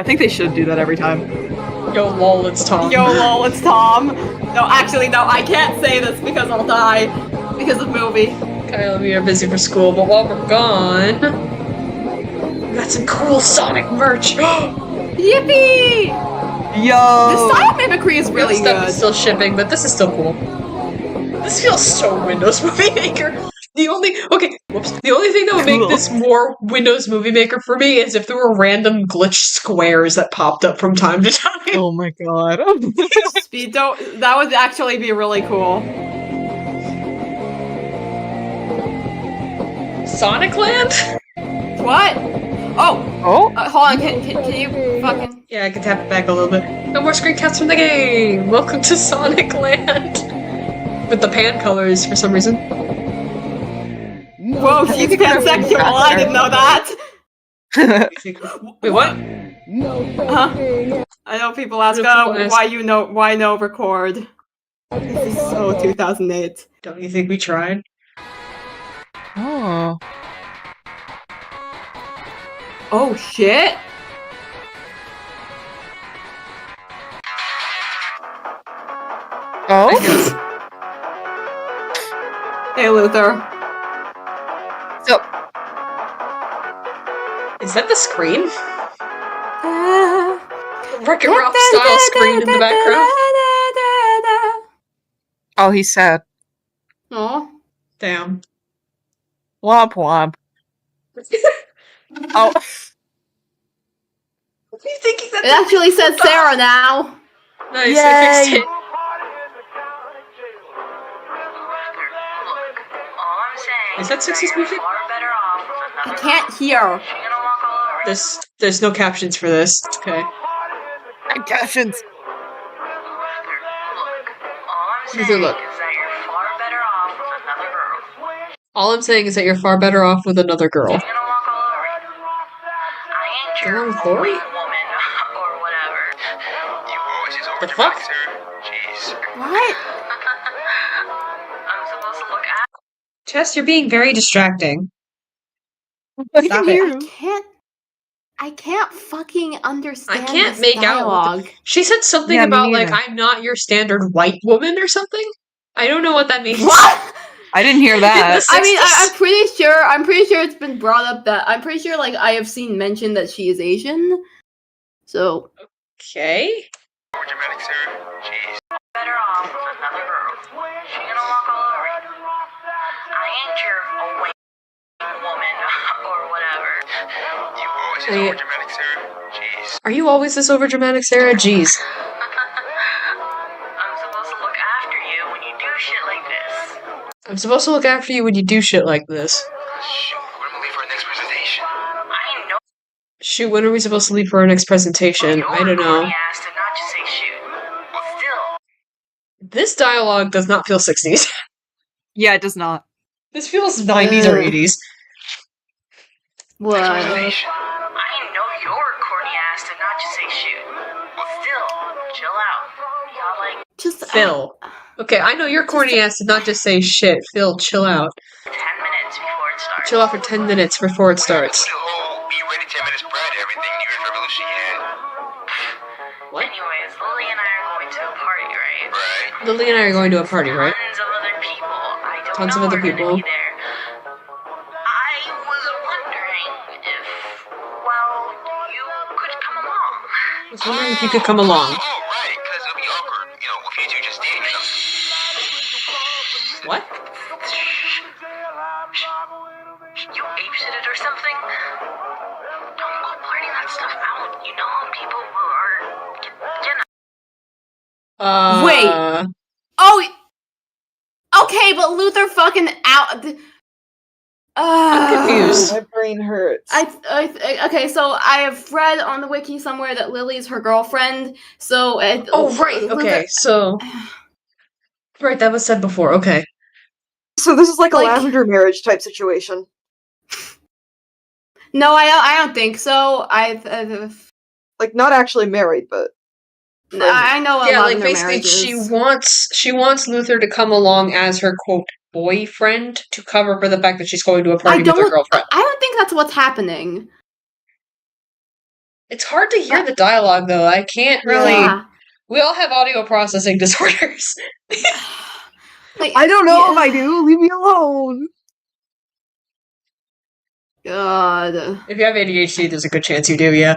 I think they should do that every time. Yo lol, it's Tom. Yo lol, it's Tom. No, actually, no, I can't say this because I'll die. Because of movie. Kyle and me are busy for school, but while we're gone, we got some cool Sonic merch. Yippee! Yo! The style mimicry is really stuff good. is still shipping, but this is still cool. This feels so Windows Movie Maker. The only thing that would make this more Windows Movie Maker for me is if there were random glitch squares that popped up from time to time. Oh my god. Speedo, that would actually be really cool. Sonic Land? What? Oh! Oh? Hold on, can you fucking... Yeah, I can tap it back a little bit. No more screencasts from the game! Welcome to Sonic Land! With the pan colors for some reason. Whoa, she's pansexual, I didn't know that! Wait, what? Huh? I know people ask, why no record? This is so 2008. Don't you think we tried? Oh. Oh shit! Oh? Hey Luther. So, is that the screen? Wreck-It Ralph style screen in the background. oh, he's sad. Oh. Damn. Womp womp. Oh. What are you thinking that? It actually says Sarah now. Nice, Yay. I fixed it. Is that 60s music? I can't hear. There's no captions for this. It's okay. Captions. Look. All I'm saying is that you're far better off with another girl. Get along with Lori? The fuck? What? Chess, you're being very distracting. Stop it. I can't fucking understand I can't this make dialogue. out. She said something about like I'm not your standard white woman or something. I don't know what that means. What? I didn't hear that. I mean, I'm pretty sure it's been brought up that I'm pretty sure like I have seen mention that she is Asian. So Okay. Dramatic Sarah. Jeez. Better off with another girl. She gonna walk all over you. I ain't your white woman or whatever. You always this overdramatic Sarah. Jeez. Are you always this overdramatic, Sarah? Jeez. I'm supposed to look after you when you do shit like this. I'm supposed to look after you when you do shit like this. Shoot, when are we leave for our next presentation? I know. Shoot, when are we supposed to leave for our next presentation? I don't know. Asked to not just say shoot. But still. This dialogue does not feel 60s. Yeah, it does not. This feels 90s or 80s. What? I know you're corny ass to not just say shoot. But still, chill out. Y'all like just Phil. Okay, I know you're corny ass to not just say shit. Phil, chill out. 10 minutes before it starts. Chill out for 10 minutes before it starts. Be ready 10 minutes prior to everything New Year's Revolution yet. What? Anyways, Lily and I are going to a party, right? Right. Lily and I are going to a party, right? Tons of other people. I don't Tons know of other are gonna people. be there. I was wondering if, well, you could come along. I was wondering if you could come along. Oh, right, because it'll be awkward, you know, if you two just dating or something. What? You ape-shitted or something? Don't go blurting that stuff out. You know how people are, Wait. Oh. Okay, but Luther fucking out. I'm confused. My brain hurts. Okay, so I have read on the wiki somewhere that Lily's her girlfriend. So. Oh right. Okay. So. Right, that was said before. Okay. So this is like a lavender marriage type situation. No, I don't think so. Like not actually married, but I know. Yeah, like lavender basically, marriages. she wants Luther to come along as her quote boyfriend to cover for the fact that she's going to a party with her girlfriend. I don't think that's what's happening. It's hard to hear the dialogue though. I can't really. Yeah. We all have audio processing disorders. I don't know if I do. Leave me alone. God. If you have ADHD, there's a good chance you do. Yeah.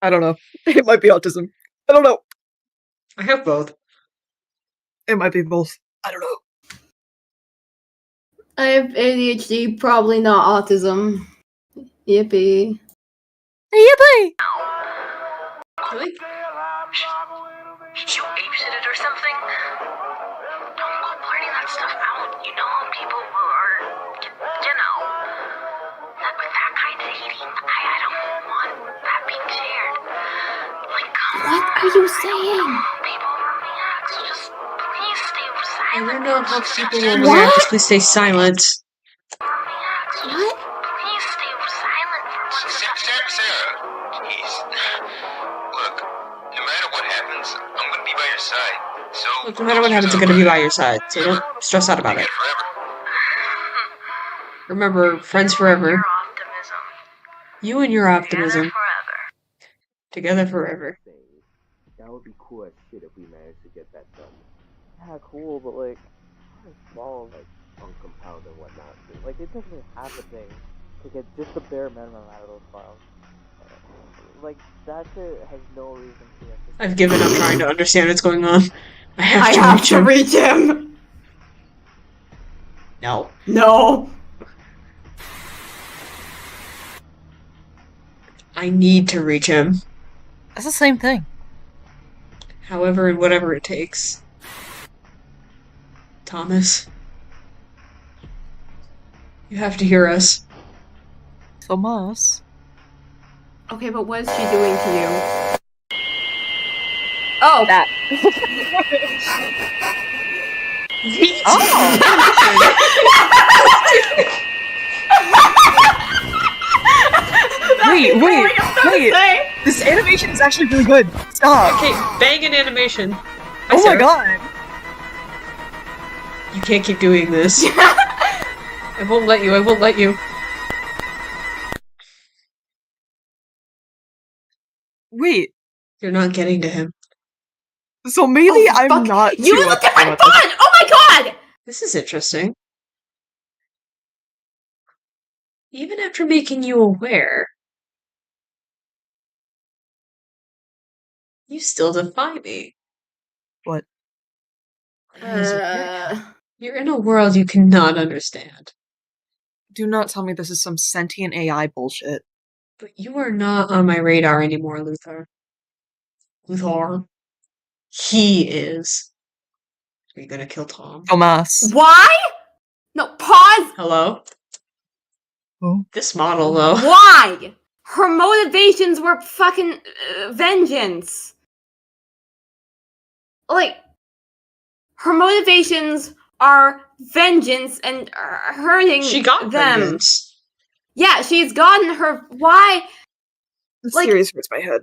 I don't know. It might be autism. I don't know. I have both. It might be both. I don't know. I have ADHD, probably not autism. Yippee. Yippee! Really? You ape-shitted or something? Don't go blurting that stuff out. You know how people are, you know. With that kind of dating, I don't want that being shared. Like, come What on. are you saying? People will react, so just please stay I silent. don't know how people will react. Just please stay silent. What? Please stay silent for one second. Sarah, jeez. Look, no matter what happens, I'm gonna be by your side. So Look, no matter what happens, I'm gonna be by your side. So don't stress out about it. Remember, friends forever. You and your optimism. Together forever. That would be cool as shit if we managed to get that done. Yeah, cool, but like, small like punk compound and whatnot. Like, it doesn't have a thing to get just the bare minimum out of those files. Like, that shit has no reason to exist. I've given up trying to understand what's going on. I have to reach him. No. No. I need to reach him. That's the same thing. However and whatever it takes. Thomas. You have to hear us. Thomas. Okay, but what is she doing to you? Oh! That. Wait. This animation is actually really good. Stop. Okay, banging animation. Oh my god. You can't keep doing this. I won't let you. Wait. You're not getting to him. So maybe I'm not too Use a upset different about this. font! Oh my god! This is interesting. Even after making you aware, you still defy me. What? You're in a world you cannot understand. Do not tell me this is some sentient AI bullshit. But you are not on my radar anymore, Luther. Luthor. He is. Are you gonna kill Tom? Tomas. Why? No, pause! Hello? Oh. This model, though. Why? Her motivations were fucking vengeance. Like, her motivations are vengeance and hurting She got them. vengeance. Yeah, she's gotten her. Why? This Like, series hurts my head.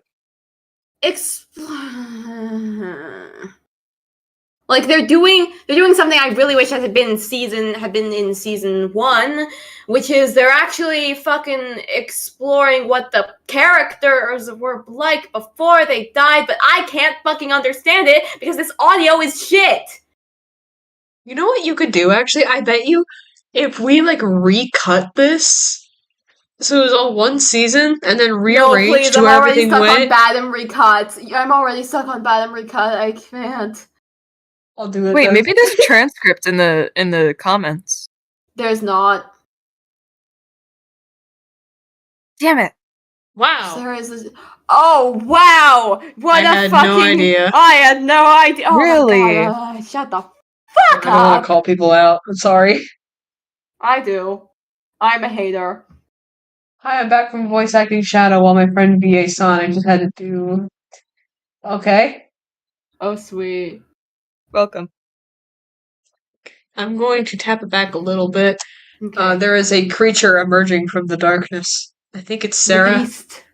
Like they're doing something I really wish had been in season 1, which is they're actually fucking exploring what the characters were like before they died, but I can't fucking understand it because this audio is shit. You know what you could do, actually? I bet you, if we, like, recut this, so it was all one season, and then rearranged No, please, to I'm where already everything stuck went. on bad and recut. I'm already stuck on bad and recut. I can't. I'll do it. Wait, then. maybe there's a transcript in the comments. There's not. Damn it. Wow. There is this. Oh wow! What I a had fucking! no idea. I had no idea. Oh Really? my god! Shut the I fuck don't want up! to call people out. I'm sorry. I do. I'm a hater. Hi, I'm back from voice acting Shadow while my friend VA Sonic just had to do. Okay. Oh sweet. Welcome. I'm going to tap it back a little bit. Okay. There is a creature emerging from the darkness. I think it's The Sarah. beast.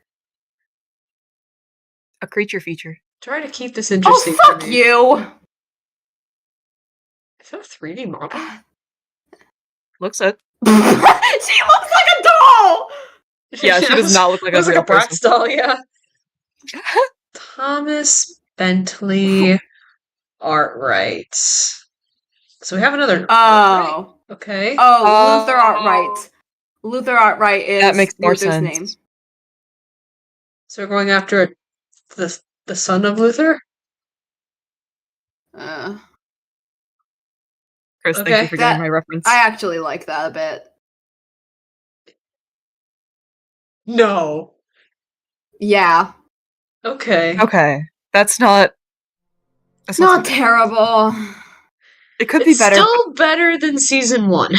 A creature feature. Try to keep this interesting. Oh fuck you! Is that a 3D model? Looks it. She looks like a doll. Yeah, she does not look like a looks real like a Bratz person. doll, yeah. Thomas Bentley art rights. So we have another. Oh. Okay. Oh, Luther Artwright. Luther Artwright is That makes more Luther's sense. name. So we're going after the son of Luther? Chris, thank you for getting my reference. I actually like that a bit. No. Yeah. Okay. Okay. That's not not terrible. It could It's be better. still better than season 1.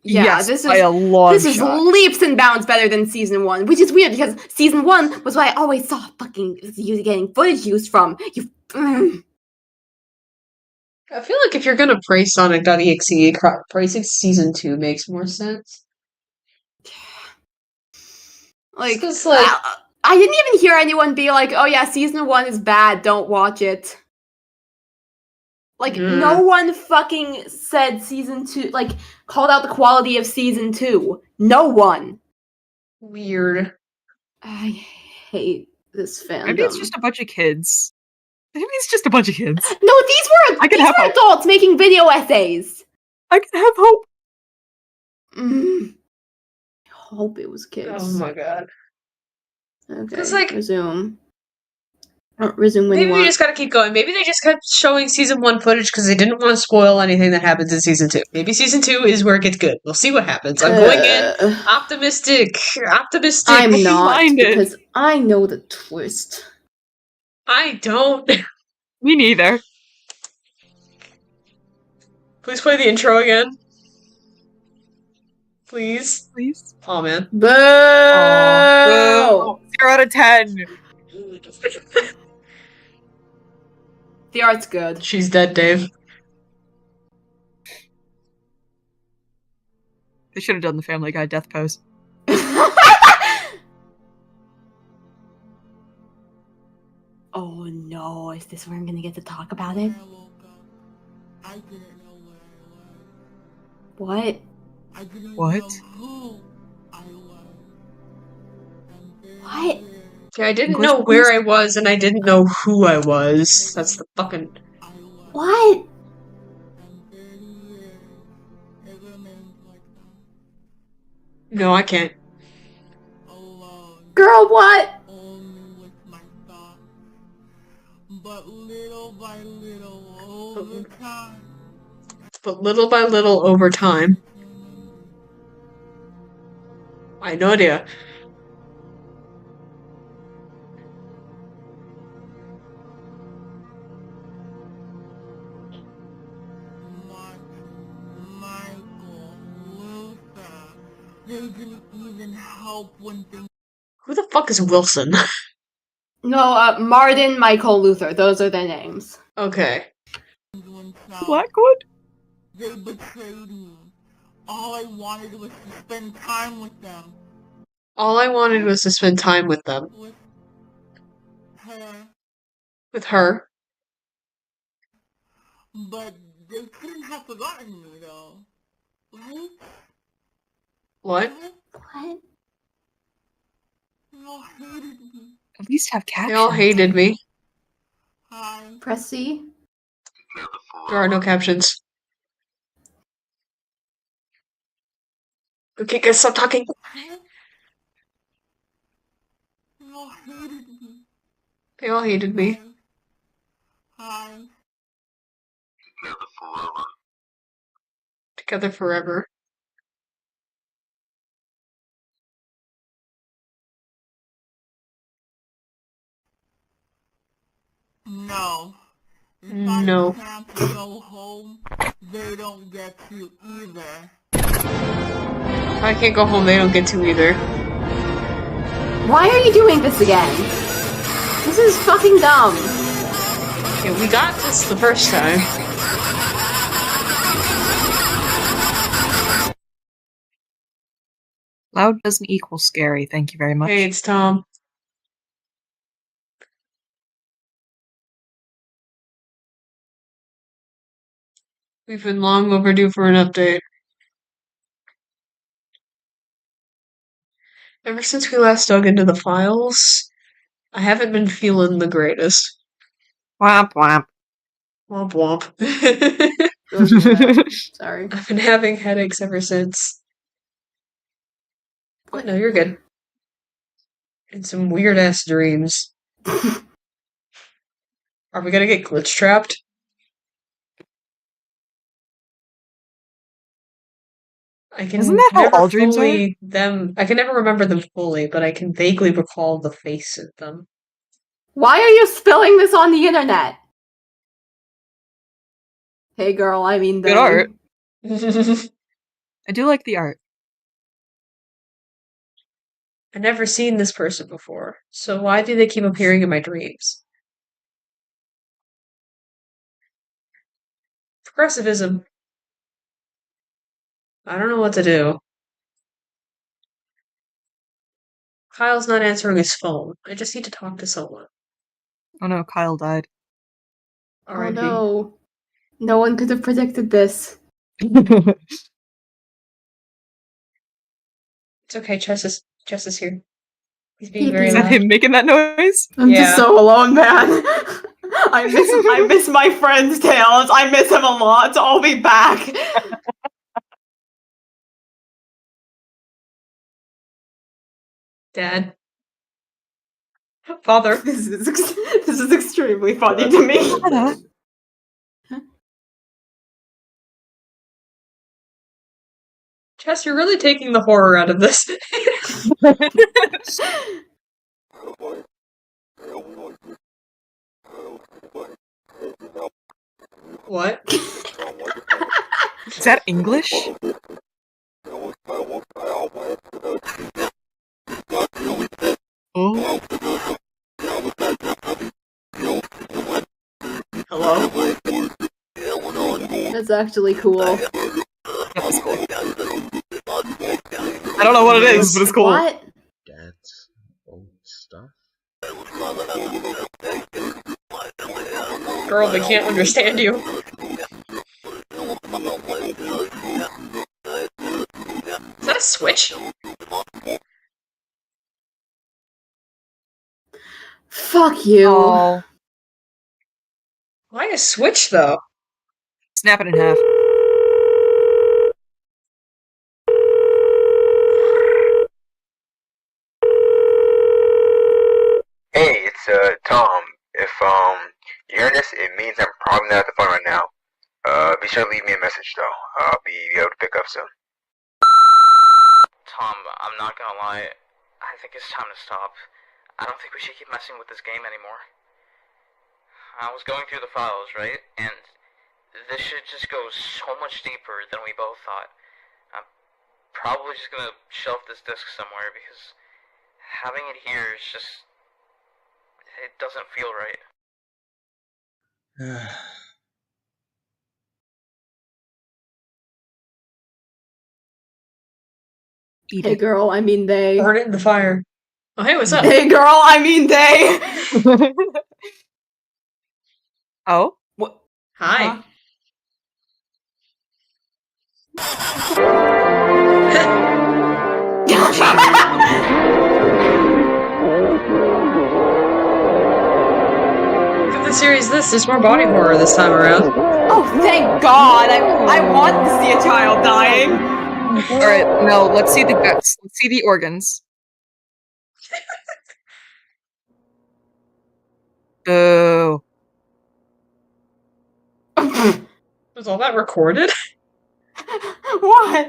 Yeah, Yes, this by is a long this is shot. leaps and bounds better than season 1, which is weird because season 1 was what I always saw fucking you getting footage used from. I feel like if you're gonna praise Sonic.exe, praising season 2 makes more sense. Like, like I didn't even hear anyone be like, "Oh yeah, season 1 is bad. Don't watch it." Like, no one fucking said season 2, like, called out the quality of season 2. No one. Weird. I hate this fandom. Maybe it's just a bunch of kids. Maybe it's just a bunch of kids. No, these were adults making video essays. I can have hope. I hope it was kids. Oh my god. Okay, It's like, resume. Resume when maybe you we want. just gotta keep going. Maybe they just kept showing season 1 footage because they didn't want to spoil anything that happens in season 2. Maybe season 2 is where it gets good. We'll see what happens. I'm going in optimistic. I'm not, because I know the twist. I don't. Me neither. Please play the intro again. Please. Please. Oh man. Boo! Boo! 0 out of 10. The art's good. She's dead, Dave. They should have done the Family Guy death pose. Oh no, is this where I'm gonna get to talk about it? What? What? What? See, I didn't English, know please? where I was, and I didn't know who I was. That's the fucking... What? No, I can't. Girl, what? But little by little over time. But little by little over time. I had no idea. Michael, Luther, they didn't even help when things. Who the fuck is Wilson? No, Martin, Michael, Luther. Those are their names. Okay. Blackwood? They betrayed me. All I wanted was to spend time with them. All I wanted was to spend time with them. With her. With her. But they couldn't have forgotten me, though. Right? What? What? They all hated me. At least have captions. They all hated me. Hi. Press C. There are no captions. Okay, guys, stop talking. They all hated me. They all hated me. Hi. Together forever. No. If No. I can't go home, they don't get to either. If I can't go home, they don't get to either. Why are you doing this again? This is fucking dumb. Okay, we got this the first time. Loud doesn't equal scary, thank you very much. Hey, it's Tom. We've been long overdue for an update. Ever since we last dug into the files, I haven't been feeling the greatest. Womp womp. Womp womp. Sorry. I've been having headaches ever since. But no, you're good. And some weird ass dreams. Are we gonna get glitch trapped? I can Isn't that how never all dreams are? I can never remember them fully, but I can vaguely recall the face of them. Why are you spilling this on the internet? Hey girl, I mean Good they. art. I do like the art. I've never seen this person before, so why do they keep appearing in my dreams? Progressivism. I don't know what to do. Kyle's not answering his phone. I just need to talk to someone. Oh no, Kyle died. Oh R.I.P. no. No one could have predicted this. It's okay, Chess is here. He's being very Is that loud. him making that noise? I'm just so alone, man. I miss my friend's tales. I miss him a lot, so I'll be back. Dad. Father. This is extremely funny to me. Chess, you're really taking the horror out of this. What? Is that English? Oh. Hello? That's actually cool. That's cool. I don't know what it is, but it's cool. What? Dad's old stuff? Girl, they can't understand you. Is that a switch? Fuck you. Oh. Why a switch, though? Snap it in half. Hey, it's Tom. If you're hearing this, it means I'm probably not at the phone right now. Be sure to leave me a message though. I'll be able to pick up soon. Tom, I'm not gonna lie. I think it's time to stop. I don't think we should keep messing with this game anymore. I was going through the files, right? And this shit just goes so much deeper than we both thought. I'm probably just gonna shelf this disc somewhere because having it here is just... it doesn't feel right. Hey girl, I mean they. Burn it in the fire. Oh, hey, what's up? Hey girl, I mean they. Oh? What? Hi. Look at the series there's more body horror this time around. Oh, thank God! I want to see a child dying. Alright, no, let's see the guts. Let's see the organs. Boo. Was all that recorded? What?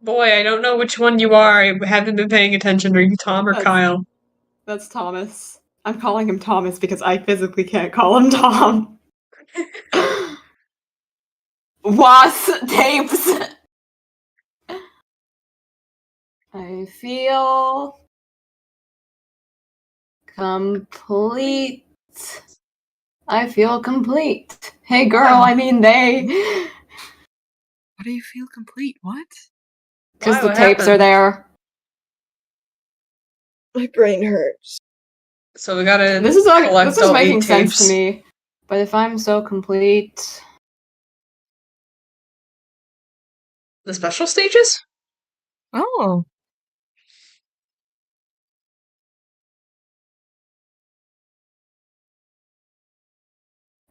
Boy, I don't know which one you are. I haven't been paying attention. Are you Tom or Kyle? That's Thomas. I'm calling him Thomas because I physically can't call him Tom. Was tapes. I feel complete. I feel complete. Hey girl, I mean they. What do you feel complete? What? Because Why, the what tapes happened? are there. My brain hurts. So we gotta This is collect all making 8 sense tapes. to me. But if I'm so complete, The special stages? Oh.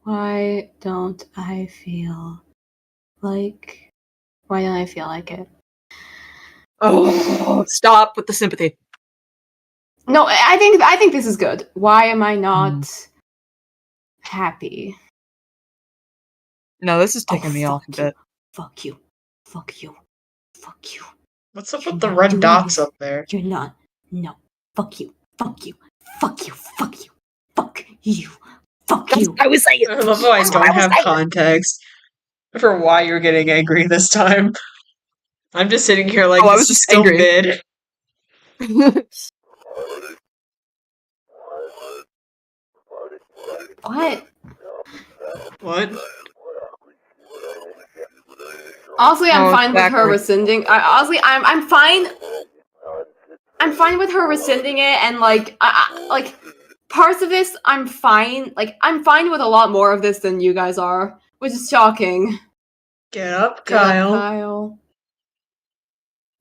why don't I feel like? Why don't I feel like it? Oh, stop with the sympathy. No, I think this is good. Why am I not happy? No, this is taking me off a bit. Fuck you. Fuck you. Fuck you. What's up with the red dots up there? You're not. No. Fuck you. Fuck you. Fuck you. Fuck you. Fuck you. Fuck you. I was saying. I love how I don't have context for why you're getting angry this time. I'm just sitting here like, I this was is just still angry. mid. What? What? Honestly, I'm Oh, fine with her backwards. rescinding. I'm fine. I'm fine with her rescinding it, and like parts of this, I'm fine. Like, I'm fine with a lot more of this than you guys are, which is shocking. Get up, Get up, Kyle. Kyle.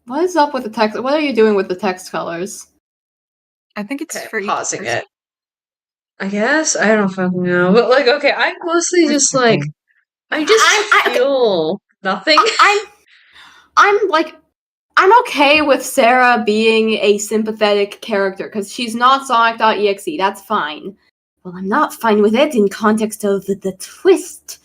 What is up with the text? What are you doing with the text colors? I think it's Okay, for each pausing person. it. I guess? I don't fucking know. But, like, okay, I'm mostly just, like, I just feel nothing. I'm okay with Sarah being a sympathetic character, because she's not Sonic.exe, that's fine. Well, I'm not fine with it in context of the twist.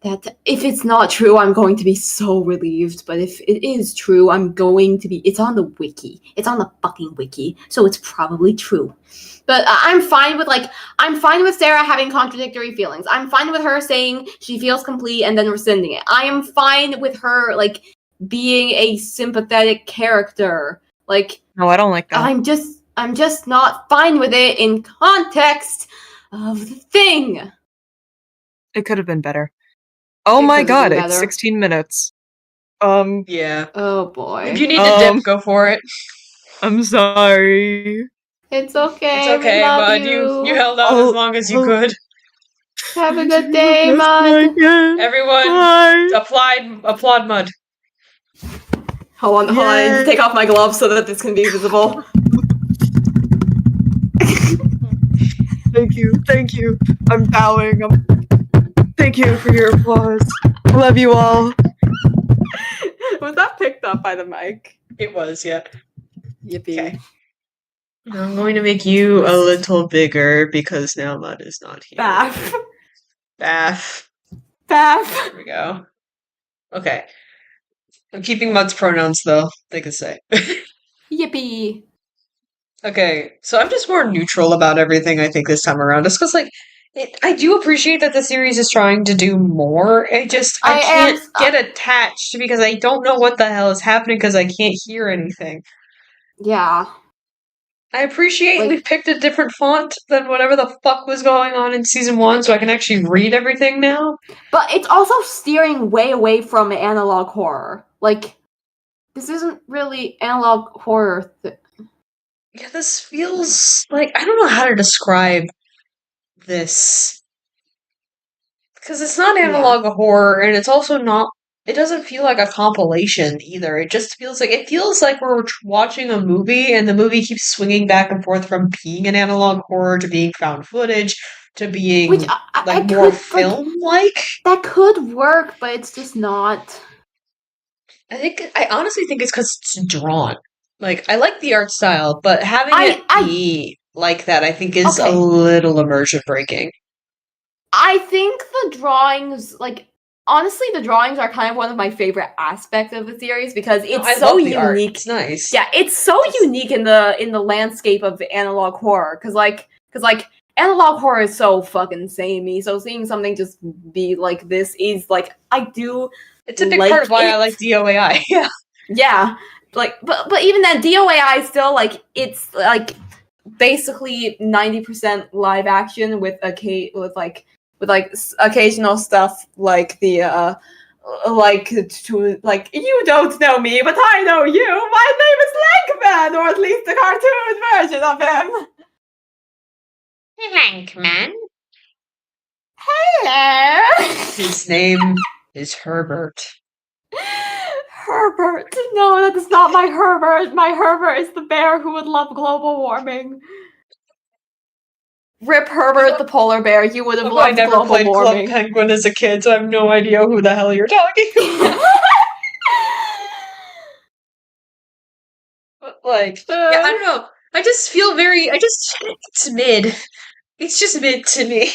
That if it's not true, I'm going to be so relieved, but if it is true, I'm going to be... It's on the wiki. It's on the fucking wiki, so it's probably true. But I'm fine with Sarah having contradictory feelings. I'm fine with her saying she feels complete and then rescinding it. I am fine with her, like, being a sympathetic character. Like, no, I don't like that. I'm just not fine with it in context of the thing. It could have been better. Oh my god, it's 16 minutes. Yeah. Oh boy. If you need to dip, go for it. I'm sorry. It's okay. It's okay, we love bud. You held out as long as you could. Have a good day, Mud. Everyone, applaud Mud. Hold on. I need to take off my gloves so that this can be visible. Thank you. I'm bowing. Thank you for your applause. I love you all. Was that picked up by the mic? It was, yeah. Yippee. Okay. Now I'm going to make you a little bigger because now Mud is not here. Bath. Bath. Bath. There we go. Okay. I'm keeping Mud's pronouns though, they can say. Yippee. Okay, so I'm just more neutral about everything I think this time around. Just because, like, I do appreciate that the series is trying to do more. I can't get attached because I don't know what the hell is happening because I can't hear anything. Yeah. I appreciate we picked a different font than whatever the fuck was going on in season 1, so I can actually read everything now. But it's also steering way away from analog horror. Like, this isn't really analog horror. Yeah, this feels like I don't know how to describe this because it's not analog horror, and it's also not. It doesn't feel like a compilation either. It feels like we're watching a movie, and the movie keeps swinging back and forth from being an analog horror to being found footage to being more film-like. That could work, but it's just not. I honestly think it's because it's drawn. Like, I like the art style, but having it be like that, I think, is a little immersion breaking. I think the drawings, honestly, the drawings are kind of one of my favorite aspects of the series because it's so unique. Art. It's nice. Yeah, it's so unique in the landscape of analog horror because analog horror is so fucking samey. So seeing something just be like this is I do. It's a big part of why I like DOAI. Yeah. Yeah. But even that DOAI still it's basically 90% live action with occasional stuff like the you don't know me, but I know you. My name is Lankman, or at least the cartoon version of him. Lankman? Hello. His name is Herbert. Herbert. No, that is not my Herbert. My Herbert is the bear who would love global warming. Rip Herbert the polar bear. You would have loved global warming. I never played Club Penguin as a kid, so I have no idea who the hell you're talking about. Yeah, I don't know. I just feel it's mid. It's just mid to me.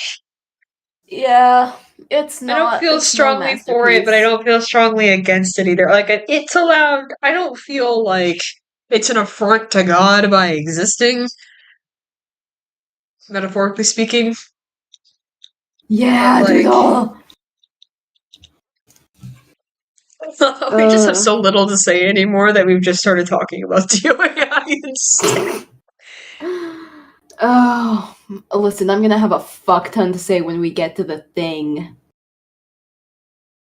Yeah, it's not. I don't feel strongly for it, but I don't feel strongly against it either. It's allowed. I don't feel like it's an affront to God by existing. Metaphorically speaking. Yeah, doodle. We just have so little to say anymore that we've just started talking about DOAI instead. Oh, listen, I'm gonna have a fuck ton to say when we get to the thing.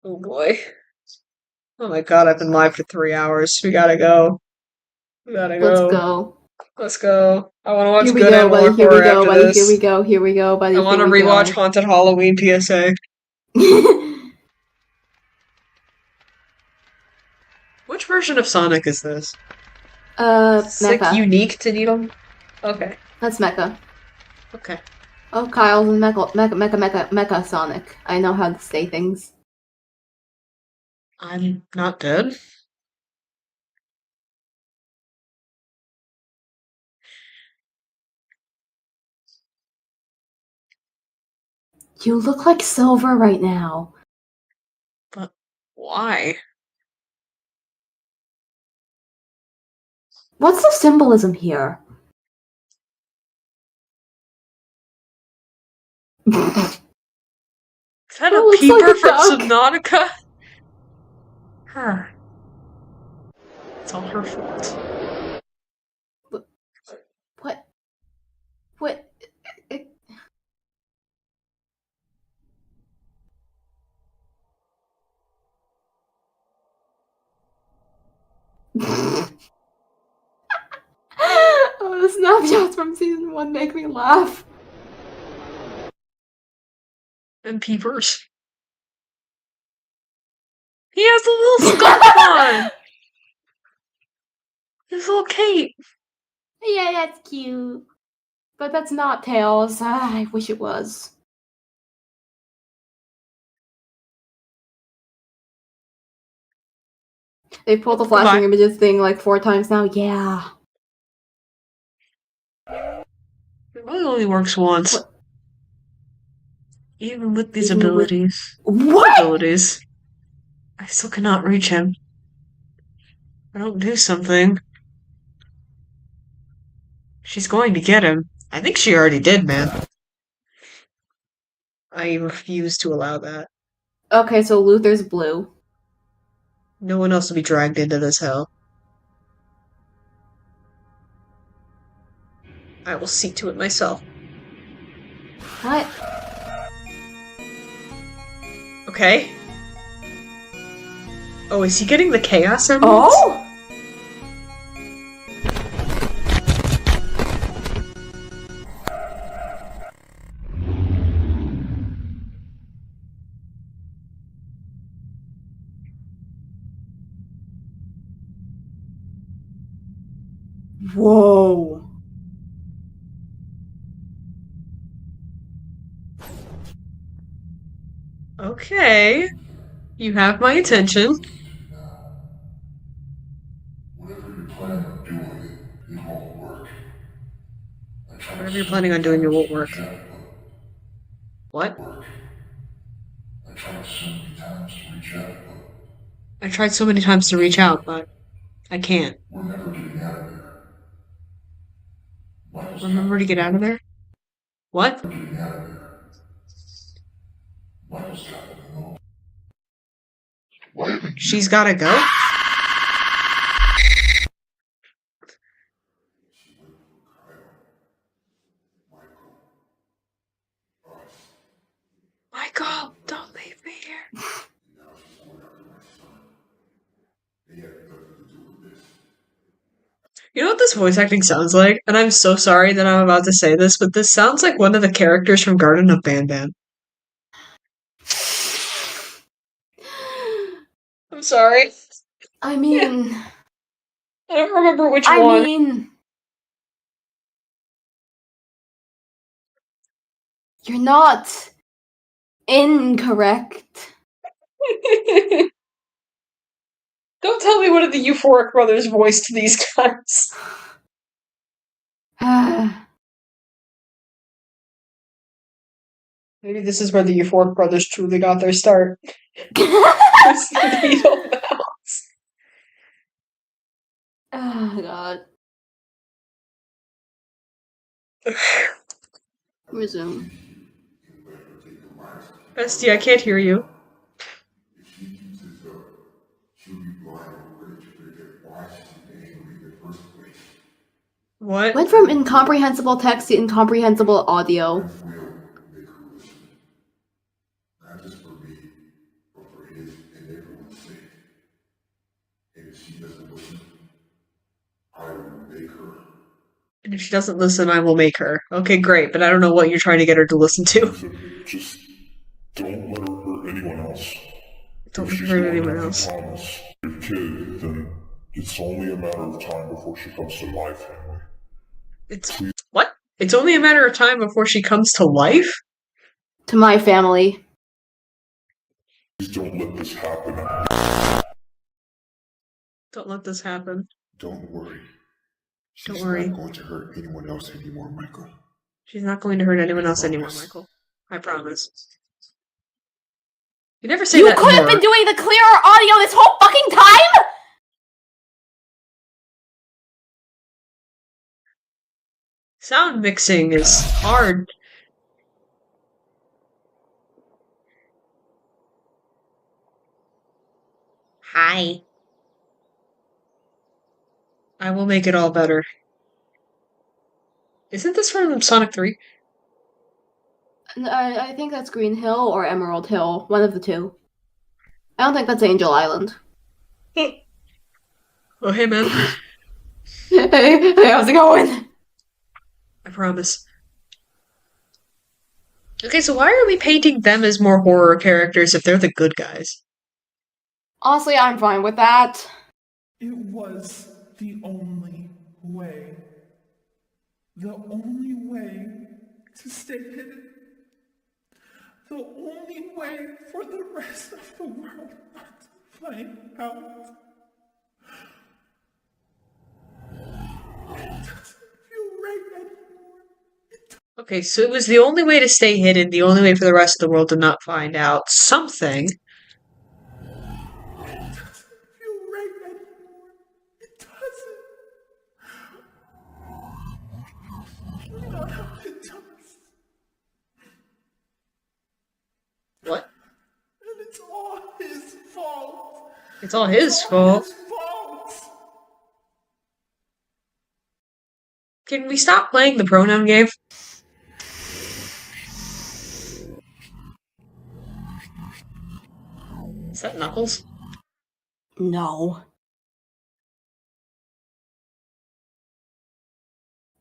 Oh boy. Oh my god, I've been live for 3 hours. We gotta go. Let's go. Let's go. I want to watch Here we good go, animal buddy. Here horror we go, after buddy. this. Here we go, buddy. I want to rewatch Haunted Halloween PSA. Which version of Sonic is this? Mecha. Unique to Needle? Okay. That's Mecha. Okay. Oh, Kyle's in Mecha Sonic. I know how to say things. I'm not dead. You look like Silver right now. But why? What's the symbolism here? Is that a peeper from Subnautica? Her. It's all her fault. What? Oh, the snapshots from season 1 make me laugh. And peepers. He has a little scarf on! His little cape. Yeah, that's cute. But that's not Tails. I wish it was. They pulled the flashing images thing like 4 times now. Yeah. It really only works once. What? Even with these Even abilities. What? Abilities. I still cannot reach him. I don't do something. She's going to get him. I think she already did, man. I refuse to allow that. Okay, so Luther's blue. No one else will be dragged into this hell. I will see to it myself. What? Okay. Oh, is he getting the Chaos Emeralds? Oh! Whoa. Okay. You have my attention. Whatever you're planning on doing, it won't work. What? I tried so many times to reach out, but I can't. Remember to get out of there? What? She's gotta go? Michael, don't leave me here. You know what this voice acting sounds like? And I'm so sorry that I'm about to say this, but this sounds like one of the characters from Garden of Banban. I'm sorry. I mean... I don't remember which I one. mean... You're not... incorrect. Don't tell me one of the Euphoric Brothers voiced these guys. Maybe this is where the Euphoric Brothers truly got their start. It's the Needlemouse. Oh, God. Resume. Bestie, I can't hear you. What? Went from incomprehensible text to incomprehensible audio. And if she doesn't listen, I will make her. Okay, great, but I don't know what you're trying to get her to listen to. Just don't let her hurt anyone else. Don't let her hurt anyone else. Promise your kid, then it's only a matter of time before she comes to my family. What? It's only a matter of time before she comes to life? To my family. Please don't let this happen. Don't let this happen. Don't worry. Don't worry. She's not going to hurt anyone else anymore, Michael. She's not going to hurt anyone else anymore, Michael. I promise. You never say that You could have been doing the clearer audio this whole fucking time?! Sound mixing is hard. Hi. I will make it all better. Isn't this from Sonic 3? I think that's Green Hill or Emerald Hill. One of the two. I don't think that's Angel Island. Oh, hey, man. Hey, how's it going? I promise. Okay, so why are we painting them as more horror characters if they're the good guys? Honestly, I'm fine with that. It was the only way. the only way to stay hidden, the only way for the rest of the world not to find out. It doesn't feel right anymore. Okay, so it was the only way to stay hidden, the only way for the rest of the world to not find out something. It doesn't feel right anymore. It doesn't. Not how it does. What? And it's all his fault. It's all his fault. Can we stop playing the pronoun game? Is that Knuckles? No.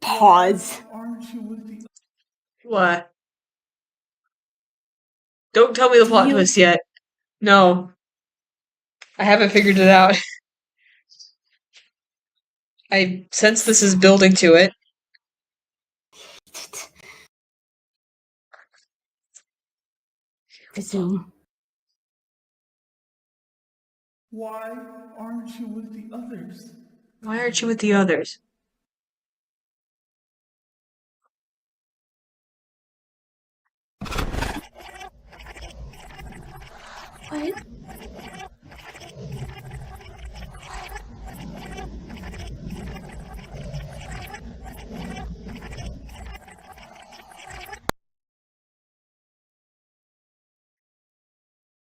Pause. What? Don't tell me the plot twist yet. No. I haven't figured it out. I sense this is building to it. Zoom. Why aren't you with the others? Why aren't you with the others? What?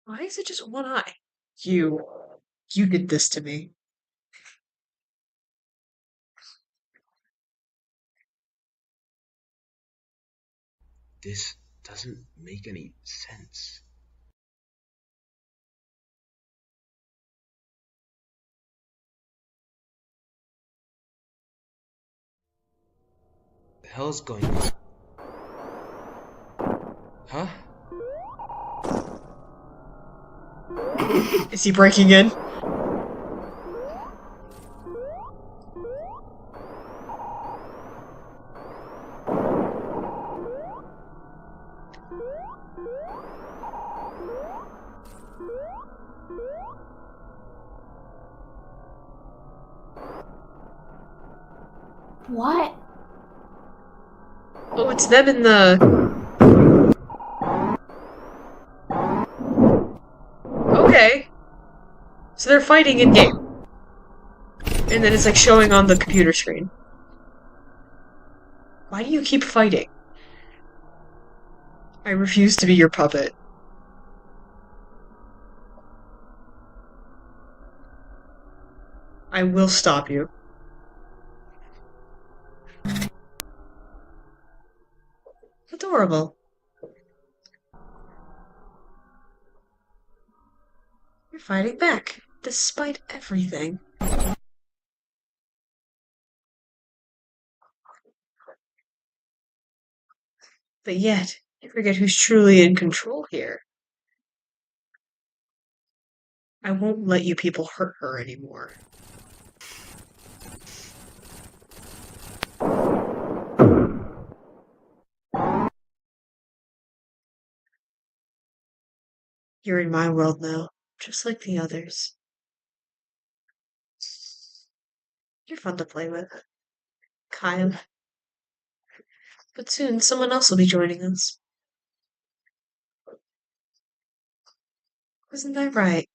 Why is it just one eye? You did this to me. This doesn't make any sense. The hell's going on? Huh? Is he breaking in? What? Oh, it's them in the... Okay. So they're fighting in-game. And then it's like showing on the computer screen. Why do you keep fighting? I refuse to be your puppet. I will stop you. Adorable. You're fighting back, despite everything. But yet, you forget who's truly in control here. I won't let you people hurt her anymore. You're in my world now, just like the others. You're fun to play with. Kind of. But soon, someone else will be joining us. Isn't that right,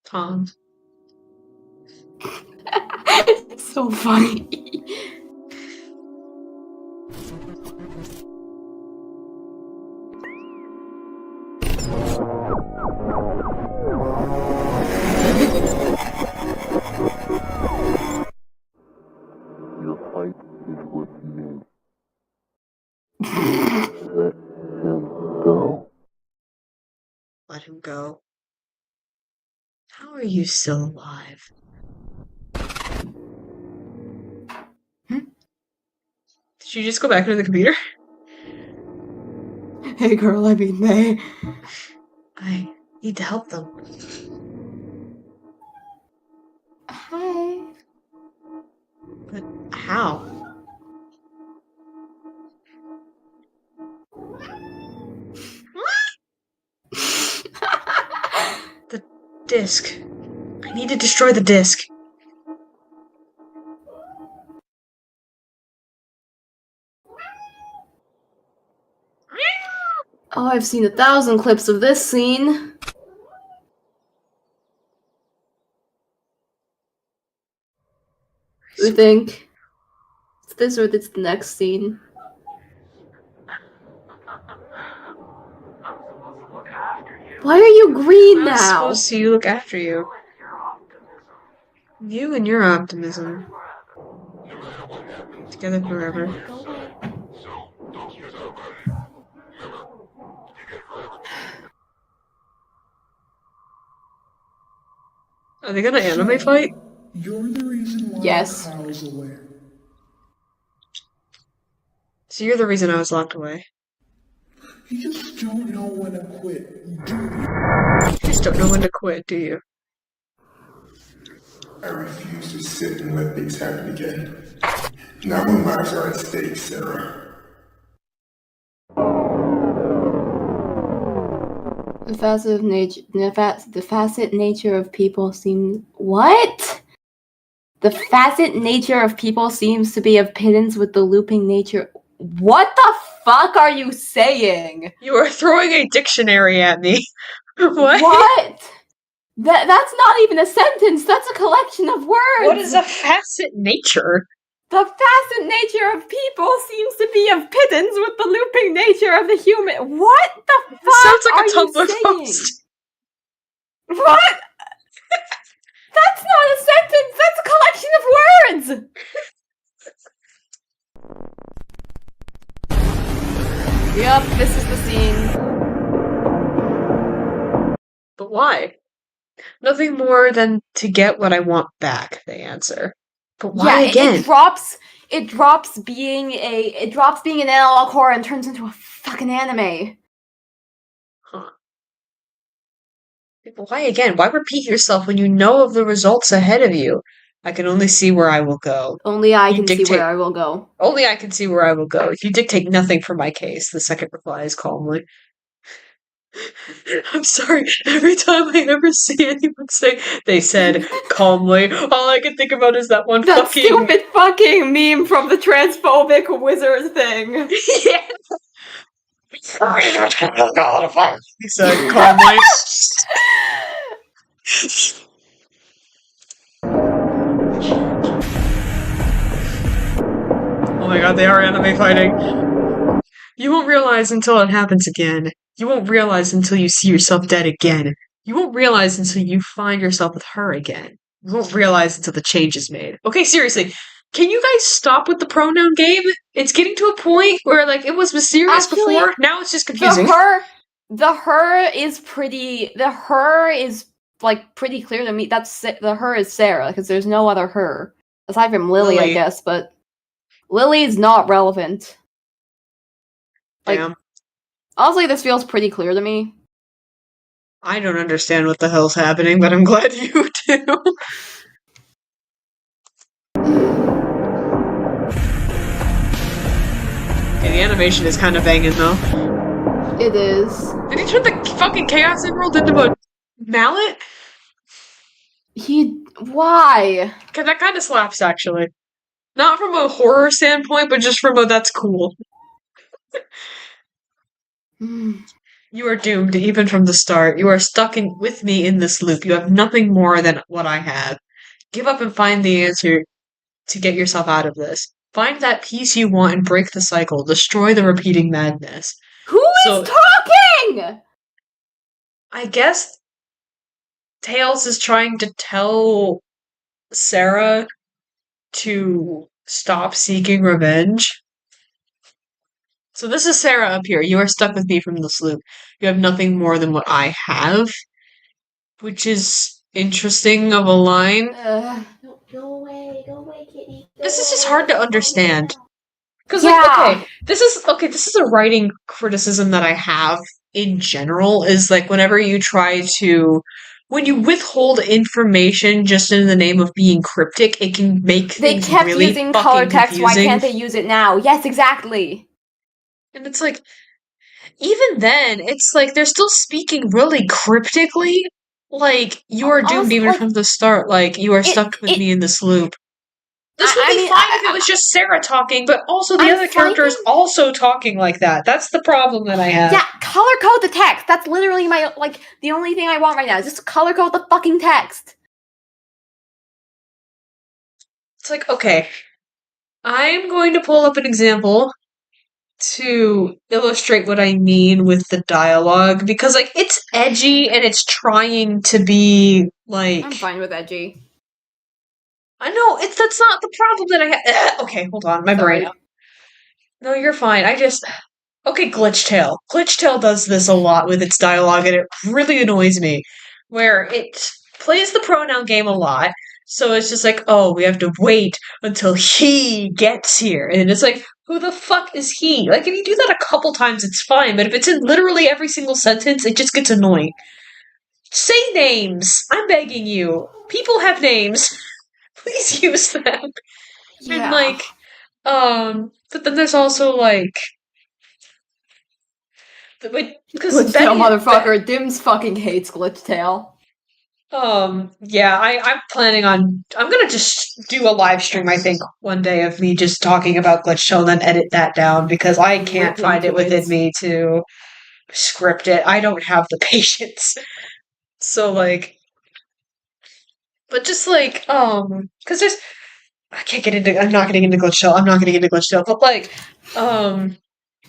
Tom? So funny. Your fight is with me. Let him go. Let him go. How are you still alive? Did you just go back into the computer? Hey girl, I mean they. I need to help them. Hi. But how? Disc. I need to destroy the disc. Oh, I've seen 1,000 clips of this scene. I think it's this or it's the next scene. Why are you green now? I'm supposed to look after you. You and your optimism. Together forever. Are they gonna anime fight? You're the reason why Kyle's away. So you're the reason I was locked away. You just don't know when to quit, do you? You just don't know when to quit, do you? I refuse to sit and let things happen again. Not when lives are at stake, Sarah. The facet nature of people seems what? The facet nature of people seems to be of pittance with the looping nature. What the fuck are you saying? You are throwing a dictionary at me. What? What? That's not even a sentence. That's a collection of words. What is a facet nature? The facet nature of people seems to be of pittance with the looping nature of the human. What the fuck Sounds like are a Tumblr you saying? post. What? That's not a sentence. That's a collection of words. Yup, this is the scene. But why? Nothing more than to get what I want back, they answer. But why again? It drops being an analog horror and turns into a fucking anime. Huh. But why again? Why repeat yourself when you know of the results ahead of you? I can only see where I will go. Only I can see where I will go. Only I can see where I will go. You dictate nothing for my case, the second replies calmly. I'm sorry, every time I ever see anyone say they said calmly, all I can think about is that one that fucking stupid fucking meme from the transphobic wizard thing. Yeah. He said calmly. Oh my god, they are anime fighting. You won't realize until it happens again. You won't realize until you see yourself dead again. You won't realize until you find yourself with her again. You won't realize until the change is made. Okay, seriously. Can you guys stop with the pronoun game? It's getting to a point where, like, it was mysterious before. Now it's just confusing. The her is pretty clear to me. The her is Sarah, because there's no other her. Aside from Lily, I guess, but Lily's not relevant. Damn. Honestly, this feels pretty clear to me. I don't understand what the hell's happening, but I'm glad you do. Okay, the animation is kind of banging, though. It is. Did he turn the fucking Chaos Emerald into a mallet? Why? Because that kind of slaps, actually. Not from a horror standpoint, but just from a that's cool. You are doomed, even from the start. You are stuck with me in this loop. You have nothing more than what I have. Give up and find the answer to get yourself out of this. Find that peace you want and break the cycle. Destroy the repeating madness. Who is talking? I guess Tails is trying to tell Sarah to stop seeking revenge. So this is Sarah up here. You are stuck with me from this loop. You have nothing more than what I have. Which is interesting of a line. Go away, kitty. This is just hard to understand. Because, like, this is a writing criticism that I have in general, is, like, whenever you when you withhold information just in the name of being cryptic, it can make things really fucking confusing. They kept using color text, why can't they use it now? Yes, exactly. And it's like, even then, it's like they're still speaking really cryptically, like, you are doomed Also, even like, from the start. Like, you are stuck with me in this loop. This would be fine if it was just Sarah talking, but also the other characters also talking like that. That's the problem that I have. Yeah, color code the text. That's literally my, like, the only thing I want right now. Is just color code the fucking text. It's like, okay, I'm going to pull up an example to illustrate what I mean with the dialogue, because, like, it's edgy and it's trying to be, like... I'm fine with edgy. I know, that's not the problem that I have. Okay, hold on, my brain. No, you're fine. Okay, Glitchtail. Glitchtail does this a lot with its dialogue, and it really annoys me. Where it plays the pronoun game a lot, so it's just like, oh, we have to wait until he gets here. And it's like, who the fuck is he? Like, if you do that a couple times, it's fine, but if it's in literally every single sentence, it just gets annoying. Say names! I'm begging you. People have names. Please use them. Yeah. And, like, but then there's also, like, Glitchtail motherfucker. Dims fucking hates Glitchtail. Yeah, I'm planning on... I'm gonna just do a live stream, I think, one day of me just talking about Glitchtail and then edit that down, because I can't find it within me to script it. I don't have the patience. So, like... But just, like, because there's... I'm not getting into Glitchtail, but, like,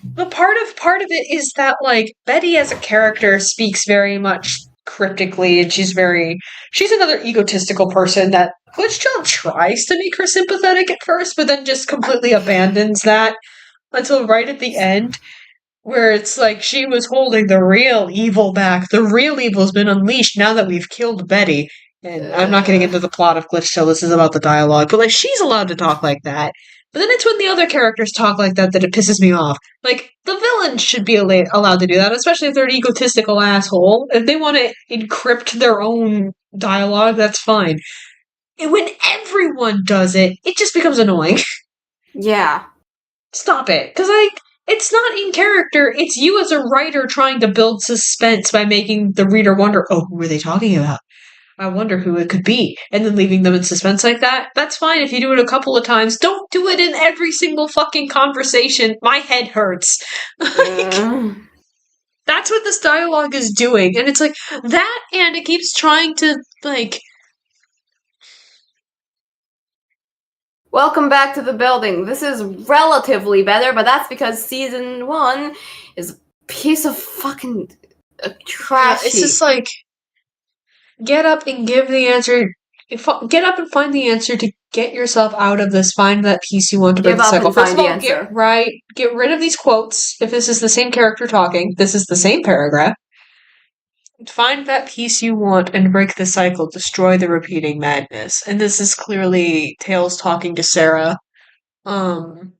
but part of it is that, like, Betty as a character speaks very much cryptically, and she's another egotistical person that Glitchtail tries to make her sympathetic at first, but then just completely abandons that until right at the end, where it's like she was holding the real evil back. The real evil's been unleashed now that we've killed Betty. And I'm not getting into the plot of Glitchtail, this is about the dialogue, but, like, she's allowed to talk like that. But then it's when the other characters talk like that it pisses me off. Like, the villains should be allowed to do that, especially if they're an egotistical asshole. If they want to encrypt their own dialogue, that's fine. And when everyone does it, it just becomes annoying. Yeah. Stop it. Because, like, it's not in character. It's you as a writer trying to build suspense by making the reader wonder, oh, who are they talking about? I wonder who it could be, and then leaving them in suspense like that. That's fine if you do it a couple of times. Don't do it in every single fucking conversation. My head hurts. Like, that's what this dialogue is doing, and it's like that, and it keeps trying to, like... Welcome back to the building. This is relatively better, but that's because season 1 is a piece of fucking trash. Yeah, it's just like... Get up and give the answer. Get up and find the answer to get yourself out of this. Find that piece you want to break the cycle. First of all, get rid of these quotes. If this is the same character talking, this is the same paragraph. Find that piece you want and break the cycle. Destroy the repeating madness. And this is clearly Tails talking to Sarah. And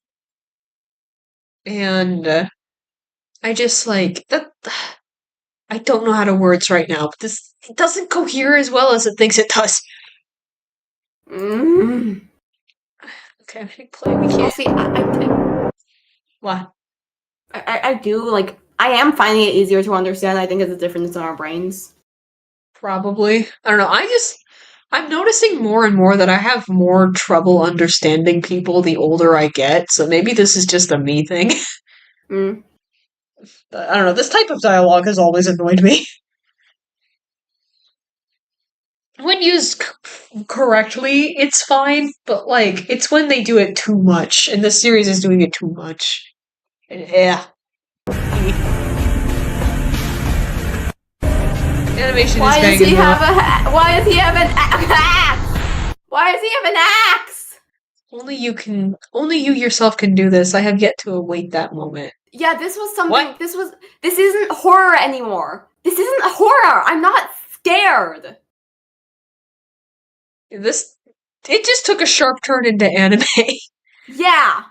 I just, like, that... I don't know how to words right now, but this doesn't cohere as well as it thinks it does. Mm. Okay, I'm hitting play. We can't. See, What? I do, like, I am finding it easier to understand. I think it's a difference in our brains. Probably. I don't know. I'm noticing more and more that I have more trouble understanding people the older I get, so maybe this is just a me thing. Mm. I don't know, this type of dialogue has always annoyed me. When used correctly, it's fine, but, like, it's when they do it too much, and this series is doing it too much. And, yeah. Animation Why is does he banging have a Why does he have an axe? Why does he have an axe? Only you yourself can do this. I have yet to await that moment. Yeah, this was something. What? This isn't horror anymore. This isn't horror. I'm not scared. It just took a sharp turn into anime. Yeah.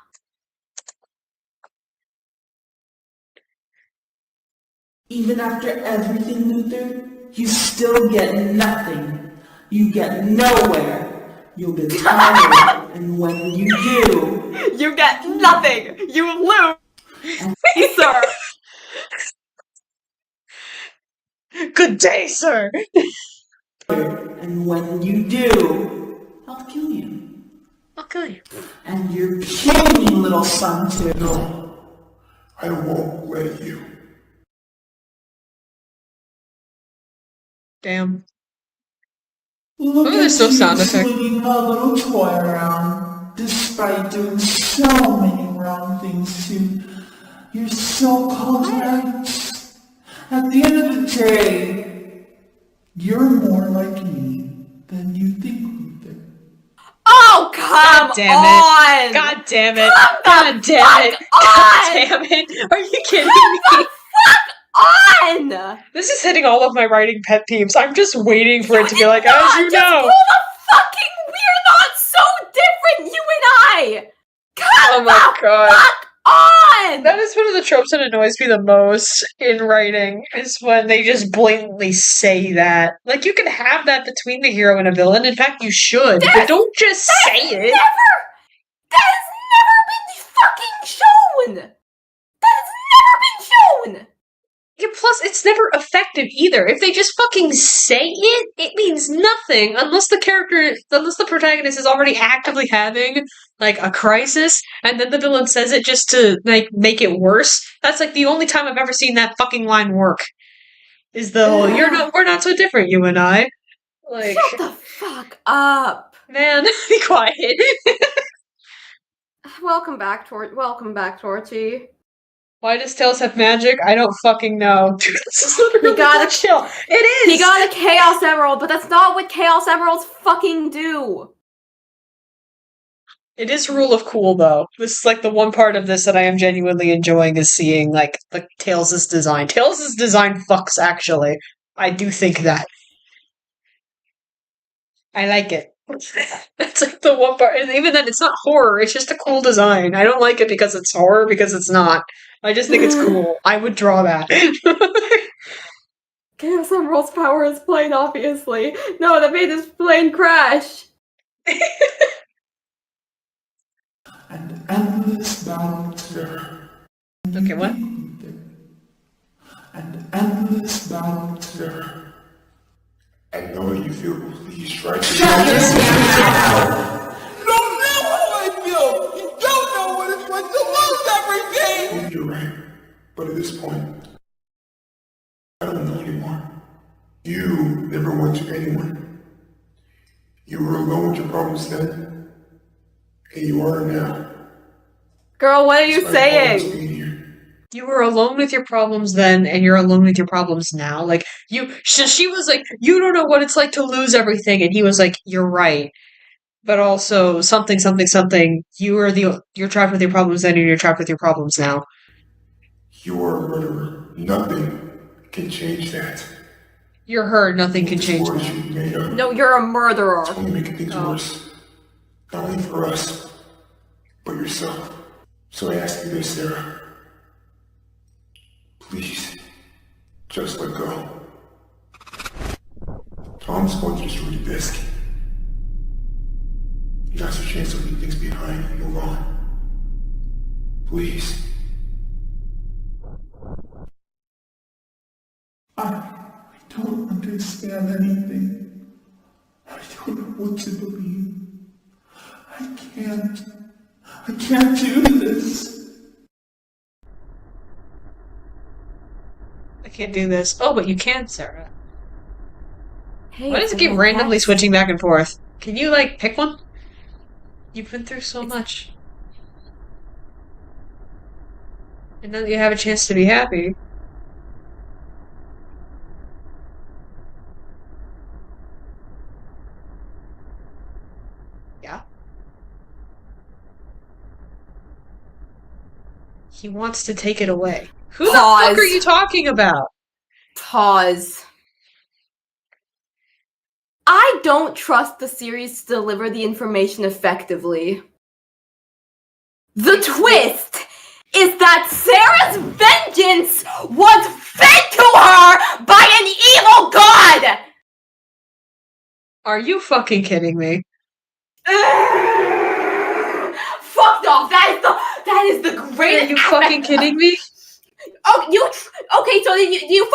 Even after everything, Luther, you still get nothing. You get nowhere. You'll get tired, and when you do... You get nothing! You lose! Sir! Good day, sir! And when you do, I'll kill you. I'll kill you. And your puny little son too. No, I won't let you. Damn. Look Oh, at there's no you sound effect. swinging a little toy around, despite doing so many wrong things to your so-called rights. At the end of the day, you're more like me than you think, Luther. Oh, come on! God damn it! Come God the damn it! fuck God on! damn it! Are you kidding Come me? the fuck on! This is hitting all of my writing pet peeves. I'm just waiting for it to be like, Not as you just know. pull the fucking. We're not so different, you and I. Come Oh my god. fuck on! That is one of the tropes that annoys me the most in writing, is when they just blatantly say that. Like, you can have that between the hero and a villain. In fact, you should, but don't just say it. That has never been fucking shown. That has never been shown. Yeah, plus, it's never effective either. If they just fucking say it, it means nothing unless the protagonist is already actively having, like, a crisis, and then the villain says it just to, like, make it worse. That's, like, the only time I've ever seen that fucking line work. Is the whole, we're not so different, you and I. Like, shut the fuck up. Man, be quiet. Welcome back, Torchy. Why does Tails have magic? I don't fucking know. Dude, this is literally chill. It is! He got a Chaos Emerald, but that's not what Chaos Emeralds fucking do. It is rule of cool, though. This is, like, the one part of this that I am genuinely enjoying is seeing, like Tails' design. Tails' design fucks, actually. I do think that. I like it. That's, like, the one part. And even then, it's not horror. It's just a cool design. I don't like it because it's horror, because it's not. I just think it's cool. I would draw that. Chaos Emerald's power is plain, obviously. No, that made this plane crash. An endless battle to Okay, what? An endless battle to I know you feel released, right? You don't know how I feel! You don't know what it's like to lose everything! Oh, you're right. But at this point, I don't know anymore. You never went to anyone. You were alone with your problems then, and you are now. Girl, what are you Despite all this saying? being here. You were alone with your problems then, and you're alone with your problems now. Like, she was like, you don't know what it's like to lose everything, and he was like, you're right. But also, something, you're trapped with your problems then, and you're trapped with your problems now. You are a murderer. Nothing can change that. You're her, nothing can change that. No, you're a murderer. It's only making things worse. Not only for us, but yourself. So I ask you this, Sarah. Please, just let go. Tom's going to destroy the biscuit. Now's your chance to leave things behind and move on. Please. I don't understand anything. I don't know what to believe. I can't do this. I can't do this. Oh, but you can, Sarah. Hey, Why does it keep randomly switching back and forth? Can you, like, pick one? You've been through so much. And now that you have a chance to be happy. Yeah? He wants to take it away. Who the fuck are you talking about? Pause. I don't trust the series to deliver the information effectively. The twist is that Sarah's vengeance was fed to her by an evil god! Are you fucking kidding me? Fucked off! That is the greatest. Are you fucking kidding me? Oh, okay? So you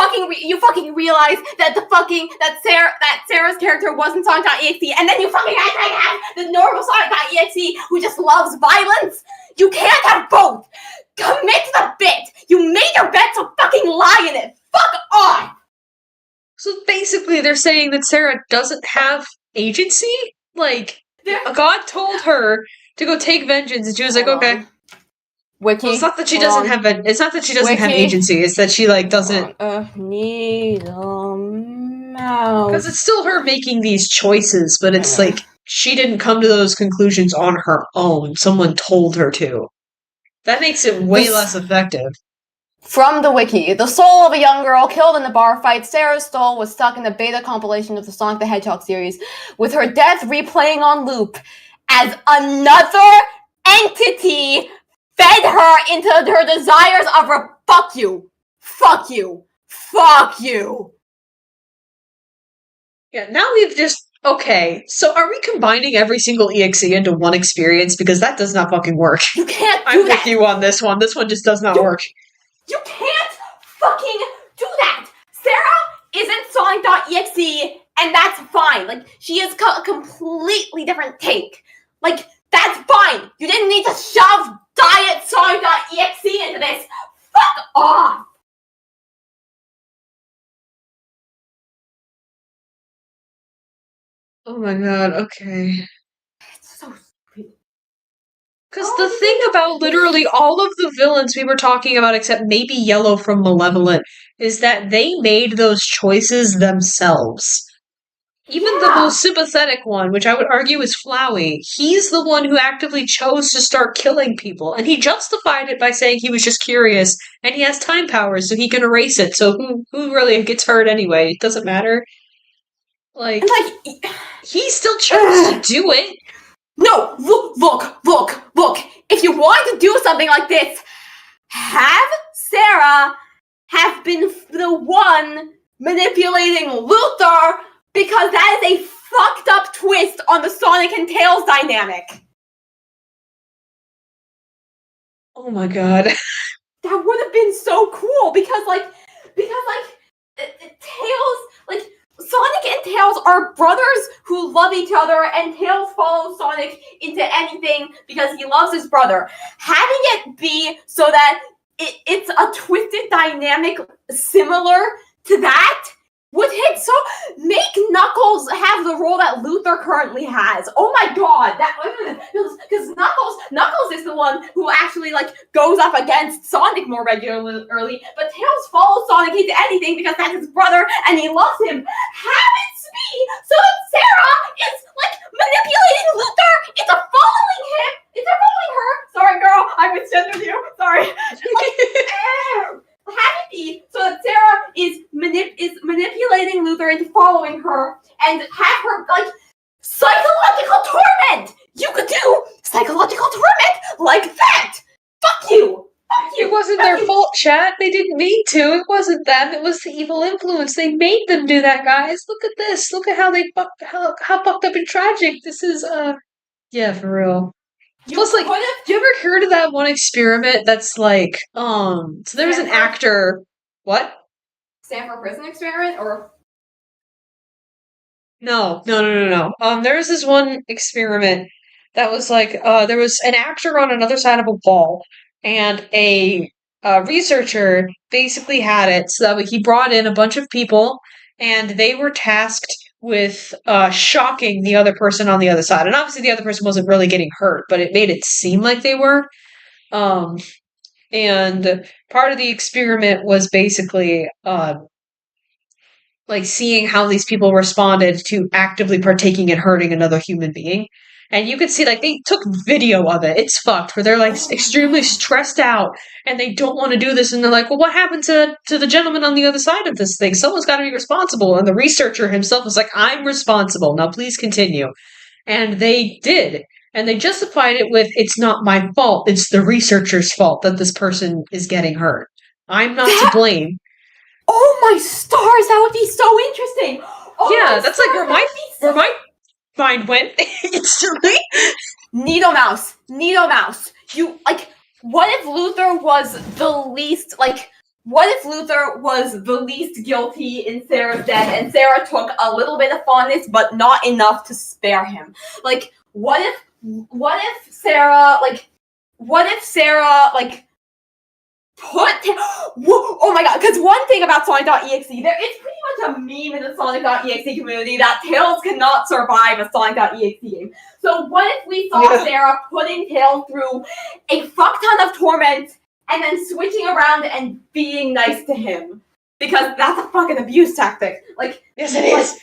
fucking realize that that Sarah's character wasn't Sonic.exe, and then you fucking act like the normal Sonic.exe who just loves violence. You can't have both. Commit to the bit. You made your bet, so fucking lie in it. Fuck off. So basically, they're saying that Sarah doesn't have agency. Like, God told her to go take vengeance, and she was like, "Okay." Wiki. Well, it's not that she doesn't have. It's not that she doesn't have agency. It's that she like doesn't. Needlemouse. Because it's still her making these choices, but it's like she didn't come to those conclusions on her own. Someone told her to. That makes it way less effective. From the wiki, the soul of a young girl killed in the bar fight. Sarah's soul was stuck in the beta compilation of the Sonic the Hedgehog series, with her death replaying on loop as another entity fed her into her desires of her. Fuck you. Fuck you. Fuck you. Yeah, now we've just. Okay, so are we combining every single EXE into one experience? Because that does not fucking work. You can't do I'm that. with you on this one. This one just does not work. You can't fucking do that! Sarah isn't Sonic.exe, and that's fine. Like, she is a completely different take. Like, that's fine. You didn't need to shove Diet Sonic.exe into this. Fuck off! Oh my god, okay. It's so stupid. Because the thing about literally all of the villains we were talking about, except maybe Yellow from Malevolent, is that they made those choices themselves. Even the most sympathetic one, which I would argue is Flowey, he's the one who actively chose to start killing people. And he justified it by saying he was just curious, and he has time powers, so he can erase it. So who really gets hurt anyway? It doesn't matter. Like he still chose to do it. No, look. If you want to do something like this, have Sarah have been the one manipulating Luther, because that is a fucked up twist on the Sonic and Tails dynamic. Oh my god. That would have been so cool because Tails, like, Sonic and Tails are brothers who love each other, and Tails follows Sonic into anything because he loves his brother. Having it be so that it's a twisted dynamic similar to that would hit so. Make Knuckles have the role that Luther currently has. Oh my god, because Knuckles is the one who actually like goes up against Sonic more regularly, but Tails follows Sonic into anything because that's his brother and he loves him. Have it be so that Sarah is like manipulating Luther into following him. Is it following her? Sorry, girl, I misgendered you. Sorry. Have it be so that Sarah is manipulating Luther into following her, and have her like psychological torment. You could do psychological torment like that. Fuck you. It wasn't their fault, chat. They didn't mean to. It wasn't them. It was the evil influence. They made them do that, guys. Look at this. Look at how they how fucked up and tragic this is. Yeah, for real. Plus, like, you ever heard of that one experiment that's like, so there was an actor. What? Stanford Prison Experiment, or? No. There was this one experiment that was like, there was an actor on another side of a wall, and a researcher basically had it so that he brought in a bunch of people, and they were tasked with shocking the other person on the other side. And obviously the other person wasn't really getting hurt, but it made it seem like they were. And part of the experiment was basically like seeing how these people responded to actively partaking in hurting another human being. And you could see, like, they took video of it. It's fucked, where they're, like, extremely stressed out, and they don't want to do this, and they're like, well, what happened to the gentleman on the other side of this thing? Someone's got to be responsible. And the researcher himself was like, I'm responsible. Now, please continue. And they did. And they justified it with, it's not my fault. It's the researcher's fault that this person is getting hurt. I'm not to blame. Oh my stars, that would be so interesting. Oh yeah, that's like where my mind went instantly. Needlemouse. You, like, what if Luther was the least, like, what if Luther was the least guilty in Sarah's death and Sarah took a little bit of fondness but not enough to spare him? Like, what if Sarah, like, put, oh my god, because one thing about Sonic.exe, it's pretty much a meme in the Sonic.exe community that Tails cannot survive a Sonic.exe game. So what if we saw Sarah putting Tails through a fuck ton of torment and then switching around and being nice to him? Because that's a fucking abuse tactic. Like, yes, it is.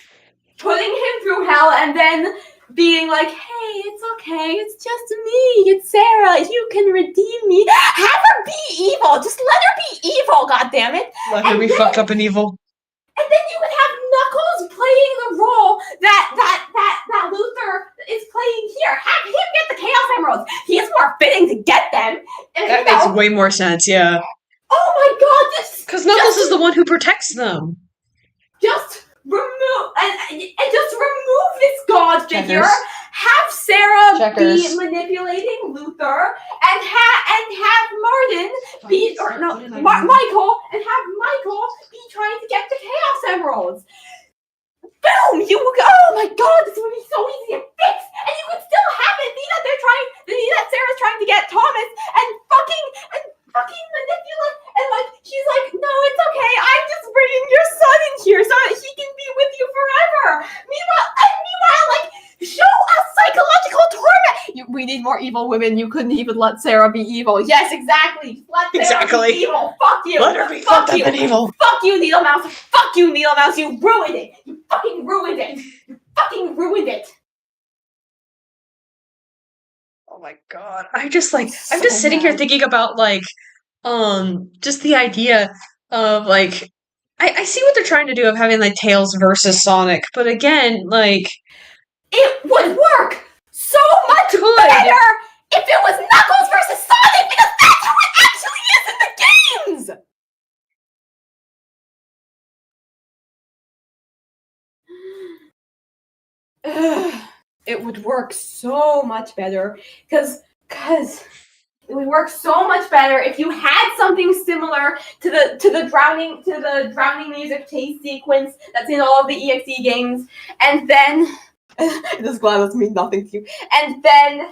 Putting him through hell and then being like, hey, it's okay, it's just me, it's Sarah, you can redeem me. Have her be evil, just let her be evil, goddammit. Let her be fucked up and evil. And then you would have Knuckles playing the role that Luther is playing here. Have him get the Chaos Emeralds. He's more fitting to get them. That makes way more sense, yeah. Oh my god, this... Because Knuckles is the one who protects them. Just remove this god figure. Have Sarah be manipulating Luther, and have Martin be Michael, and have Michael be trying to get the Chaos Emeralds. Boom! Oh my god, this would be so easy to fix, and you could still have it be that Sarah's trying to get Thomas and fucking manipulate, and like she's like, no, it's okay, I'm just bringing your son in here so that he can be with you forever. Meanwhile, like, show us psychological torment. We need more evil women. You couldn't even let Sarah be evil. Yes, exactly. Let Sarah be evil. Fuck you. Let her be fucked up and evil. Fuck you, Needlemouse. Fuck you, Needlemouse. You ruined it. You fucking ruined it. You fucking ruined it. Oh my god. I'm just sitting here thinking about, like, just the idea of, like, I see what they're trying to do of having, like, Tails versus Sonic, but again, like... It would work so much better if it was Knuckles versus Sonic, because that's how it actually is in the games! It would work so much better, because it would work so much better if you had something similar to the drowning music chase sequence that's in all of the EXE games, and then this GLaDOS means nothing to you, and then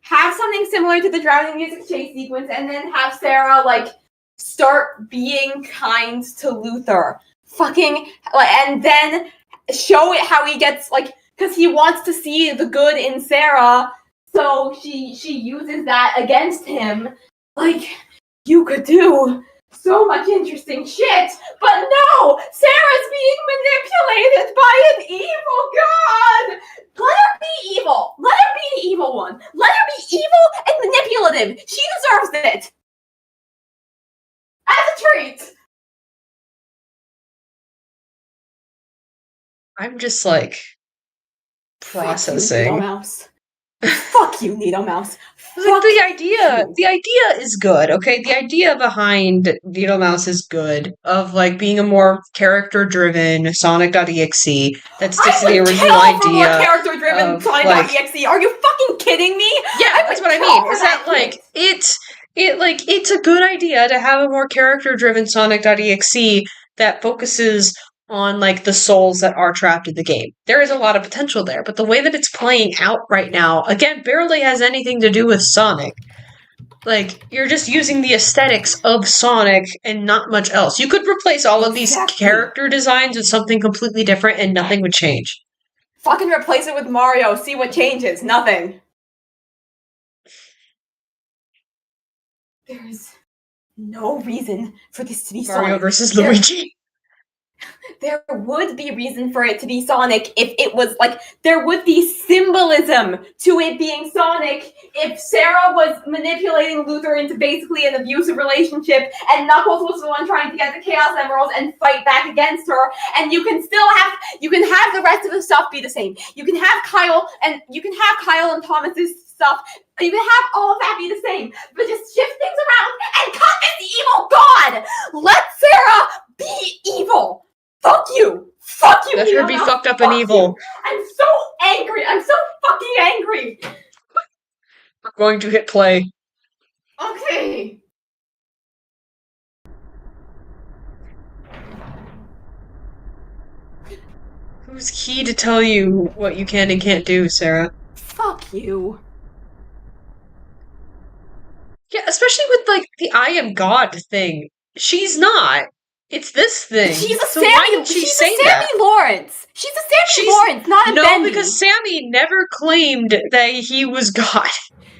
have something similar to the drowning music chase sequence, and then have Sarah like start being kind to Luther, and then show it how he gets, like, because he wants to see the good in Sarah, so she uses that against him. Like, you could do so much interesting shit, but no! Sarah's being manipulated by an evil god! Let her be evil! Let her be the evil one! Let her be evil and manipulative! She deserves it! As a treat! I'm just, like, processing. Fuck you, Needlemouse. Like, the idea is good, okay? The idea behind Needlemouse is good, of, like, being a more character-driven Sonic.exe that sticks to the original idea. For more character-driven Sonic.exe. Are you fucking kidding me? Yeah, that's what I mean. Is that, like, it's a good idea to have a more character-driven Sonic.exe that focuses on, like, the souls that are trapped in the game. There is a lot of potential there, but the way that it's playing out right now, again, barely has anything to do with Sonic. Like, you're just using the aesthetics of Sonic and not much else. You could replace all of these character designs with something completely different and nothing would change. Fucking replace it with Mario, see what changes. Nothing. There is no reason for this to be Mario Sonic. versus Luigi. There would be reason for it to be Sonic if it was, like, there would be symbolism to it being Sonic if Sarah was manipulating Luther into basically an abusive relationship and Knuckles was the one trying to get the Chaos Emeralds and fight back against her, and you can have the rest of the stuff be the same. You can have Kyle and Thomas's stuff. You can have all of that be the same, but just shift things around and cut this evil god! Let Sarah be evil! Fuck you! Fuck you! Let her be fucked up and evil. I'm so angry! I'm so fucking angry! going to hit play. Okay. Who's he to tell you what you can and can't do, Sarah? Fuck you. Yeah, especially with, like, the I am God thing. She's not. It's this thing. She's a so Sammy. why did she she's say a Sammy that? Lawrence. She's a Sammy Lawrence, not a No, Bendy. because Sammy never claimed that he was God.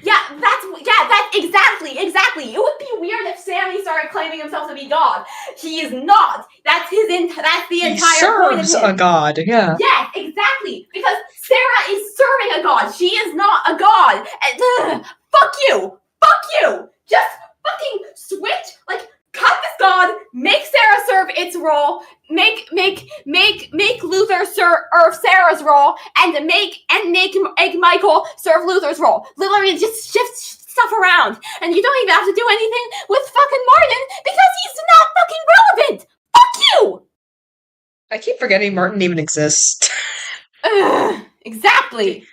That's exactly. It would be weird if Sammy started claiming himself to be God. He is not. That's the He entire point of serves him. a god, yeah. Yes, exactly. Because Sarah is serving a god. She is not a god. And, fuck you. Just fucking switch. Like, cut this god. Make Sarah serve its role. Make Luther serve Sarah's role, and make Michael serve Luther's role. Literally, just shift stuff around, and you don't even have to do anything with fucking Martin because he's not fucking relevant. Fuck you. I keep forgetting Martin even exists. Exactly.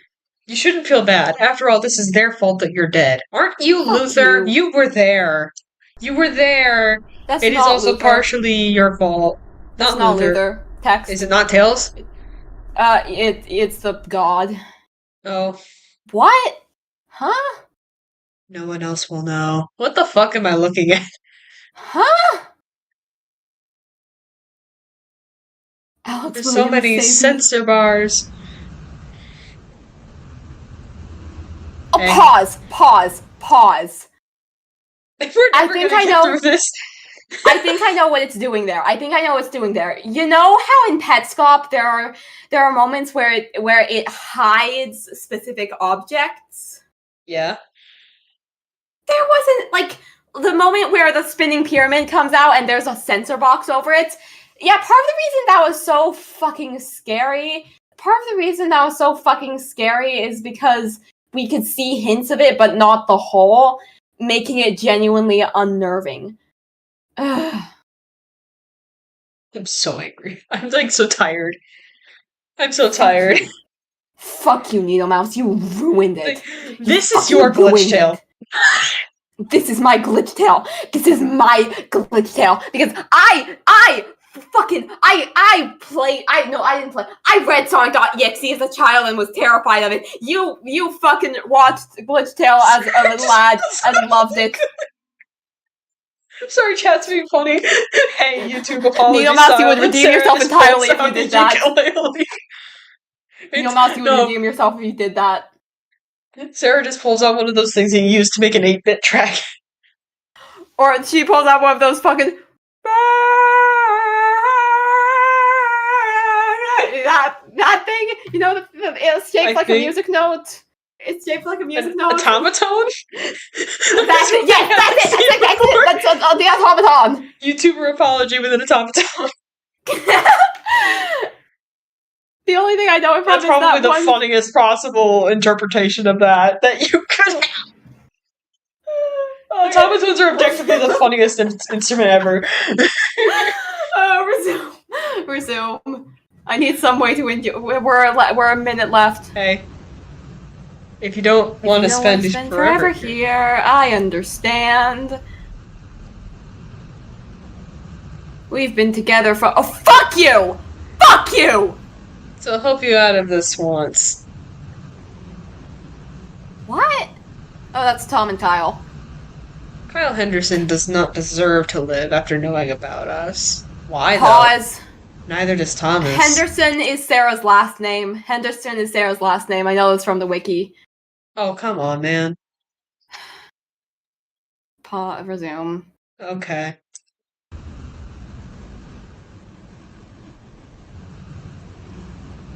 You shouldn't feel bad. After all, this is their fault that you're dead. Aren't you, Luther? You were there. That's It is not also Luther. partially your fault. That's not Luther. Text. Is it not Tails? It's the god. Oh. What? Huh? No one else will know. What the fuck am I looking at? Huh? Alex, There's so many censor bars. Oh, Hey. Pause. I think I know through this. I think I know what it's doing there. You know how in Petscop there are moments where it hides specific objects? Yeah. There wasn't, like, the moment where the spinning pyramid comes out and there's a sensor box over it. Yeah, part of the reason that was so fucking scary is because we could see hints of it, but not the whole, making it genuinely unnerving. Ugh. I'm so angry. I'm, like, so tired. I'm so tired. Fuck you, Needlemouse. You ruined it. This is your glitch tail. This is my glitch tail. Because I didn't play. I read Sonic.exe as a child and was terrified of it. You fucking watched Glitch Tail as a little lad and loved it. Sorry, chat's being funny. Hey, YouTube, apologies. Needlemouse, you would redeem yourself entirely if you did that. Needlemouse, you would redeem yourself if you did that. Sarah just pulls out one of those things you use to make an 8-bit track. Or she pulls out one of those fucking... That thing, you know, it's shaped like a music note. It's shaped like a music note. Automaton? That's it. That's the automaton. YouTuber apology with an automaton. The only thing I know from That's is probably that the one... funniest possible interpretation of that you could have. Automatons are objectively the funniest instrument ever. Resume. I need some way to endure. We're a minute left. Hey. If you don't want to spend forever here, I understand. We've been together for... Oh, fuck you! Fuck you! So I'll help you out of this once. What? Oh, that's Tom and Kyle. Kyle Henderson does not deserve to live after knowing about us. Why, Pause. though? Neither does Thomas. Henderson is Sarah's last name. I know this from the wiki. Oh, come on, man. Resume. Okay.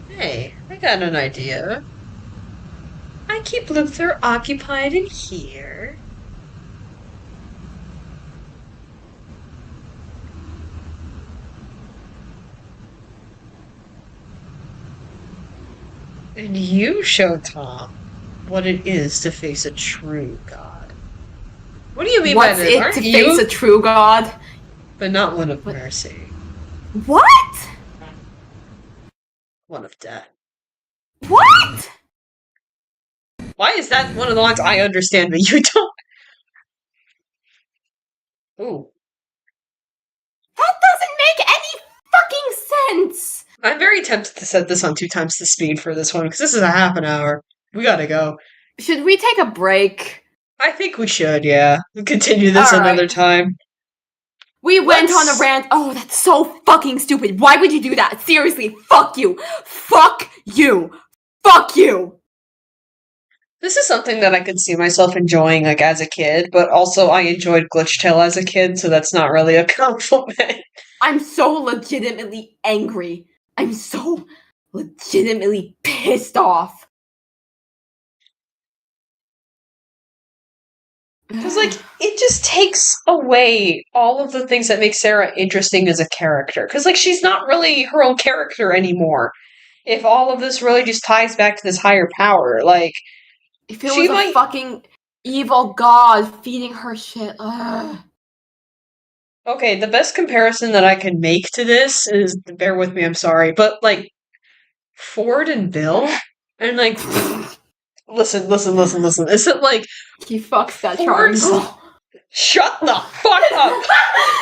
Hey, I got an idea. I keep Luther occupied in here. And you show Tom what it is to face a true god. What do you mean by this? What's it to face a true god? But not one of mercy. What? One of death. What? Why is that one of the lines I understand, but you don't? Ooh. That doesn't make any fucking sense! I'm very tempted to set this on 2 times the speed for this one, because this is a half an hour. We gotta go. Should we take a break? I think we should, yeah. We'll continue this another time. We went on a rant. Oh, that's so fucking stupid. Why would you do that? Seriously, fuck you. Fuck you. Fuck you. This is something that I could see myself enjoying, like, as a kid, but also I enjoyed Glitch Tale as a kid, so that's not really a compliment. I'm so legitimately angry. I'm so legitimately pissed off. Because, like, it just takes away all of the things that make Sarah interesting as a character. Because, like, she's not really her own character anymore. If all of this really just ties back to this higher power, like... If it was a fucking evil god feeding her shit, ugh. Okay, the best comparison that I can make to this is, bear with me, I'm sorry, but, like, Ford and Bill? And, like... Listen. Is it, like... He fucks that Ford's... triangle. Shut the fuck up!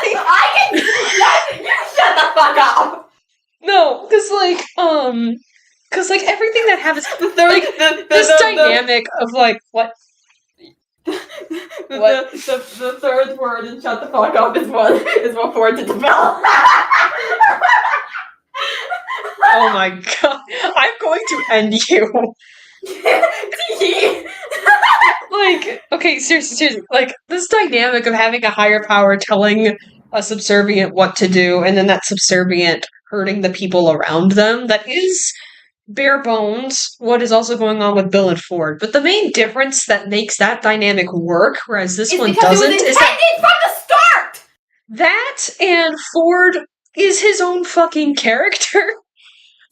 I can see that! You shut the fuck up! No, because, like, everything that happens... this dynamic of, like, what... The third word in shut the fuck up is what Ford did to Bill. Oh my god. I'm going to end you. Like, okay, seriously, like, this dynamic of having a higher power telling a subservient what to do, and then that subservient hurting the people around them, that is bare bones what is also going on with Bill and Ford. But the main difference that makes that dynamic work, whereas this one doesn't, is that from the start! That and Ford is his own fucking character.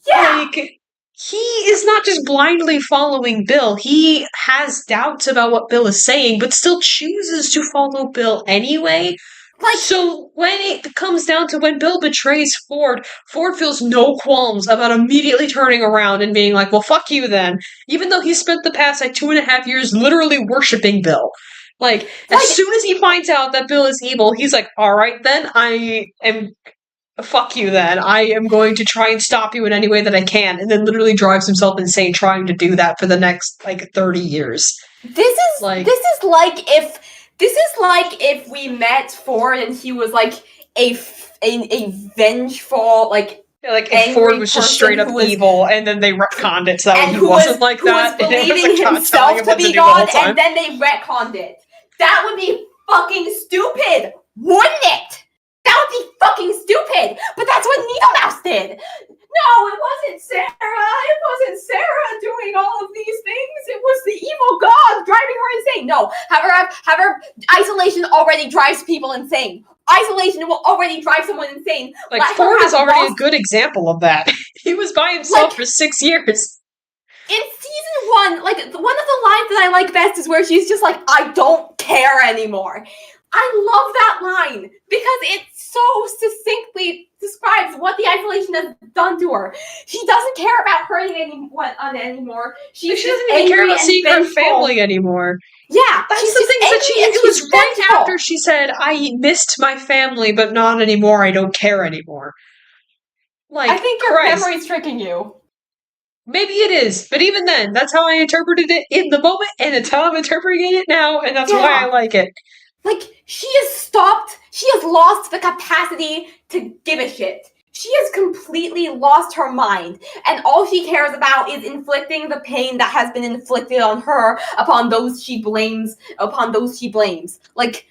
Yeah! Like, he is not just blindly following Bill. He has doubts about what Bill is saying, but still chooses to follow Bill anyway. Like, so when it comes down to when Bill betrays Ford, Ford feels no qualms about immediately turning around and being like, well, fuck you then. Even though he spent the past, like, 2.5 years literally worshipping Bill. Like, as soon as he finds out that Bill is evil, he's like, alright then, fuck you then. I am going to try and stop you in any way that I can, and then literally drives himself insane trying to do that for the next, like, 30 years. This is like if we met Ford and he was like a vengeful, like, yeah, like if Ford was just straight up evil, and then they retconned it so that he wasn't like that, who was believing himself to be God, and then they retconned it. That would be fucking stupid, wouldn't it? That would be fucking stupid! But that's what Needlemouse did! No, it wasn't Sarah! It wasn't Sarah doing all of these things! It was the evil god driving her insane! No, have her isolation already drives people insane. Isolation will already drive someone insane. Like, Ford is already a good example of that. He was by himself for 6 years. In season 1, like, one of the lines that I like best is where she's just like, I don't care anymore. I love that line because it so succinctly describes what the isolation has done to her. She doesn't care about hurting anyone anymore. She doesn't even care about seeing her family anymore. Yeah, that's the thing that it was right after she said, I missed my family, but not anymore. I don't care anymore. Like, I think your memory's tricking you. Maybe it is, but even then, that's how I interpreted it in the moment, and it's how I'm interpreting it now, and that's why I like it. Like, she has lost the capacity to give a shit. She has completely lost her mind, and all she cares about is inflicting the pain that has been inflicted on her upon those she blames. Like,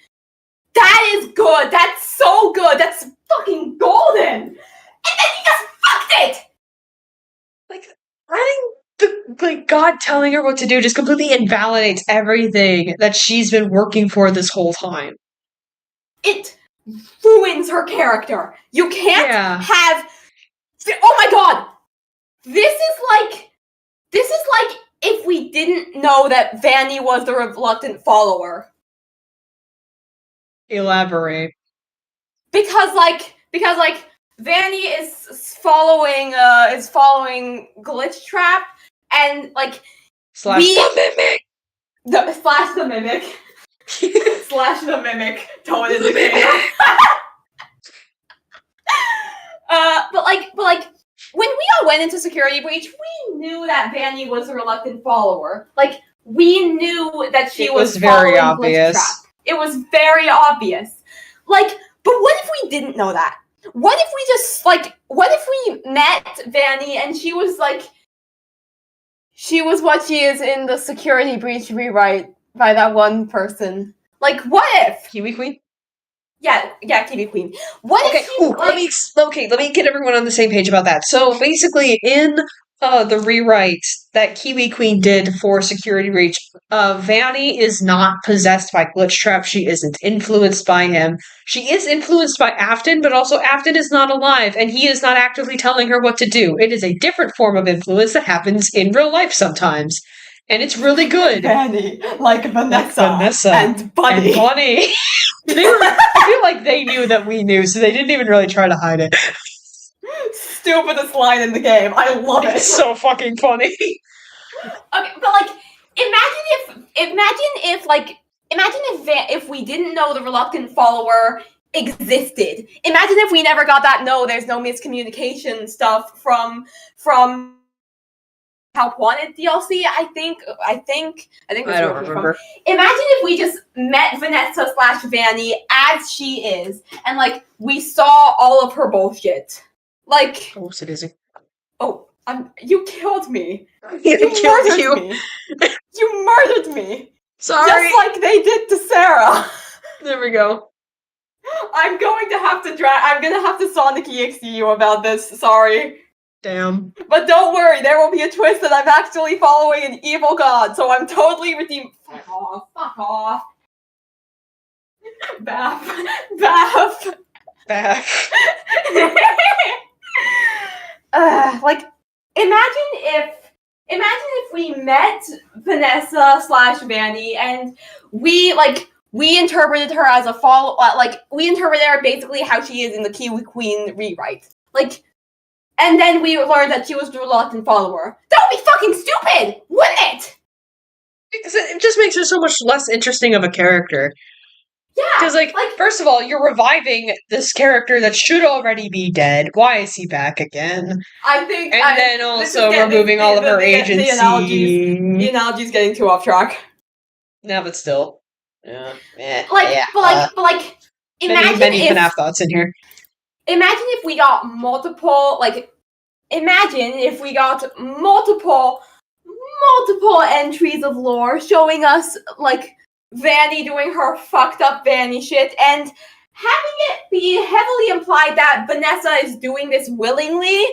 that is good. That's so good. That's fucking golden. And then he just fucked it. Like, God telling her what to do just completely invalidates everything that she's been working for this whole time. It ruins her character. You can't have... Oh my god! This is like if we didn't know that Vanny was the reluctant follower. Elaborate. Because Vanny is following Glitch Trap, and like Slash the mimic. Slash the mimic. Slash the mimic. Tone indicator. But like, when we all went into Security Breach, we knew that Vanny was a reluctant follower. Like, we knew that she was very following obvious. Glitch Trap. It was very obvious. Like, but what if we didn't know that? What if we just, like, what if we met Vanny and she was, like, she was what she is in the Security Breach rewrite by that one person? Like, what if? Kiwi Queen? Yeah, Kiwi Queen. What Okay, if she, let me get everyone on the same page about that. So basically, in the rewrite that Kiwi Queen did for Security Breach, Vanny is not possessed by Glitch Trap. She isn't influenced by him. She is influenced by Afton, but also Afton is not alive, and he is not actively telling her what to do. It is a different form of influence that happens in real life sometimes. And it's really good. Vanny, like Vanessa and Bunny. I feel like they knew that we knew, so they didn't even really try to hide it. Stupidest line in the game. I love it. It's so fucking funny. Okay, but like, imagine if we didn't know the reluctant follower existed. Imagine if we never got that there's no miscommunication stuff from Help Wanted DLC. I think that's I don't where it was remember. from. Imagine if we just met Vanessa / Vanny as she is, and like we saw all of her bullshit. Like, oh, so dizzy. Oh, you killed me. You killed you. Me. You murdered me. Sorry. Just like they did to Sarah. There we go. I'm gonna have to Sonic EXE you about this. Sorry. Damn. But don't worry, there will be a twist that I'm actually following an evil god, so I'm totally redeemed. Fuck off. Bath. Like, imagine if we met Vanessa / Vanny and we interpreted her as a we interpreted her basically how she is in the Kiwi Queen rewrite. Like, and then we learned that she was the reluctant follower. That would be fucking stupid, wouldn't it? Because it just makes her so much less interesting of a character. Yeah. Because, like, first of all, you're reviving this character that should already be dead. Why is he back again? Then also removing all of her agency. The analogy's getting too off track. No, but still. Yeah. But imagine many if FNAF thoughts in here. Imagine if we got multiple entries of lore showing us, like, Vanny doing her fucked up Vanny shit, and having it be heavily implied that Vanessa is doing this willingly,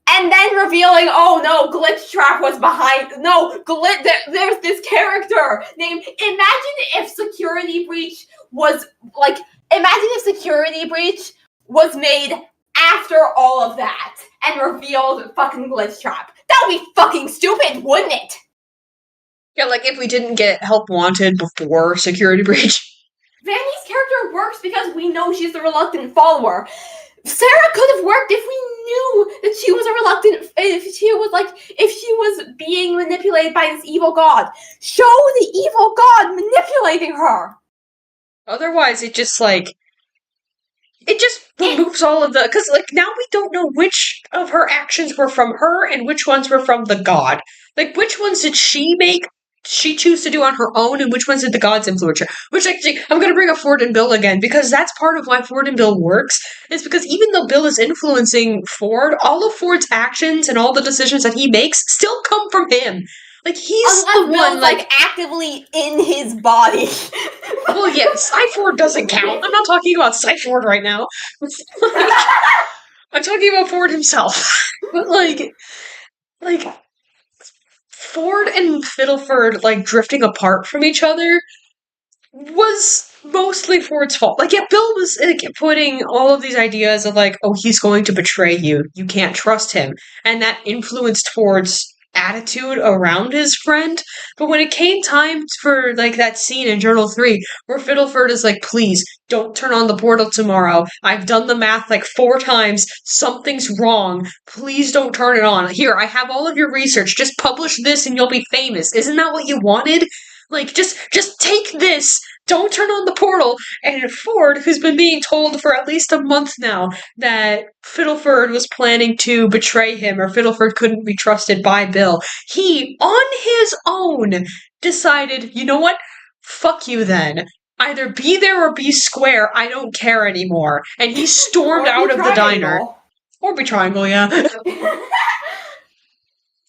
and then revealing, oh no, Glitch Trap was behind. No, there's this character named. Imagine if Security Breach was made after all of that and revealed fucking Glitch Trap. That would be fucking stupid, wouldn't it? Yeah, like if we didn't get Help Wanted before Security Breach. Vanny's character works because we know she's the reluctant follower. Sarah could have worked if we knew that she was a reluctant, if she was being manipulated by this evil god. Show the evil god manipulating her. Otherwise, it just removes all of the... Because, like, now we don't know which of her actions were from her and which ones were from the god. Like, which ones did she choose to do on her own, and which ones did the gods influence her? Which, actually, I'm going to bring up Ford and Bill again, because that's part of why Ford and Bill works, is because even though Bill is influencing Ford, all of Ford's actions and all the decisions that he makes still come from him. Like, he's the one, like, actively in his body. Well, yeah, Cyford doesn't count. I'm not talking about Cyford right now. I'm talking about Ford himself. But, like, Ford and Fiddleford, like, drifting apart from each other was mostly Ford's fault. Like, yeah, Bill was putting all of these ideas of, like, oh, he's going to betray you. You can't trust him. And that influenced Ford's attitude around his friend. But when it came time for, like, that scene in Journal 3 where Fiddleford is like, please, don't turn on the portal tomorrow. I've done the math like 4 times. Something's wrong. Please don't turn it on. Here, I have all of your research. Just publish this and you'll be famous. Isn't that what you wanted? Like, just take this. Don't turn on the portal. And Ford, who's been being told for at least a month now that Fiddleford was planning to betray him or Fiddleford couldn't be trusted by Bill, he, on his own, decided, you know what? Fuck you then. Either be there or be square. I don't care anymore. And he stormed out of the diner. Or be triangle, yeah.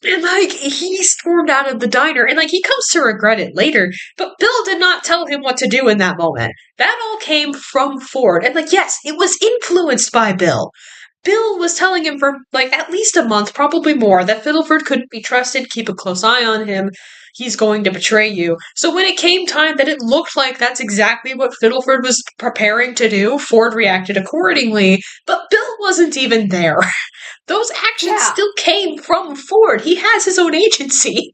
And, like, he stormed out of the diner, and, like, he comes to regret it later, but Bill did not tell him what to do in that moment. That all came from Ford, and, like, yes, it was influenced by Bill. Bill was telling him for, like, at least a month, probably more, that Fiddleford couldn't be trusted, keep a close eye on him, he's going to betray you. So when it came time that it looked like that's exactly what Fiddleford was preparing to do, Ford reacted accordingly, but Bill wasn't even there. Those actions still came from Ford. He has his own agency.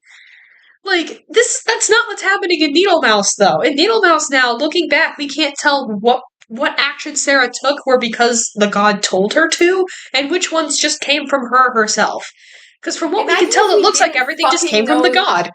Like, that's not what's happening in Needlemouse, though. In Needlemouse now, looking back, we can't tell what actions Sarah took were because the god told her to, and which ones just came from her herself. Because from what we can tell, it looks like everything just came from the god.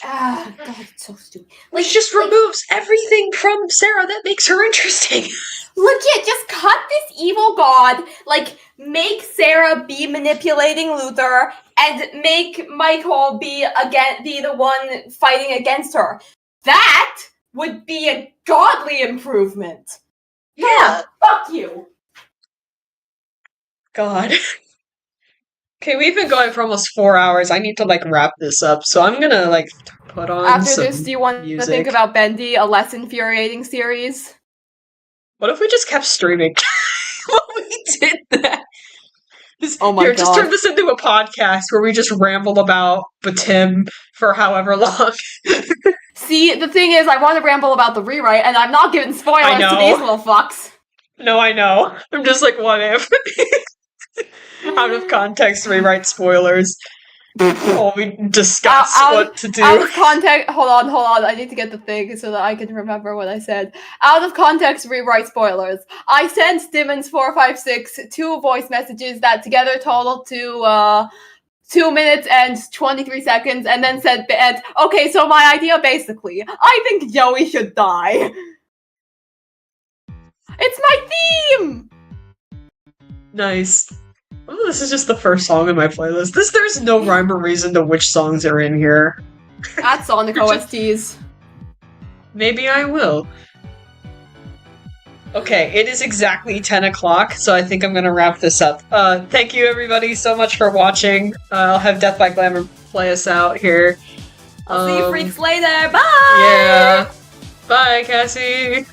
Ah, God, it's so stupid. Which just removes everything from Sarah that makes her interesting. Legit, just cut this evil god, like, make Sarah be manipulating Luther, and make Michael be the one fighting against her. That would be a godly improvement. Yeah. Fuck you. God. Okay, we've been going for almost 4 hours. I need to, like, wrap this up, so I'm gonna, like, put on After some this, do you want music. to think about Bendy, a less infuriating series? What if we just kept streaming? What we did that? Oh my god. Just turn this into a podcast where we just ramble about Tim for however long. See, the thing is, I want to ramble about the rewrite, and I'm not giving spoilers to these little fucks. No, I know. I'm just like, what if? Out of context, rewrite spoilers. While we discuss what to do. Out of context, hold on. I need to get the thing so that I can remember what I said. Out of context, rewrite spoilers. I sent Stimmons456 2 voice messages that together totaled to 2 minutes and 23 seconds, and then said, okay, so my idea basically, I think Joey should die. It's my theme! Nice. Oh, this is just the first song in my playlist. There's no rhyme or reason to which songs are in here. Add Sonic OSTs. Maybe I will. Okay, it is exactly 10 o'clock, so I think I'm gonna wrap this up. Thank you everybody so much for watching. I'll have Death by Glamour play us out here. I'll see you freaks later. Bye! Yeah. Bye, Cassie!